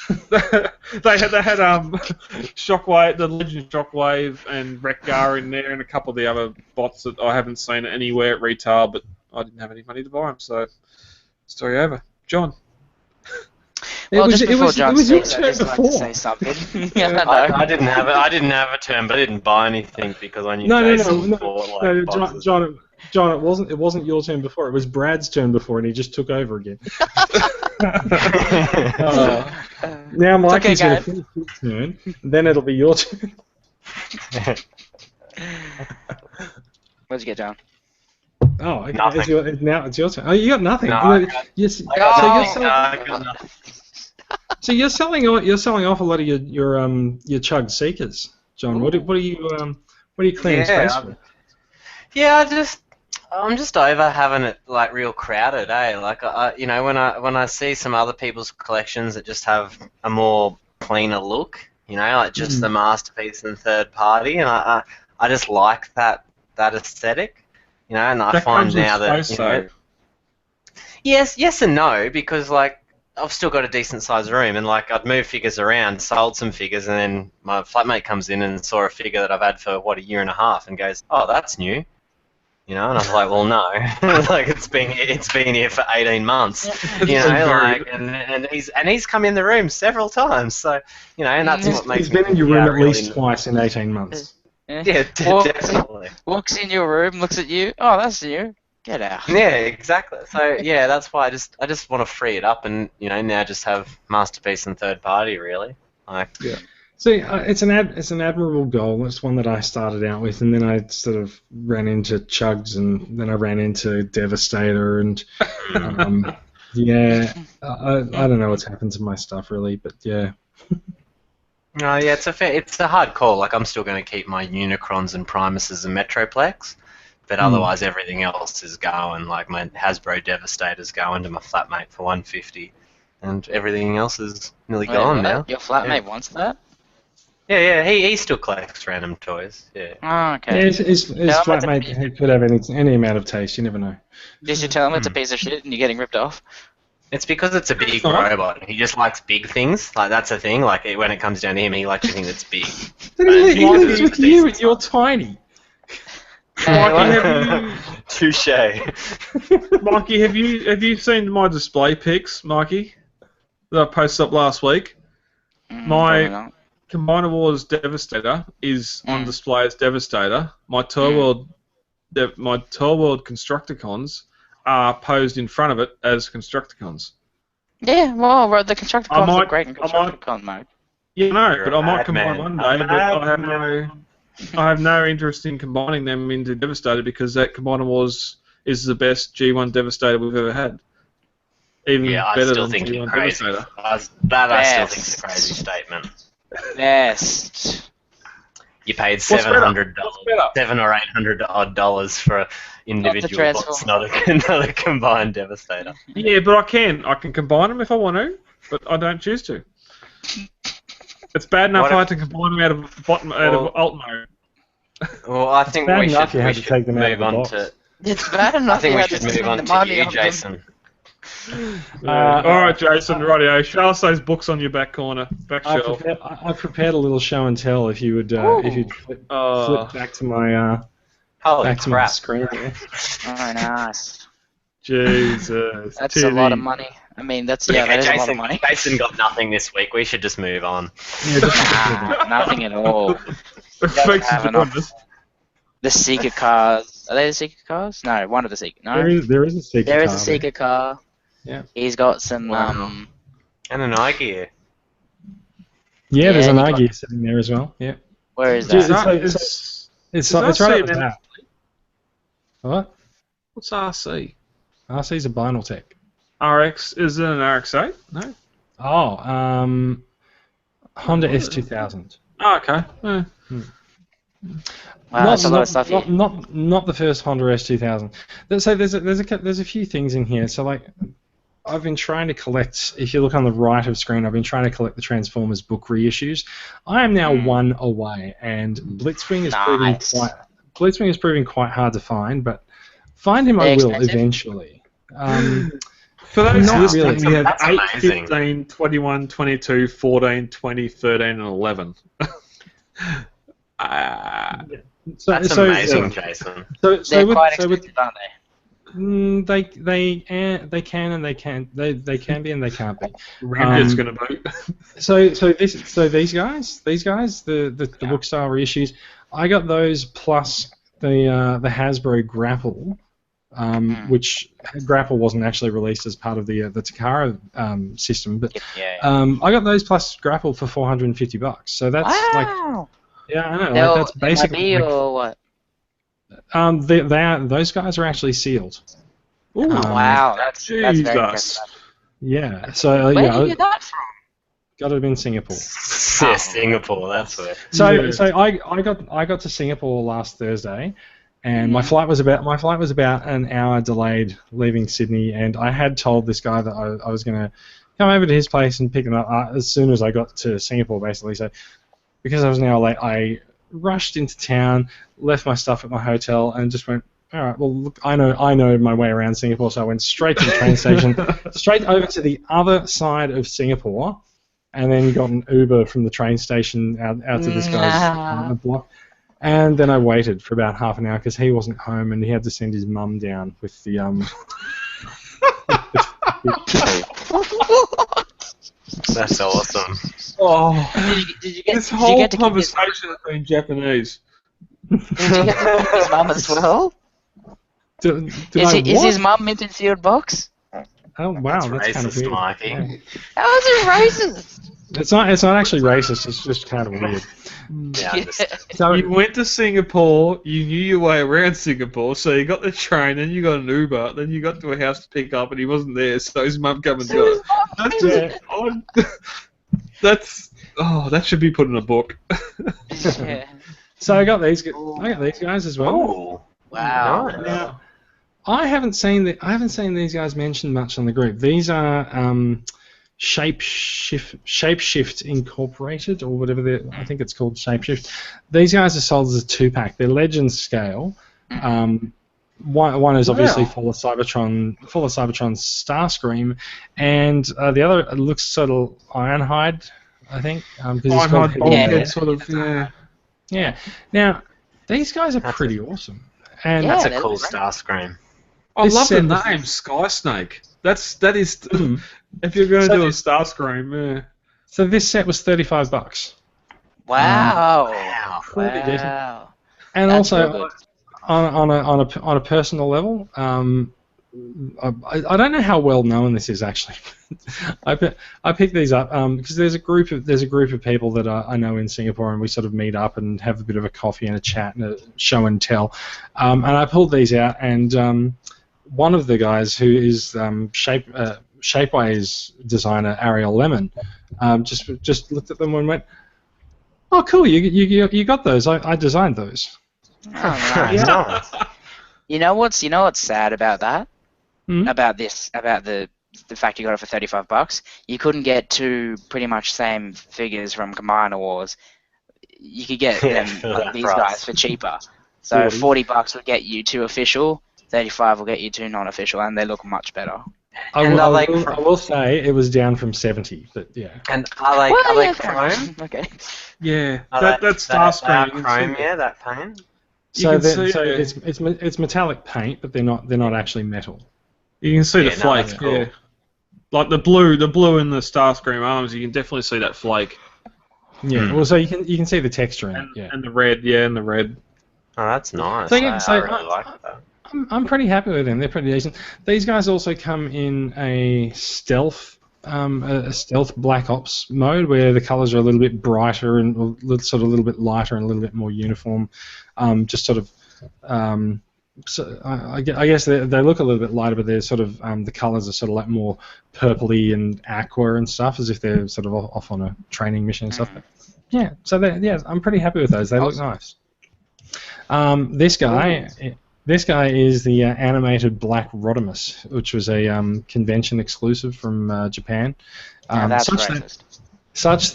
they had Shockwave, the Legend Shockwave, and Wreck-Gar in there, and a couple of the other bots that I haven't seen anywhere at retail, but I didn't have any money to buy them, so story over. John. Well, just before John speaks, I'd just like to say something. I didn't have a turn, but I didn't buy anything because I knew Jason bought boxes. John, it wasn't your turn before. It was Brad's turn before, and he just took over again. Now Mikey's going to finish his turn, then it'll be your turn. What'd you get, John? Oh, okay. Nothing. Now it's your turn. Oh, you got nothing. No, I got nothing. So you're selling off a lot of your chugged seekers, John. What are you clearing space for? Yeah, I'm just over having it like real crowded, eh? Like when I see some other people's collections that just have a more cleaner look, like just the masterpiece and third party, and I just like that aesthetic, and I find now that yes and no, because like I've still got a decent sized room, and like I'd move figures around, sold some figures, and then my flatmate comes in and saw a figure that I've had for a year and a half, and goes, "Oh, that's new." You know, and I was like, well, no, like it's been here for 18 months, you know, like, and he's come in the room several times, so you know, and that's what makes. He's been in your room at least twice in 18 months. Yeah, definitely. Walks in your room, looks at you. Oh, that's you. Get out. Yeah, exactly. So yeah, that's why I just want to free it up, and you know, now just have Masterpiece and third party really. Like, yeah. See, it's an admirable goal. It's one that I started out with, and then I sort of ran into Chugs, and then I ran into Devastator, and yeah, I don't know what's happened to my stuff really, but yeah. No, yeah, it's a hard call. Like I'm still going to keep my Unicrons and Primuses and Metroplex, but otherwise everything else is going. Like my Hasbro Devastator's going to my flatmate for 150, and everything else is nearly gone now. Your flatmate wants that? Yeah, he still collects random toys. Yeah. Oh, okay. Yeah, his flatmate could have any amount of taste. You never know. Did you tell him it's a piece of shit and you're getting ripped off? It's because it's a big robot. He just likes big things. Like that's the thing. Like when it comes down to him, he likes anything that's big. He lives with you, and you're tiny. Touche. Mikey, have you seen my display pics, Mikey? That I posted up last week. My Combiner Wars Devastator is on display as Devastator. My Tour World Constructicons are posed in front of it as Constructicons. Yeah, well, the Constructicons are great in Constructicon mode. Yeah, no, but I might combine one day, but I have no interest in combining them into Devastator because that Combiner Wars is the best G1 Devastator we've ever had. Even better than G1 Devastator. I still think it's a crazy statement. Best. You paid $700, $700 or $800 for an individual box, not a combined Devastator. Yeah, but I can combine them if I want to, but I don't choose to. It's bad enough I had to combine them out of alt mode. Well, I think we should take them move on to. It's bad enough. I think we should move on to you, Jason. Alright, Jason, rightio. Show us those books on your back corner, back shelf. I've prepared a little show and tell. If you'd flip back to my my screen there. Oh, nice. Jesus. That's TV. a lot of money. I mean, that is a lot of money. Jason got nothing this week. We should just move on. Yeah, nothing at all. The Seeker cars. Are they the Seeker cars? No, one of the Seeker. No. There is a Seeker car. There is a Seeker car. Yeah. He's got some and an iGear. Yeah, there's an iGear sitting there as well. Yeah. Where is that? It's right at the back. What? What's RC? RC's a Binaltech. RX, is it an RX-8? No. Oh, Honda S2000. Oh, okay. Yeah. Wow, that's a lot of stuff here. Not the first Honda S2000. So there's a few things in here. So like, I've been trying to collect. If you look on the right of screen, I've been trying to collect the Transformers book reissues. I am now one away, and Blitzwing is proving quite hard to find, but find him I will eventually. For those listening, really. we have 8, 15, 21, 22, 14, 20, 13, and 11. That's amazing, Jason. They're quite expensive, aren't they? They can and they can't. They can be and they can't be. Ramjet's going to be. So these guys, the book style reissues, I got those plus the Hasbro Grapple. Which Grapple wasn't actually released as part of the Takara system, but I got those plus Grapple for $450. So that's like, yeah, I know. Like that's basically. Or what? Those guys are actually sealed. Ooh, wow, that's very impressive. Yeah. So where did you get that from? Got it in Singapore. Yeah, Singapore. That's where. So I got to Singapore last Thursday. And my flight was about an hour delayed leaving Sydney, and I had told this guy that I was going to come over to his place and pick him up as soon as I got to Singapore, basically. So because I was an hour late, I rushed into town, left my stuff at my hotel, and just went all right, well, look, I know my way around Singapore, so I went straight to the train station, straight over to the other side of Singapore, and then got an Uber from the train station out to this guy's block. And then I waited for about half an hour because he wasn't home and he had to send his mum down with the That's awesome. Oh, Did you get? this Did you whole get to keep his, conversation has been Japanese. did you get to keep his mum as well? Did Is his mum mint in sealed box? Oh wow, that's kind of racist, weird. Mikey. Yeah. How is it racist? It's not actually racist. It's just kind of weird. Yeah, I understand. So You went to Singapore, you knew your way around Singapore, so you got the train, then you got an Uber, then you got to a house to pick up, and he wasn't there, so his mum come and got it. That's just odd. That should be put in a book. Yeah. So I got these guys as well. Oh, Wow. nice. Now, I haven't seen these guys mentioned much on the group. These are Shapeshift Incorporated, or whatever I think it's called, Shapeshift. These guys are sold as a 2-pack. They're Legends scale. One is obviously full of Cybertron Starscream, and the other looks sort of Ironhide, I think. Ironhide bulkhead, sort of. Yeah. Yeah. Now, these guys are pretty awesome. And That's Yeah, a cool they're Starscream. I This love the set was- name Sky Snake. That is. If you're going to do a Starscream, yeah. so this set was $35. Wow. Wow. Pretty decent. Wow. And That's real also, good. on a personal level, I don't know how well known this is actually. I picked these up because there's a group of people that I know in Singapore, and we sort of meet up and have a bit of a coffee and a chat and a show and tell. And I pulled these out, and one of the guys who is Shapeways designer Ariel Lemon just looked at them and went, "Oh, cool! You got those? I designed those." Oh, nice. Nice. You know what's sad about that? Hmm? About the fact you got it for $35. You couldn't get two pretty much same figures from Combiner Wars. You could get Yeah, them for like that these price. guys for cheaper. So 40. $40 will get you two official, 35 will get you two non-official, and they look much better. I And will, are I, they will, cr- I will say it was down from 70, but yeah. And are they chrome? Okay. Yeah, Are that's they are Starscream. You can see chrome, that. yeah, that paint? So, can see it's metallic paint, but they're not actually metal. You can see the Yeah, no, flake. that's cool. Yeah, like the blue in the Starscream arms. You can definitely see that flake. Yeah. Well, so you can see the texture in it. And, Yeah. and the red. Yeah, and the red. Oh, that's nice. So, yeah, I really like that. I'm pretty happy with them. They're pretty decent. These guys also come in a stealth Black Ops mode where the colours are a little bit brighter and a little bit lighter and a little bit more uniform. Just sort of. So I guess they look a little bit lighter, but they're sort of the colours are sort of like more purpley and aqua and stuff, as if they're sort of off on a training mission and stuff. But yeah, so I'm pretty happy with those. They look nice. This guy is the animated Black Rodimus, which was a convention exclusive from Japan. Now that's such racist. such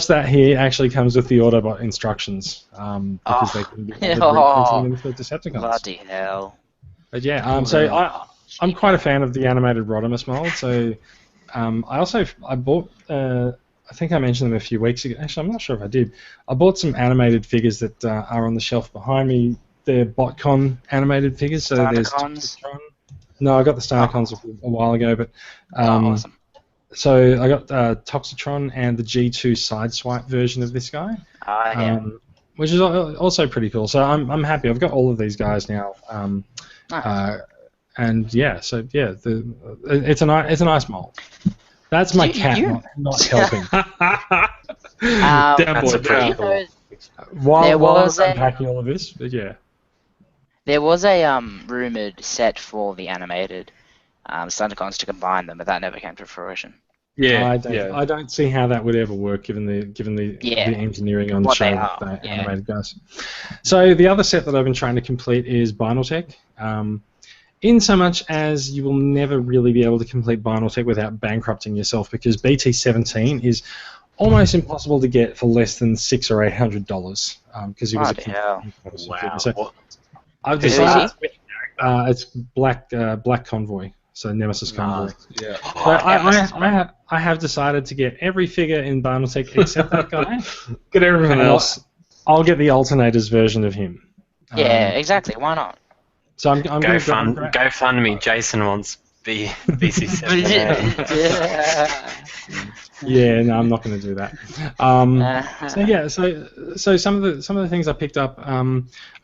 that he actually comes with the Autobot instructions because they couldn't be bothered reprinting them for Decepticons. Bloody hell. But yeah, so I'm quite a fan of the animated Rodimus mold. So I bought. I think I mentioned them a few weeks ago. Actually, I'm not sure if I did. I bought some animated figures that are on the shelf behind me. They're BotCon animated figures. So there's Toxitron. No, I got the Starcons a while ago, but Awesome. so I got Toxitron and the G2 Sideswipe version of this guy, which is also pretty cool. So I'm happy. I've got all of these guys now. Nice. And yeah, so yeah, it's a nice mold. That's my cat not helping. Down That's boy, a pretty down. cool. While I'm unpacking all of this, but yeah. There was a rumored set for the animated Stunticons to combine them, but that never came to fruition. Yeah, I don't see how that would ever work given the engineering on the What show they with are, the yeah. animated guys. So the other set that I've been trying to complete is Binaltech. In so much as you will never really be able to complete Binaltech without bankrupting yourself, because BT-17 is almost impossible to get for less than $600 or $800 because he was Bloody hell. So I've Who is decided he? it's Black Convoy, so Nemesis Convoy. Yeah. So I have decided to get every figure in Barnatech except that guy. Get everything And else. I'll get the alternators version of him. Yeah, exactly. Why not? So I'm going to Go fund me. Jason wants BC7. Yeah, no, I'm not going to do that. So yeah, so some of the things I picked up, I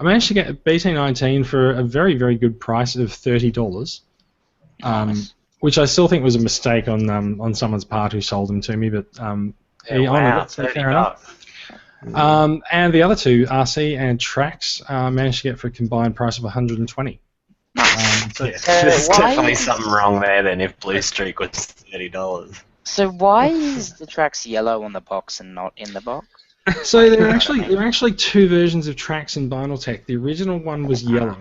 managed to get BT19 for a very, very good price of $30, Nice. which I still think was a mistake on someone's part who sold them to me, but he honoured it, so fair enough. And the other two, RC and Trax, managed to get for a combined price of $120. There's definitely something wrong there then if Blue Streak was $30. So why is the Trax yellow on the box and not in the box? So there are actually two versions of Trax in Vinyltech. The original one was yellow.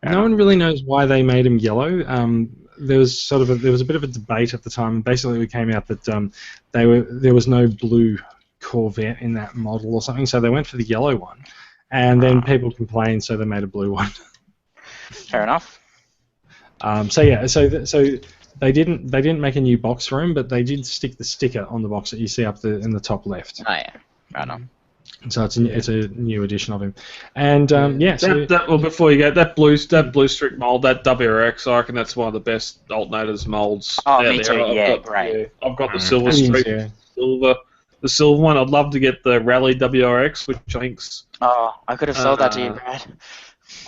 No one really knows why they made him yellow. There was a bit of a debate at the time. Basically, it came out that there was no blue Corvette in that model or something, so they went for the yellow one. And then people complained, so they made a blue one. Fair enough. So they didn't make a new box for him, but they did stick the sticker on the box that you see up in the top left. Oh yeah, right on. So it's a new edition of him, and Well, before you go, that blue streak mold, that WRX, I reckon that's one of the best alternators molds. Oh, out me there. too. Great. Yeah, I've got the silver streak, the silver one. I'd love to get the Rally WRX, which I think's. Oh, I could have sold that to you, Brad.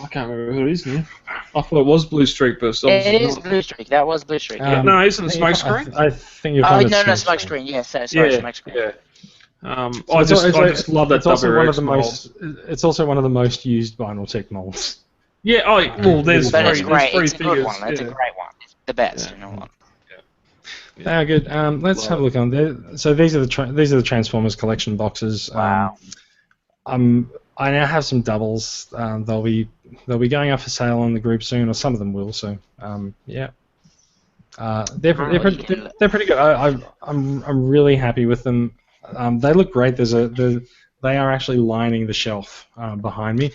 I can't remember who it is now. I thought it was Blue Streak, but it is Blue Streak. That was Blue Streak. Yeah. No, isn't it Smoke Screen? I think you're. Oh no, Smoke Screen. Yeah, sorry, Smoke Screen. Yeah. I just love that WRX mold. It's also one of the most used Vinyltech molds. Yeah. There's but three. It's great. There's It's a three good figures. one. It's a great one. It's the best. You know what? They are good. Let's have a look on there. So these are the Transformers collection boxes. Wow. I now have some doubles. They'll be going up for sale on the group soon, or some of them will. So yeah, they're pretty good. I'm really happy with them. They look great. They are actually lining the shelf behind me.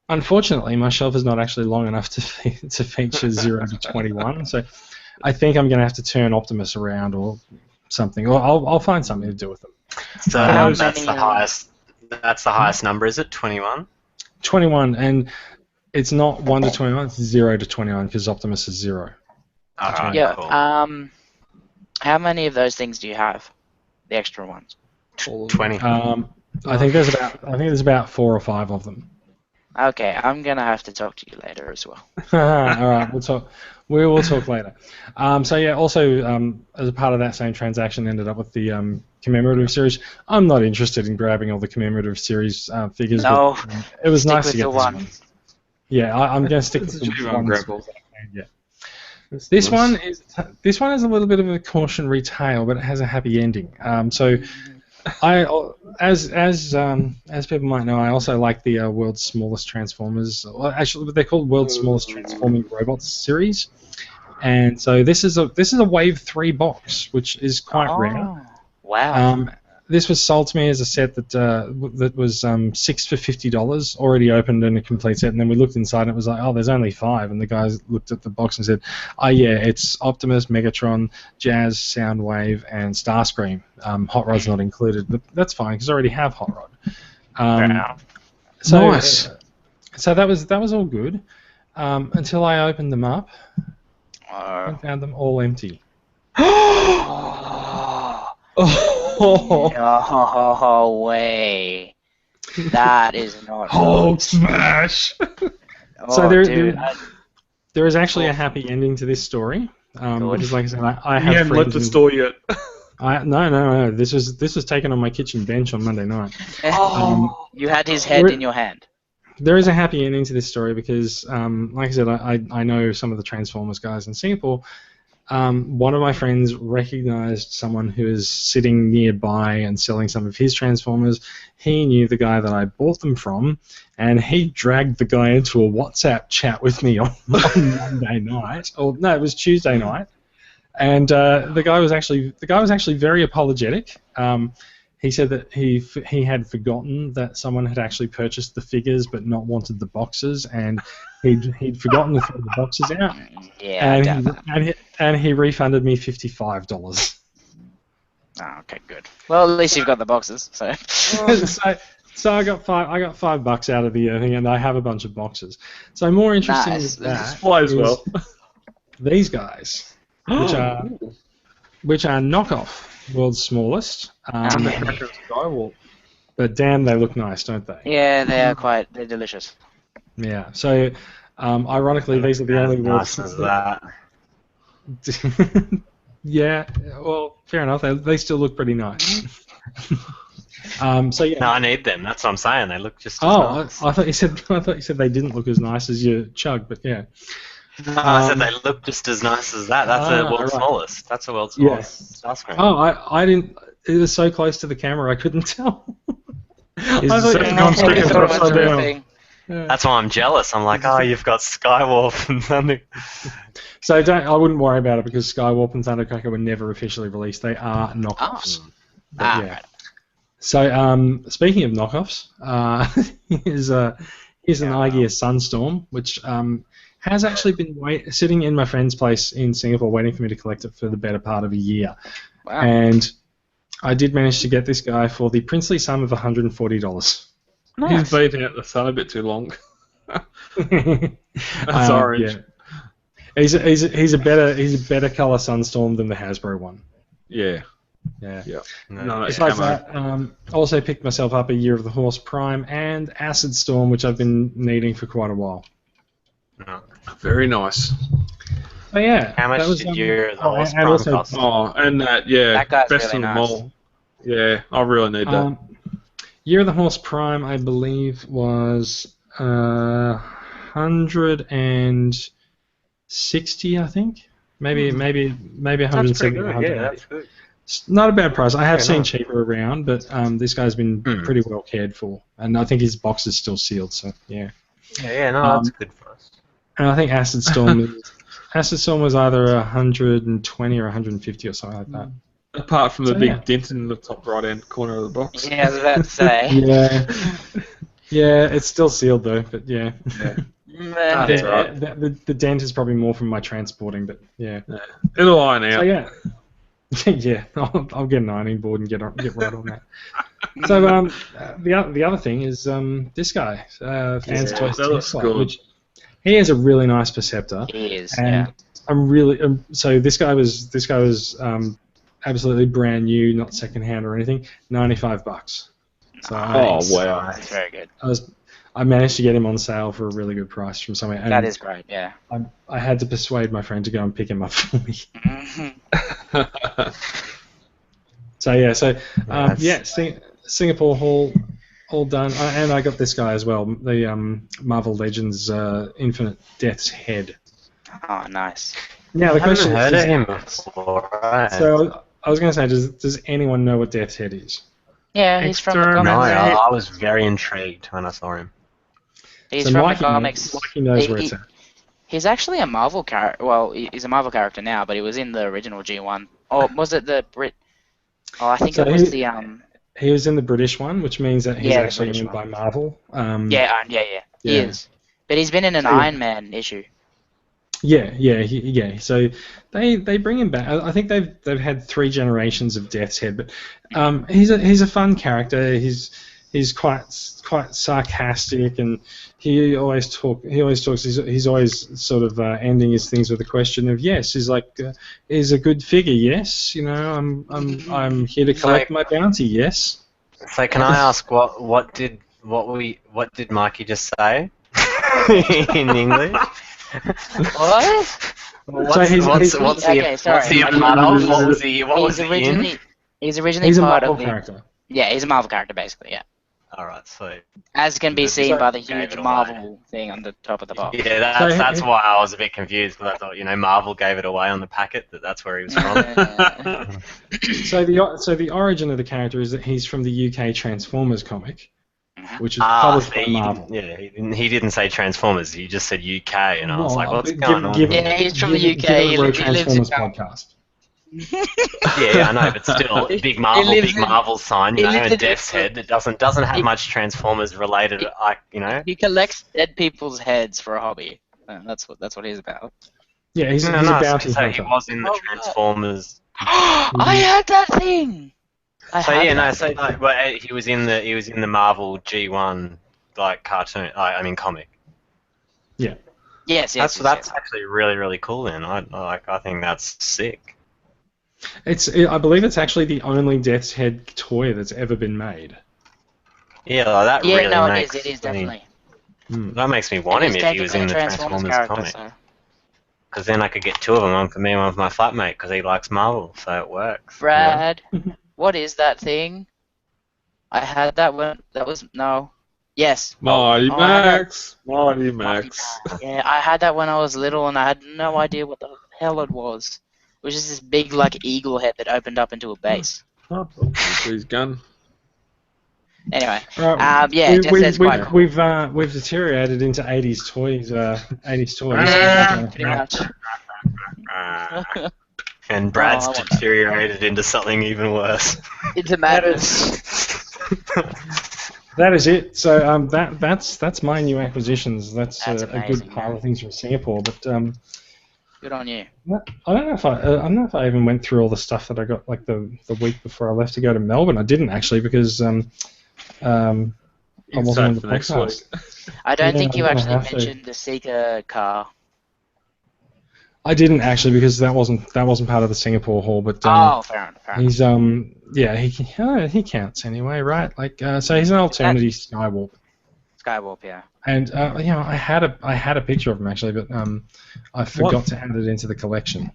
Unfortunately, my shelf is not actually long enough to feature 0 to 21. So I think I'm going to have to turn Optimus around or something. Or I'll find something to do with them. So that's the highest. That's the highest number, is it? 21? 21, and it's not 1 to 21, it's 0 to 21, because Optimus is 0. Alright, Yeah. cool. How many of those things do you have? The extra ones? 20. I think there's about 4 or 5 of them. Okay, I'm gonna have to talk to you later as well. All right, we'll talk. We will talk later. So yeah, also as a part of that same transaction, ended up with the commemorative series. I'm not interested in grabbing all the commemorative series figures. No, but, it was nice to get this one. one. Yeah, I'm going to stick with the one. Yeah. This one is a little bit of a cautionary tale, but it has a happy ending. So, as people might know, I also like the World's Smallest Transformers. Well, actually, they're called World's Smallest Transforming Robots series. And so this is a Wave 3 box, which is quite rare. Wow. This was sold to me as a set that was 6 for $50, already opened and a complete set. And then we looked inside and it was like, oh, there's only 5. And the guys looked at the box and said, oh yeah, it's Optimus, Megatron, Jazz, Soundwave, and Starscream. Hot Rod's not included, but that's fine because I already have Hot Rod. So, nice. So that was all good until I opened them up and found them all empty. No way. That is not Hulk smash. So there is actually a happy ending to this story. Because like I said, I have You haven't left the store yet. No. This was taken on my kitchen bench on Monday night. You had his head in your hand. There is a happy ending to this story because, like I said, I know some of the Transformers guys in Singapore. One of my friends recognized someone who is sitting nearby and selling some of his Transformers. He knew the guy that I bought them from, and he dragged the guy into a WhatsApp chat with me on Monday night. Or no, it was Tuesday night. And the guy was actually very apologetic. he said that he had forgotten that someone had actually purchased the figures but not wanted the boxes, and he'd forgotten to throw the boxes out. Yeah, I doubt that. And he refunded me $55. Oh, okay, good. Well, at least you've got the boxes. So. So I got $5 out of the thing, and I have a bunch of boxes. So more interesting Nice. than that Display as well. these guys, which are knockoff World's Smallest. Skywalk. But damn, they look nice, don't they? Yeah, they're delicious. Yeah. So, ironically, these are the only nice World's as that. Yeah. Well, fair enough. They still look pretty nice. So yeah. No, I need them. That's what I'm saying. They look just as nice. I thought you said they didn't look as nice as your chug, but yeah. No, I said they look just as nice as that. That's the world's smallest. That's the world's smallest Starscream. Oh, I didn't. It was so close to the camera, I couldn't tell. Is the second on screen upside down? Yeah. That's why I'm jealous. I'm like, oh, you've got Skywarp and Thunder. So I wouldn't worry about it because Skywarp and Thundercracker were never officially released. They are knockoffs. Right. So speaking of knockoffs, here's an Igear Sunstorm, which has actually been sitting in my friend's place in Singapore waiting for me to collect it for the better part of a year. Wow. And I did manage to get this guy for the princely sum of $140. Nice. He's beating out the sun a bit too long. That's orange. Yeah. He's a better color Sunstorm than the Hasbro one. Yeah. Yeah. No, besides that, also picked myself up a Year of the Horse Prime and Acid Storm, which I've been needing for quite a while. Very nice. Oh yeah. How much did Year of the Horse Prime cost? Oh, and that guy's best really of them nice. all. Yeah, I really need that. Year of the Horse Prime, I believe, was 160, I think. Maybe 170. That's pretty good. Yeah, that's good. It's not a bad price. I have seen cheaper around, but this guy's been pretty well cared for, and I think his box is still sealed. So yeah. Yeah, no, that's good for us. And I think Acid Storm was either 120 or 150 or something like that. Apart from the big dent in the top right-hand corner of the box. Yeah, I was about to say. Yeah, it's still sealed though, but yeah. That's right. The dent is probably more from my transporting, but yeah. It'll iron out. So yeah. Yeah, I'll get an ironing board and get right on that. So the other thing is this guy, Fans Toys Tesla, which he has a really nice Perceptor. He is, and I'm really so this guy was absolutely brand new, not secondhand or anything. $95. So wow, that's very good. I managed to get him on sale for a really good price from somewhere. And that is great, yeah. I had to persuade my friend to go and pick him up for me. Singapore Hall, all done, and I got this guy as well, the Marvel Legends Infinite Death's Head. Oh, nice. Now the question is, heard of him before, right? So I was going to say, does anyone know what Death's Head is? Yeah, he's from the comics. No, I was very intrigued when I saw him. He's from the comics. Mikey knows where it's at. He's actually a Marvel character. Well, he's a Marvel character now, but he was in the original G1. Or was it the Brit? Oh, I think it was the He was in the British one, which means that he's actually owned by Marvel. Yeah. He is. But he's been in an Iron Man issue. Yeah. So they bring him back. I think they've had 3 generations of Death's Head, but he's a fun character. He's quite sarcastic, and he always talks. He's always sort of ending his things with a question of yes. He's like, is a good figure? Yes. You know, I'm here to collect my bounty. Yes. So can I ask what did Mikey just say in English? What? What's the He's originally a part Marvel of the character. Yeah, he's a Marvel character basically. Yeah. All right, so as can be seen by the huge Marvel thing on the top of the box. Yeah, that's why I was a bit confused, because I thought Marvel gave it away on the packet that's where he was from. So the origin of the character is that he's from the UK Transformers comic, which is published by Marvel. He didn't say Transformers. He just said UK, and I was like, what's going on? Yeah, he's from the UK. He lives in podcast. Yeah, I know, but still, big Marvel sign, you know, and Death's Head. It doesn't have much Transformers related, you know. He collects dead people's heads for a hobby. That's what he's about. Yeah, he's a bounty so hunter. he was in the Transformers. I had that thing. He was in the Marvel G1 like cartoon. I mean comic. Yeah. Yes. That's actually really really cool. Then I think that's sick. I believe it's actually the only Death's Head toy that's ever been made. Yeah, that really makes. It is definitely. That makes me want him if he was in the Transformers comic. Because then I could get two of them, one for me and one for my flatmate, because he likes Marvel, so it works. Brad, what is that thing? I had that one. Yes. Mighty Max. Yeah, I had that when I was little, and I had no idea what the hell it was. It was just this big, like, eagle head that opened up into a base. Oh, his gun. Anyway, we've deteriorated into 80s toys. 80s toys. Pretty much. And Brad's deteriorated into something even worse. Into madness. That is it. So that's my new acquisitions. That's a good pile of things from Singapore. But good on you. I don't know if I even went through all the stuff that I got like the week before I left to go to Melbourne. I didn't actually because I wasn't on the podcast. I don't think you actually mentioned the Seeker car. I didn't actually because that wasn't part of the Singapore haul. But fair enough. He's he counts anyway, right? Like so he's an alternative Skywarp. Skywarp, yeah. And I had a picture of him actually, but I forgot to add it into the collection.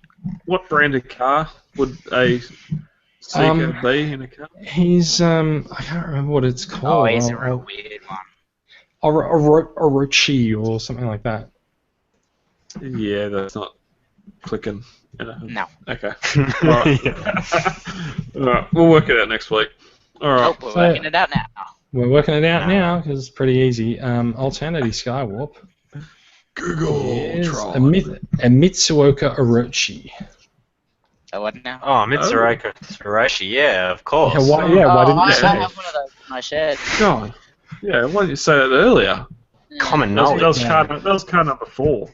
What brand of car would a Seeker be in a car? He's I can't remember what it's called. Oh, he's a real weird one. Orochi or something like that. Yeah, that's not clicking. No. Okay. Alright. Alright, we'll work it out next week. Alright. We're working it out now. We're working it out now because it's pretty easy. Alternative Skywarp. Google. A Mitsuoka Orochi. Oh, what now? Oh, Mitsuoka Orochi, yeah, of course. Yeah, why didn't you say I it? have one of those in my shed. God. Yeah, why didn't you say that earlier? Common That knowledge. was car number 4.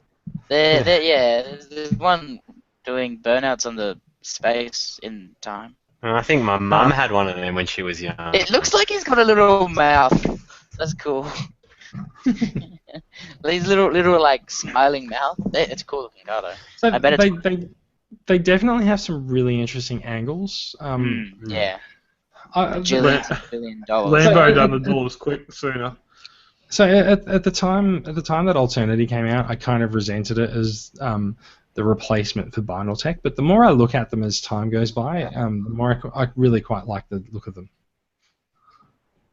There's one doing burnouts on the space in time. I think my mum had one of them when she was young. It looks like he's got a little mouth. That's cool. These little like smiling mouth. It's a cool looking car though. So I bet they definitely have some really interesting angles. Yeah. $1 billion. Lambo done the doors quick sooner. So at the time that Alternity came out, I kind of resented it as the replacement for Binaltech. But the more I look at them as time goes by, the more I really quite like the look of them.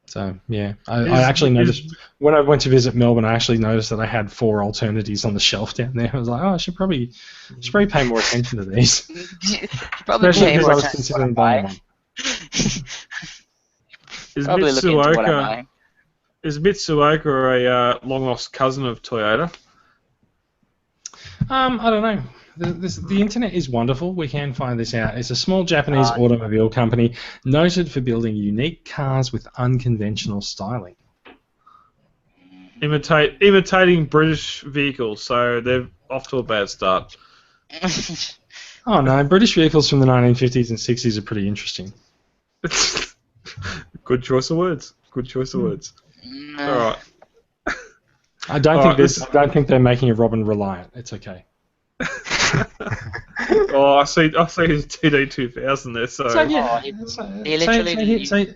So yeah, I actually noticed when I went to visit Melbourne, I actually noticed that I had 4 Alternatives on the shelf down there. I was like, I should probably pay more attention to these. Especially because I was considering buying one. Is Mitsuoka a long lost cousin of Toyota? I don't know. The internet is wonderful. We can find this out. It's a small Japanese automobile company noted for building unique cars with unconventional styling. Imitating British vehicles, so they're off to a bad start. Oh no, British vehicles from the 1950s and 60s are pretty interesting. Good choice of words. All right. I don't think they're making a Robin Reliant. It's okay. Oh, I see his TD2000 there. So he literally didn't use his name.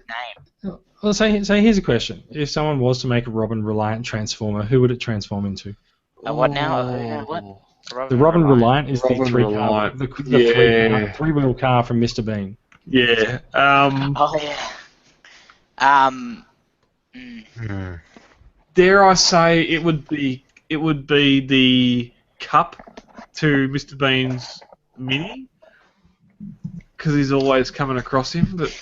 Well, so here's a question: if someone was to make a Robin Reliant Transformer, who would it transform into? What now? What? The Robin Reliant is the three-wheel car from Mr. Bean. Yeah. Dare I say it would be the cup to Mr. Bean's Mini, because he's always coming across him. But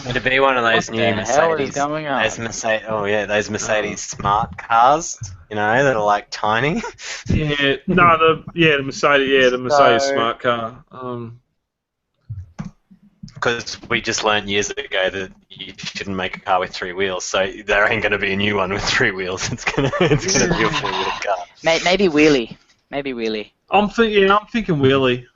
it'd be one of those new Mercedes. Those Mercedes smart cars, that are like tiny. The Mercedes smart car. because we just learned years ago that you shouldn't make a car with 3 wheels, so there ain't going to be a new one with 3 wheels. It's gonna be a 4-wheeled car. Maybe wheelie. Maybe wheelie. I'm thinking wheelie.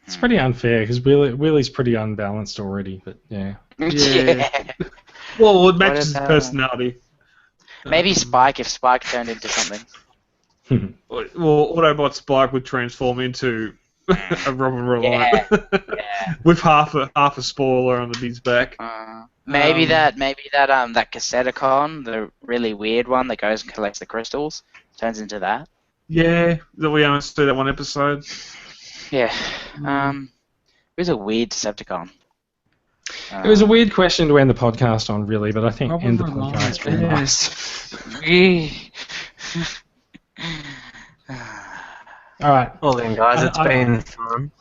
It's pretty unfair because Wheelie's pretty unbalanced already, but yeah. Yeah. Well, it matches his personality. Maybe Spike, if Spike turned into something. Well, Autobot Spike would transform into a Robin Reliant with half a spoiler on his back. Maybe that Cassetticon, the really weird one that goes and collects the crystals, turns into that. Yeah, that we only see that one episode. Yeah. It was a weird Decepticon. It was a weird question to end the podcast on, really, but I think end the podcast really nice. All right. Well then, guys, it's been fun.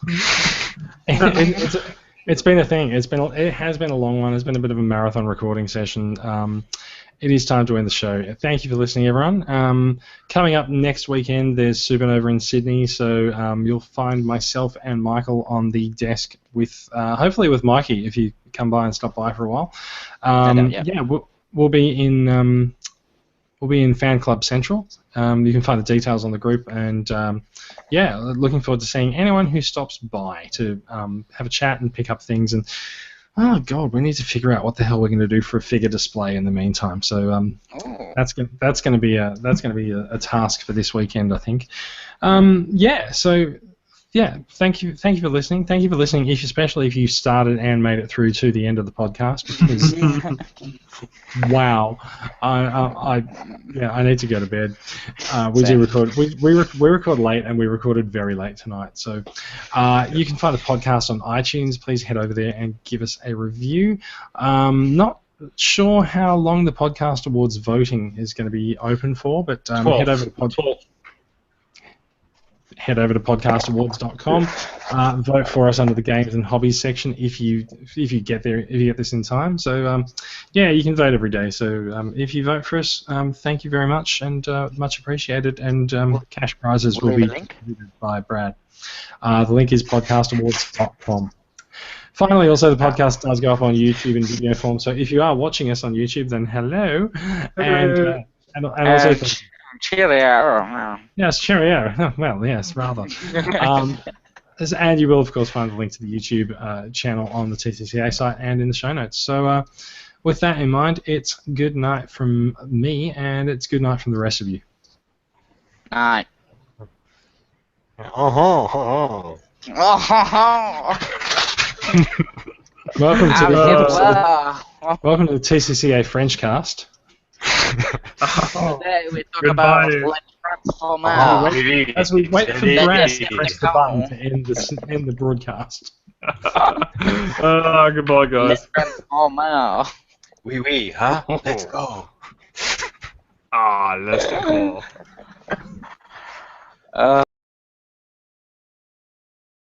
It's been a thing. It has been a long one. It's been a bit of a marathon recording session. It is time to end the show. Thank you for listening, everyone. Coming up next weekend, there's Supernova in Sydney, so you'll find myself and Michael on the desk with, hopefully with Mikey, if you come by and stop by for a while. Yeah, we'll be in Fan Club Central. You can find the details on the group, and yeah, looking forward to seeing anyone who stops by to have a chat and pick up things. And oh god, we need to figure out what the hell we're going to do for a figure display in the meantime. So that's going to be a task for this weekend, I think. Yeah. So yeah, thank you for listening. Thank you for listening, especially if you started and made it through to the end of the podcast. Because wow, I need to go to bed. We do record. We record late, and we recorded very late tonight. So you can find the podcast on iTunes. Please head over there and give us a review. Not sure how long the Podcast Awards voting is going to be open for, but head over to head over to podcastawards.com. Vote for us under the games and hobbies section if you get there, if you get this in time. So yeah, you can vote every day. So if you vote for us, thank you very much, and much appreciated. And cash prizes will be distributed by Brad. The link is podcastawards.com. Finally, also the podcast does go up on YouTube in video form. So if you are watching us on YouTube, then hello. And also. Cheerio. Yes, cheerio. Well, yes, rather. And you will, of course, find the link to the YouTube channel on the TCCA site and in the show notes. So with that in mind, it's good night from me, and it's good night from the rest of you. Night. Welcome to the TCCA French cast. Today we talk about as we wait for Brad to press the button to end the broadcast. Goodbye, guys. Oui, huh? Let's go. Let's go.